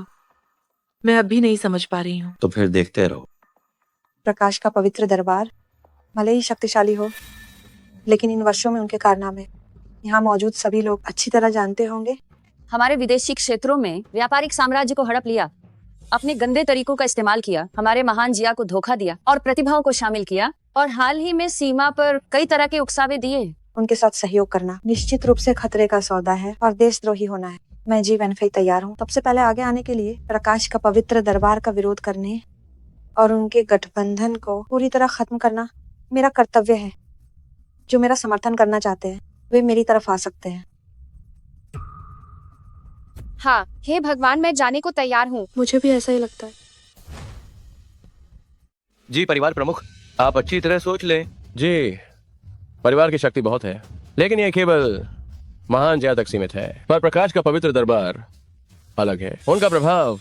मैं अभी नहीं समझ पा रही हूँ। तो फिर देखते रहो। प्रकाश का पवित्र दरबार भले ही शक्तिशाली हो, लेकिन इन वर्षों में उनके कारनामे यहाँ मौजूद सभी लोग अच्छी तरह जानते होंगे। हमारे विदेशी क्षेत्रों में व्यापारिक साम्राज्य को हड़प लिया, अपने गंदे तरीकों का इस्तेमाल किया, हमारे महान जिया को धोखा दिया और प्रतिभाओं को शामिल किया, और हाल ही में सीमा पर कई तरह के उकसावे दिए। उनके साथ सहयोग करना निश्चित रूप से खतरे का सौदा है और देशद्रोही होना है। मैं जी वैनफेई तैयार हूँ सबसे पहले आगे आने के लिए, प्रकाश का पवित्र दरबार का विरोध करने और उनके गठबंधन को पूरी तरह खत्म करना मेरा कर्तव्य है। जो मेरा समर्थन करना चाहते हैं वे मेरी तरफ आ सकते हैं। हाँ, हे भगवान, मैं जाने को तैयार हूँ। मुझे भी ऐसा ही लगता है। जी परिवार प्रमुख, आप अच्छी तरह सोच लें। जी, परिवार की शक्ति बहुत है, लेकिन यह केवल महान जया तक सीमित है। पर प्रकाश का पवित्र दरबार अलग है। उनका प्रभाव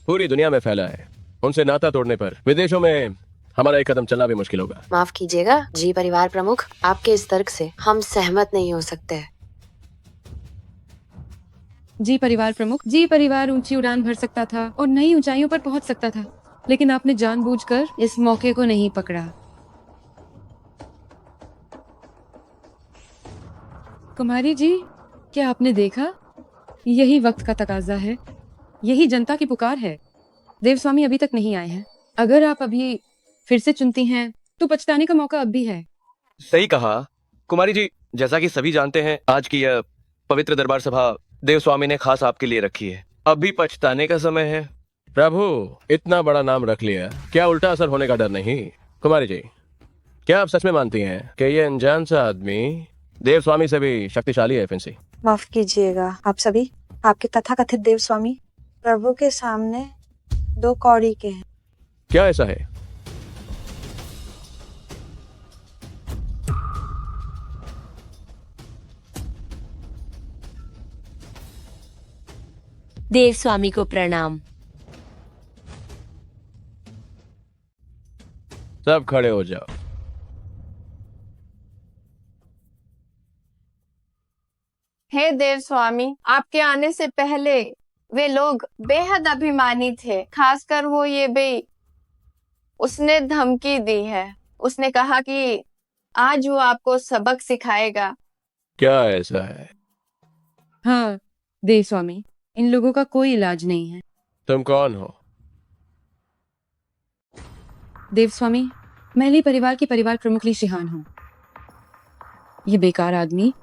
पूरी दुनिया में फैला है। उनसे नाता तोड़ने पर विदेशों में हमारा एक कदम चलना भी मुश्किल होगा। माफ कीजिएगा जी परिवार प्रमुख, आपके इस तर्क से हम सहमत नहीं हो सकते। जी परिवार प्रमुख, जी परिवार ऊंची उड़ान भर सकता था और नई ऊंचाइयों पर पहुंच सकता था, लेकिन आपने जानबूझकर इस मौके को नहीं पकड़ा। कुमारी जी, क्या आपने देखा? यही वक्त का तकाजा है, यही जनता की पुकार है। देवस्वामी अभी तक नहीं आए हैं। अगर आप अभी फिर से चुनती हैं तो पछताने का मौका अब भी है। सही कहा कुमारी जी। जैसा कि सभी जानते हैं, आज की यह पवित्र दरबार सभा देव स्वामी ने खास आपके लिए रखी है। अब भी पछताने का समय है। प्रभु, इतना बड़ा नाम रख लिया, क्या उल्टा असर होने का डर नहीं? कुमारी जी, क्या आप सच में मानती हैं कि यह अनजान सा आदमी देव स्वामी से भी शक्तिशाली है? फिंसी, माफ कीजिएगा आप सभी, आपके तथाकथित देव स्वामी प्रभु के सामने 2 कौड़ी के हैं। क्या ऐसा है देव स्वामी को प्रणाम। सब खड़े हो जाओ। हे देव स्वामी, आपके आने से पहले वे लोग बेहद अभिमानी थे, खासकर वो ये बे। उसने धमकी दी है। उसने कहा कि आज वो आपको सबक सिखाएगा। क्या ऐसा है? हाँ देव स्वामी, इन लोगों का कोई इलाज नहीं है। तुम कौन हो? देव स्वामी, मैं ली परिवार की परिवार प्रमुख ली शिहान हूँ। ये बेकार आदमी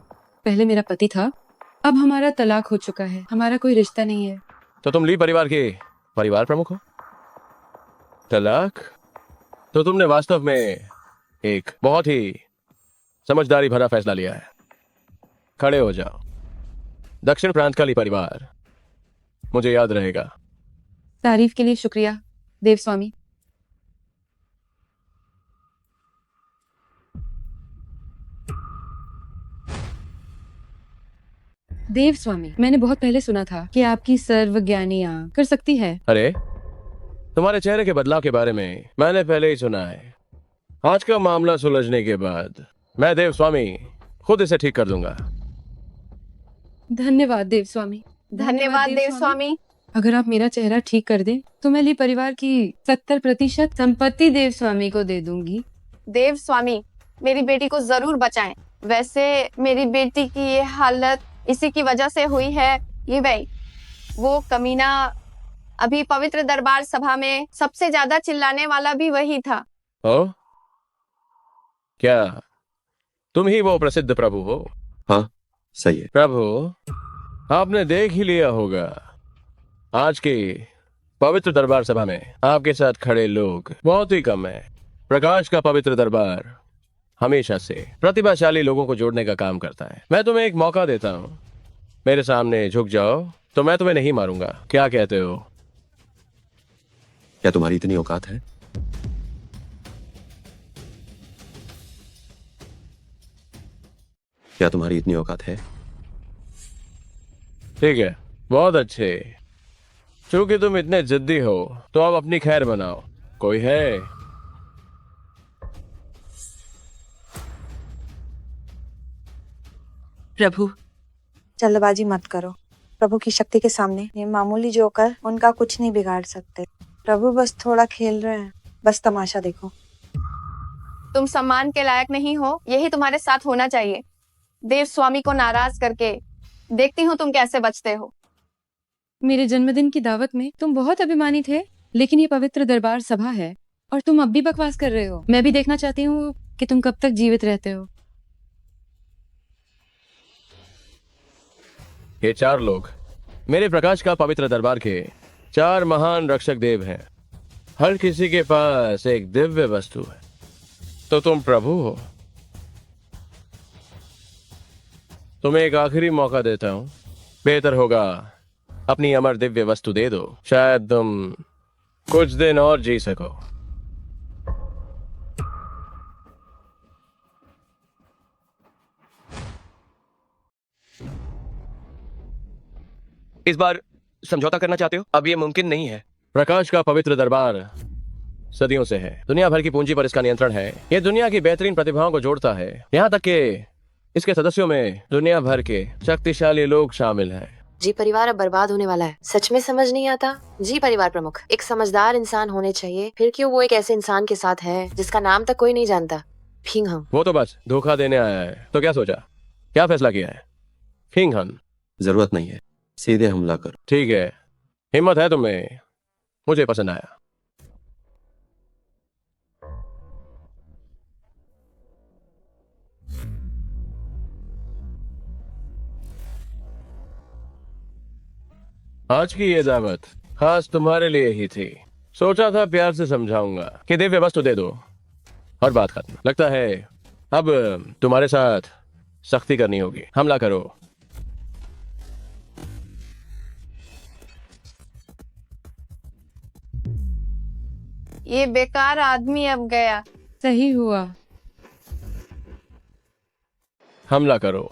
पहले मेरा पति था, अब हमारा तलाक हो चुका है, हमारा कोई रिश्ता नहीं है। तो तुम ली परिवार के परिवार प्रमुख हो? तलाक? तो तुमने वास्तव में एक बहुत ही समझदारी भरा फैसला लिया है। खड़े हो जाओ। दक्षिण प्रांत का ली परिवार मुझे याद रहेगा। तारीफ के लिए शुक्रिया देव स्वामी। देव स्वामी, मैंने बहुत पहले सुना था कि आपकी सर्वज्ञानी आंख कर सकती है। अरे, तुम्हारे चेहरे के बदलाव के बारे में मैंने पहले ही सुना है। आज का मामला सुलझने के बाद मैं देव स्वामी खुद इसे ठीक कर दूंगा। धन्यवाद देव स्वामी। धन्यवाद देव स्वामी। अगर आप मेरा चेहरा ठीक कर दें तो मैं ली परिवार की 70% संपत्ति देव स्वामी को दे दूंगी। देव स्वामी, मेरी बेटी को जरूर बचाएं। वैसे मेरी बेटी की ये हालत इसी की वजह से हुई है। ये भाई, वो कमीना अभी पवित्र दरबार सभा में सबसे ज्यादा चिल्लाने वाला भी वही था। ओ? क्या तुम ही वो प्रसिद्ध प्रभु हो? हाँ सही है। प्रभु, आपने देख ही लिया होगा आज की पवित्र दरबार सभा में आपके साथ खड़े लोग बहुत ही कम है। प्रकाश का पवित्र दरबार हमेशा से प्रतिभाशाली लोगों को जोड़ने का काम करता है। मैं तुम्हें एक मौका देता हूँ, मेरे सामने झुक जाओ तो मैं तुम्हें नहीं मारूंगा। क्या कहते हो? क्या तुम्हारी इतनी औकात है? क्या तुम्हारी इतनी औकात है? ठीक है, बहुत अच्छे। चूंकि तुम इतने जिद्दी हो तो अब अपनी खैर बनाओ। कोई है? प्रभु, जल्दबाजी मत करो। प्रभु की शक्ति के सामने ये मामूली जोकर उनका कुछ नहीं बिगाड़ सकते। प्रभु बस थोड़ा खेल रहे हैं, बस तमाशा देखो। तुम सम्मान के लायक नहीं हो, यही तुम्हारे साथ होना चाहिए। देव स्वामी को नाराज करके देखती हूँ तुम कैसे बचते हो। मेरे जन्मदिन की दावत में तुम बहुत अभिमानी थे, लेकिन ये पवित्र दरबार सभा है और तुम अब भी बकवास कर रहे हो। मैं भी देखना चाहती हूँ कि तुम कब तक जीवित रहते हो। ये 4 लोग मेरे प्रकाश का पवित्र दरबार के 4 महान रक्षक देव हैं। हर किसी के पास एक दिव्य वस्तु है। तो तुम प्रभु हो। तुम्हें एक आखिरी मौका देता हूं। बेहतर होगा अपनी अमर दिव्य वस्तु दे दो, शायद तुम कुछ दिन और जी सको। इस बार समझौता करना चाहते हो? अब ये मुमकिन नहीं है। प्रकाश का पवित्र दरबार सदियों से है। दुनिया भर की पूंजी पर इसका नियंत्रण है। ये दुनिया की बेहतरीन प्रतिभाओं को जोड़ता है। यहाँ तक कि इसके सदस्यों में दुनिया भर के शक्तिशाली लोग शामिल हैं। जी परिवार अब बर्बाद होने वाला है। सच में समझ नहीं आता। जी परिवार प्रमुख एक समझदार इंसान होने चाहिए, फिर क्यों वो एक ऐसे इंसान के साथ है जिसका नाम तक कोई नहीं जानता। फिंग हम। वो तो बस धोखा देने आया है। तो क्या सोचा, क्या फैसला किया है? फिंग हन। जरूरत नहीं है, सीधे हमला करो। ठीक है, हिम्मत है तुम्हें, मुझे पसंद आया। आज की ये दावत खास तुम्हारे लिए ही थी। सोचा था प्यार से समझाऊंगा कि दिव्य वस्तु दे दो और बात खत्म। लगता है अब तुम्हारे साथ सख्ती करनी होगी। हमला करो। ये बेकार आदमी अब गया। सही हुआ। हमला करो।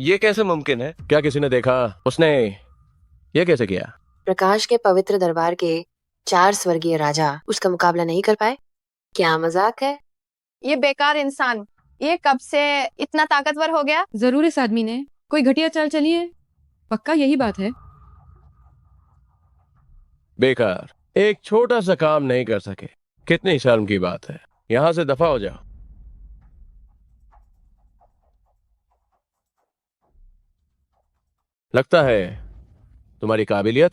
ये कैसे मुमकिन है? क्या किसी ने देखा? उसने ये कैसे किया? प्रकाश के पवित्र दरबार के 4 स्वर्गीय राजा उसका मुकाबला नहीं कर पाए। क्या मजाक है? ये बेकार इंसान, ये कब से इतना ताकतवर हो गया? जरूर इस आदमी ने कोई घटिया चाल चली है, पक्का यही बात है। बेकार, एक छोटा सा काम नहीं कर सके, कितनी शर्म की बात है। यहां से दफा हो जाओ। लगता है तुम्हारी काबिलियत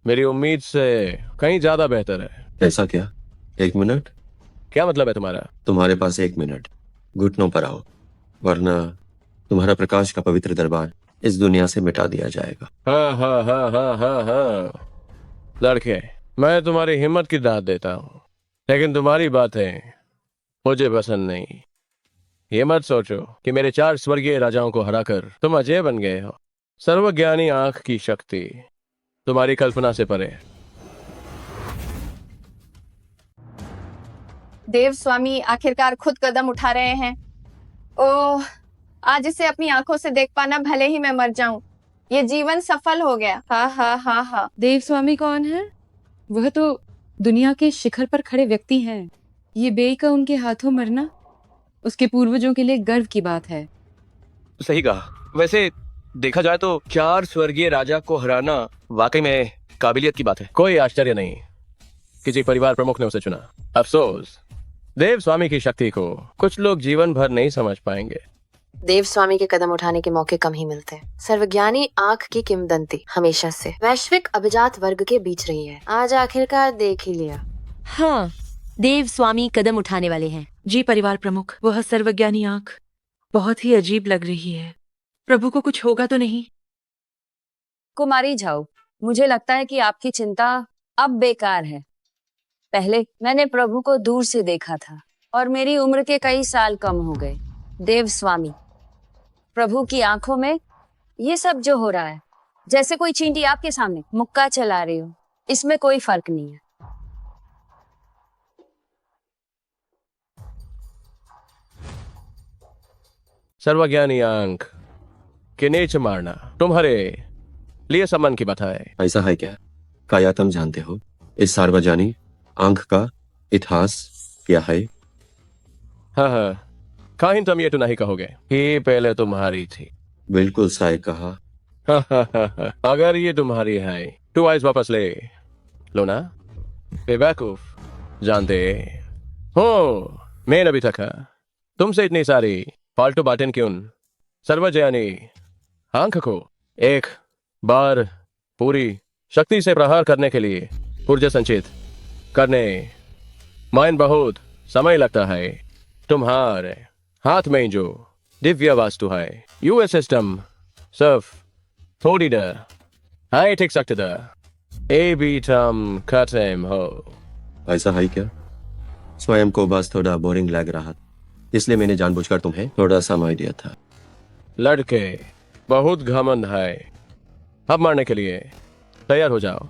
मेरी उम्मीद से कहीं ज्यादा बेहतर है। ऐसा क्या? 1 मिनट? क्या मतलब है तुम्हारा? तुम्हारे पास 1 मिनट, घुटनों पर आओ, वरना तुम्हारा प्रकाश का पवित्र दरबार इस दुनिया से मिटा दिया जाएगा। हाँ हाँ हाँ हाँ हाँ हाँ लड़के, मैं तुम्हारी हिम्मत की दाद देता हूँ, लेकिन तुम्हारी बातें मुझे पसंद नहीं। ये मत सोचो कि मेरे 4 स्वर्गीय राजाओं को हराकर तुम अजय बन गए हो। सर्वज्ञानी आंख की शक्ति तुम्हारी कल्पना से परे। देव स्वामी आखिरकार खुद कदम उठा रहे हैं। ओह, आज इसे अपनी आंखों से देख पाना, भले ही मैं मर जाऊं। ये जीवन सफल हो गया। हा हा हा हा। देव स्वामी कौन है? वह तो दुनिया के शिखर पर खड़े व्यक्ति हैं। ये बेई का उनके हाथों मरना उसके पूर्वजों के लिए गर्व की बात है। सही कहा। वैसे देखा जाए तो 4 स्वर्गीय राजा को हराना वाकई में काबिलियत की बात है। कोई आश्चर्य नहीं किसी परिवार प्रमुख ने उसे चुना। अफसोस, देव स्वामी की शक्ति को कुछ लोग जीवन भर नहीं समझ पाएंगे। देव स्वामी के कदम उठाने के मौके कम ही मिलते हैं। सर्वज्ञानी आंख की किंवदंती हमेशा से वैश्विक अभिजात वर्ग के बीच रही है। आज आखिरकार देख ही लिया। हाँ, देव स्वामी कदम उठाने वाले हैं। जी परिवार प्रमुख, वह सर्वज्ञानी आंख बहुत ही अजीब लग रही है। प्रभु को कुछ होगा तो नहीं? कुमारी झाऊ, मुझे लगता है कि आपकी चिंता अब बेकार है। पहले मैंने प्रभु को दूर से देखा था और मेरी उम्र के कई साल कम हो गए। देव स्वामी, प्रभु की आंखों में ये सब जो हो रहा है, जैसे कोई चींटी आपके सामने मुक्का चला रही हो, इसमें कोई फर्क नहीं है। सर्वज्ञानी आंख के नीच मारना तुम्हारे लिए सम्मान की बात है। ऐसा है क्या? क्या तुम जानते हो इस सार्वजनिक आंख का इतिहास क्या है? हाँ हाँ, कहीं तुम ये तो नहीं कहोगे कि पहले तुम्हारी थी। बिल्कुल सही कहा। अगर ये तुम्हारी है तो आइस वापस ले लो ना। बेवकूफ, जानते हो मैं अभी तक तुमसे इतनी सारी फालतू बातें क्यों? सर्वजयानी आंख को एक बार पूरी शक्ति से प्रहार करने के लिए ऊर्जा संचित करने में बहुत समय लगता है। तुम्हारे हाथ में जो दिव्य वस्तु है, यूएस सिस्टम सिर्फ थोड़ी देर हाई टेक सकते थे। ए बी तुम खत्म हो। ऐसा है क्या? स्वयं को बस थोड़ा बोरिंग लग रहा, इसलिए मैंने जानबूझकर तुम्हें थोड़ा समय दिया था। लड़के, बहुत घमंड है। अब मारने के लिए तैयार हो जाओ।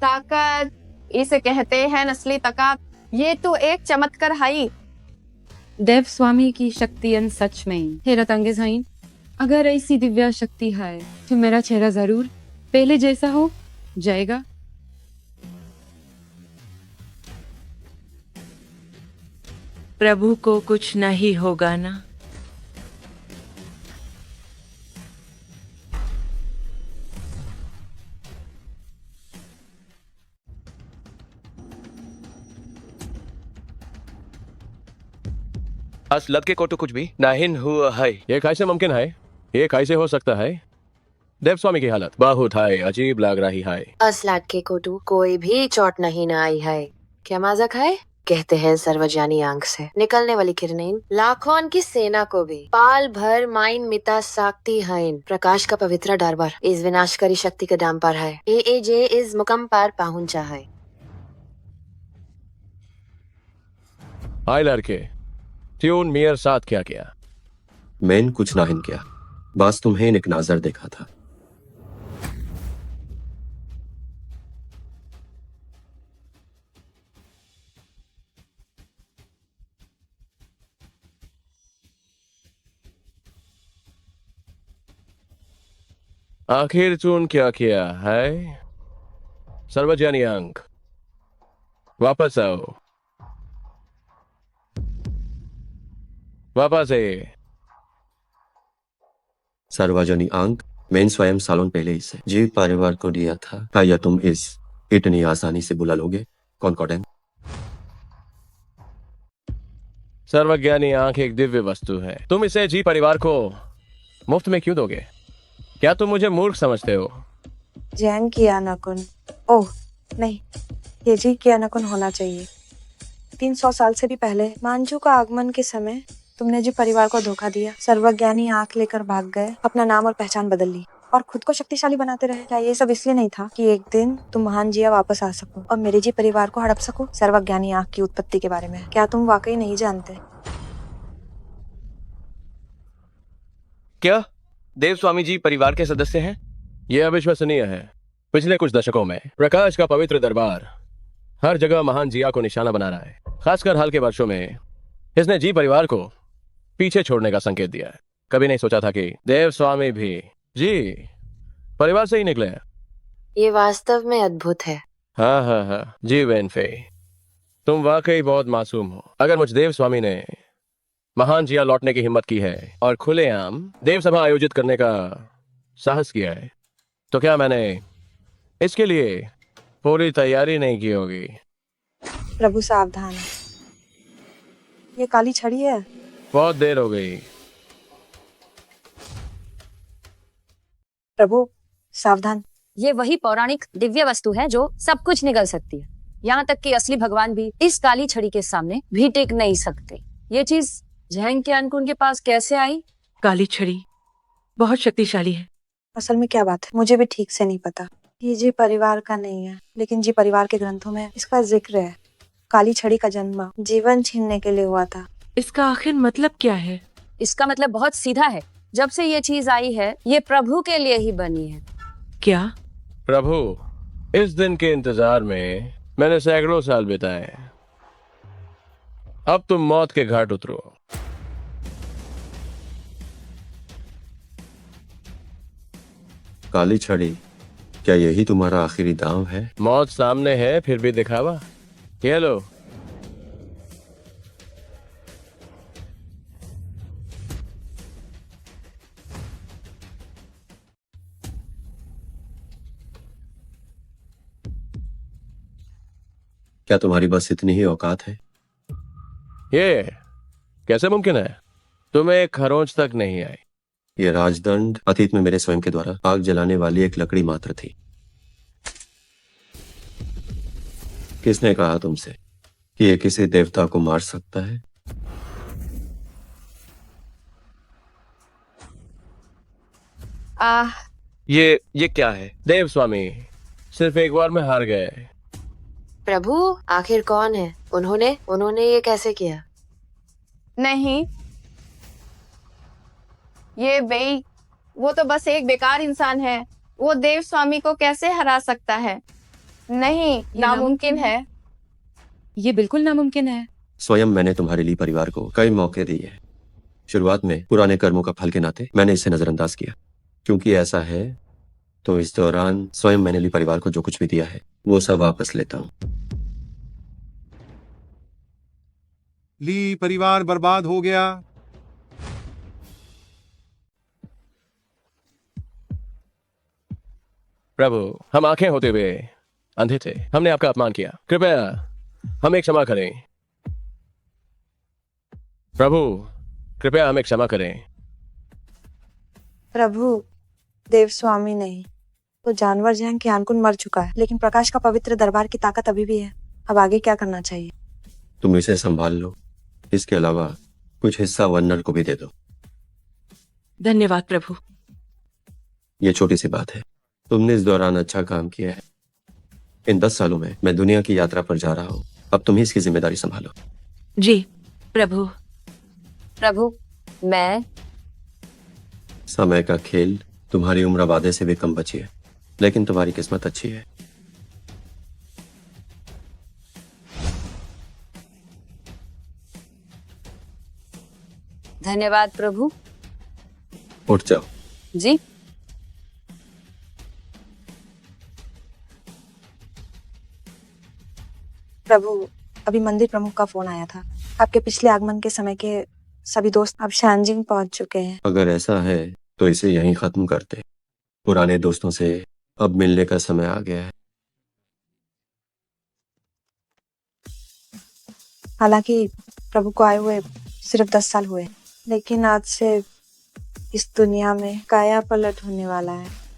ताकत इसे कहते हैं, नस्ली ताकत। ये तो एक चमत्कार है। देव स्वामी की शक्ति सच में हैरत अंगेज है। अगर ऐसी दिव्य शक्ति है तो मेरा चेहरा जरूर पहले जैसा हो जाएगा। प्रभु को कुछ नहीं होगा ना? असलत के को तो कुछ भी नहीं हुआ है। ये कैसे मुमकिन है? ये कैसे हो सकता है? देव स्वामी की हालत बहुत है अजीब लग रही है। असलाट के कोटू कोई भी चोट नहीं न आई है। क्या मजाक है? कहते हैं सर्वज्ञानी आंख से निकलने वाली किरणें लाखों की सेना को भी पाल भर माइन मिता सकती है। प्रकाश का पवित्र दरबार इस विनाशकारी शक्ति के दाम पर है। एजे इस मुकाम पर पहुंचा है। हाय लड़के, ट्यून मेयर साथ क्या किया? मैंने कुछ नहीं किया, बस तुम्हें एक नजर देखा था। आखिर तूने क्या किया है? सर्वज्ञानी अंक, वापस आओ, वापस आए। सर्वजनी अंक, मैंने स्वयं सालों पहले इसे जीव परिवार को दिया था। क्या तुम इस इतनी आसानी से बुला लोगे? कॉन्कॉर्डेंट। सर्वज्ञानी आंख एक दिव्य वस्तु है, तुम इसे जी परिवार को मुफ्त में क्यों दोगे? क्या तुम मुझे मूर्ख समझते हो? जैन की अनकुन, ओह नहीं, ये जी की अनकुन होना चाहिए। 300 साल से भी पहले मांझू का आगमन के समय तुमने जी परिवार को धोखा दिया। सर्वज्ञानी आंख लेकर भाग गए, अपना नाम और पहचान बदल ली और खुद को शक्तिशाली बनाते रहे। क्या ये सब इसलिए नहीं था कि एक दिन तुम महान जिया वापस आ सको और मेरे जी परिवार को हड़प सको? सर्वज्ञानी आंख की उत्पत्ति के बारे में क्या तुम वाकई नहीं जानते? क्या देव स्वामी जी परिवार के सदस्य हैं? यह अविश्वसनीय है। पिछले कुछ दशकों में प्रकाश का पवित्र दरबार हर जगह महान जिया को निशाना बना रहा है। खासकर हाल के वर्षों में इसने जी परिवार को पीछे छोड़ने का संकेत दिया है। कभी नहीं सोचा था कि देव स्वामी भी जी परिवार से ही निकले हैं। ये वास्तव में अद्भुत है। हाँ जी वेनफे, तुम वाकई बहुत मासूम हो। अगर मुझ देव स्वामी ने महान जिया लौटने की हिम्मत की है और खुलेआम देव सभा आयोजित करने का साहस किया है, तो क्या मैंने इसके लिए पूरी तैयारी नहीं की होगी? प्रभु सावधान, ये काली छड़ी है। बहुत देर हो गई। प्रभु सावधान। ये वही पौराणिक दिव्य वस्तु है जो सब कुछ निगल सकती है, यहाँ तक कि असली भगवान भी इस काली छड़ी के सामने भी टिक नहीं सकते। ये चीज जैन के अनकुन के पास कैसे आई? काली छड़ी बहुत शक्तिशाली है। असल में क्या बात है मुझे भी ठीक से नहीं पता। ये जी परिवार का नहीं है, लेकिन जी परिवार के ग्रंथों में इसका जिक्र है। काली छड़ी का जन्म जीवन छीनने के लिए हुआ था। इसका आखिर मतलब क्या है? इसका मतलब बहुत सीधा है। जब से ये चीज आई है, ये प्रभु के लिए ही बनी है। क्या? प्रभु, इस दिन के इंतजार में मैंने सैकड़ों साल बिताए। अब तुम मौत के घाट उतरो। काली छड़ी, क्या यही तुम्हारा आखिरी दांव है? मौत सामने है फिर भी दिखावा? ये लो। क्या तुम्हारी बस इतनी ही औकात है? ये कैसे मुमकिन है? तुम्हें एक खरोंच तक नहीं आई। ये राजदंड अतीत में मेरे स्वयं के द्वारा आग जलाने वाली एक लकड़ी मात्र थी। किसने कहा तुमसे कि ये किसी देवता को मार सकता है? ये क्या है? देव स्वामी सिर्फ एक बार में हार गए। प्रभु आखिर कौन है? उन्होंने ये कैसे किया? नहीं, ये बेई, वो तो बस एक बेकार इंसान है। वो देव स्वामी को कैसे हरा सकता है? नहीं, नामुमकिन है। ये बिल्कुल नामुमकिन है। स्वयं मैंने तुम्हारे लिए परिवार को कई मौके दिए। शुरुआत में पुराने कर्मों का फल के नाते मैंने इसे नजरअंदाज किया। क्योंकि ऐसा है तो इस दौरान स्वयं मैंने ली परिवार को जो कुछ भी दिया है वो सब वापस लेता हूँ। ली परिवार बर्बाद हो गया। प्रभु, हम आंखें होते हुए अंधे थे। हमने आपका अपमान किया। कृपया हमें क्षमा करें। प्रभु, कृपया हमें क्षमा करें। प्रभु, देव स्वामी नहीं तो जानवर जैन के अनकुन मर चुका है, लेकिन प्रकाश का पवित्र दरबार की ताकत अभी भी है। अब आगे क्या करना चाहिए? तुम इसे संभाल लो। इसके अलावा कुछ हिस्सा वन्नर को भी दे दो। धन्यवाद प्रभु। ये छोटी सी बात है। तुमने इस दौरान अच्छा काम किया है। इन 10 सालों में मैं दुनिया की यात्रा पर जा रहा हूँ। अब तुम ही इसकी जिम्मेदारी संभालो। जी प्रभु। प्रभु, मैं समय का खेल, तुम्हारी उम्र वादे से भी कम बची है, लेकिन तुम्हारी किस्मत अच्छी है। धन्यवाद प्रभु। उठ जाओ। जी। प्रभु, अभी मंदिर प्रमुख का फोन आया था। आपके पिछले आगमन के समय के सभी दोस्त अब शानजिंग पहुंच चुके हैं। अगर ऐसा है तो इसे यहीं खत्म करते। पुराने दोस्तों से अब मिलने का समय आ गया है। हालांकि प्रभु को आए हुए सिर्फ 10 साल हुए, लेकिन आज से इस दुनिया में काया पलट होने वाला है।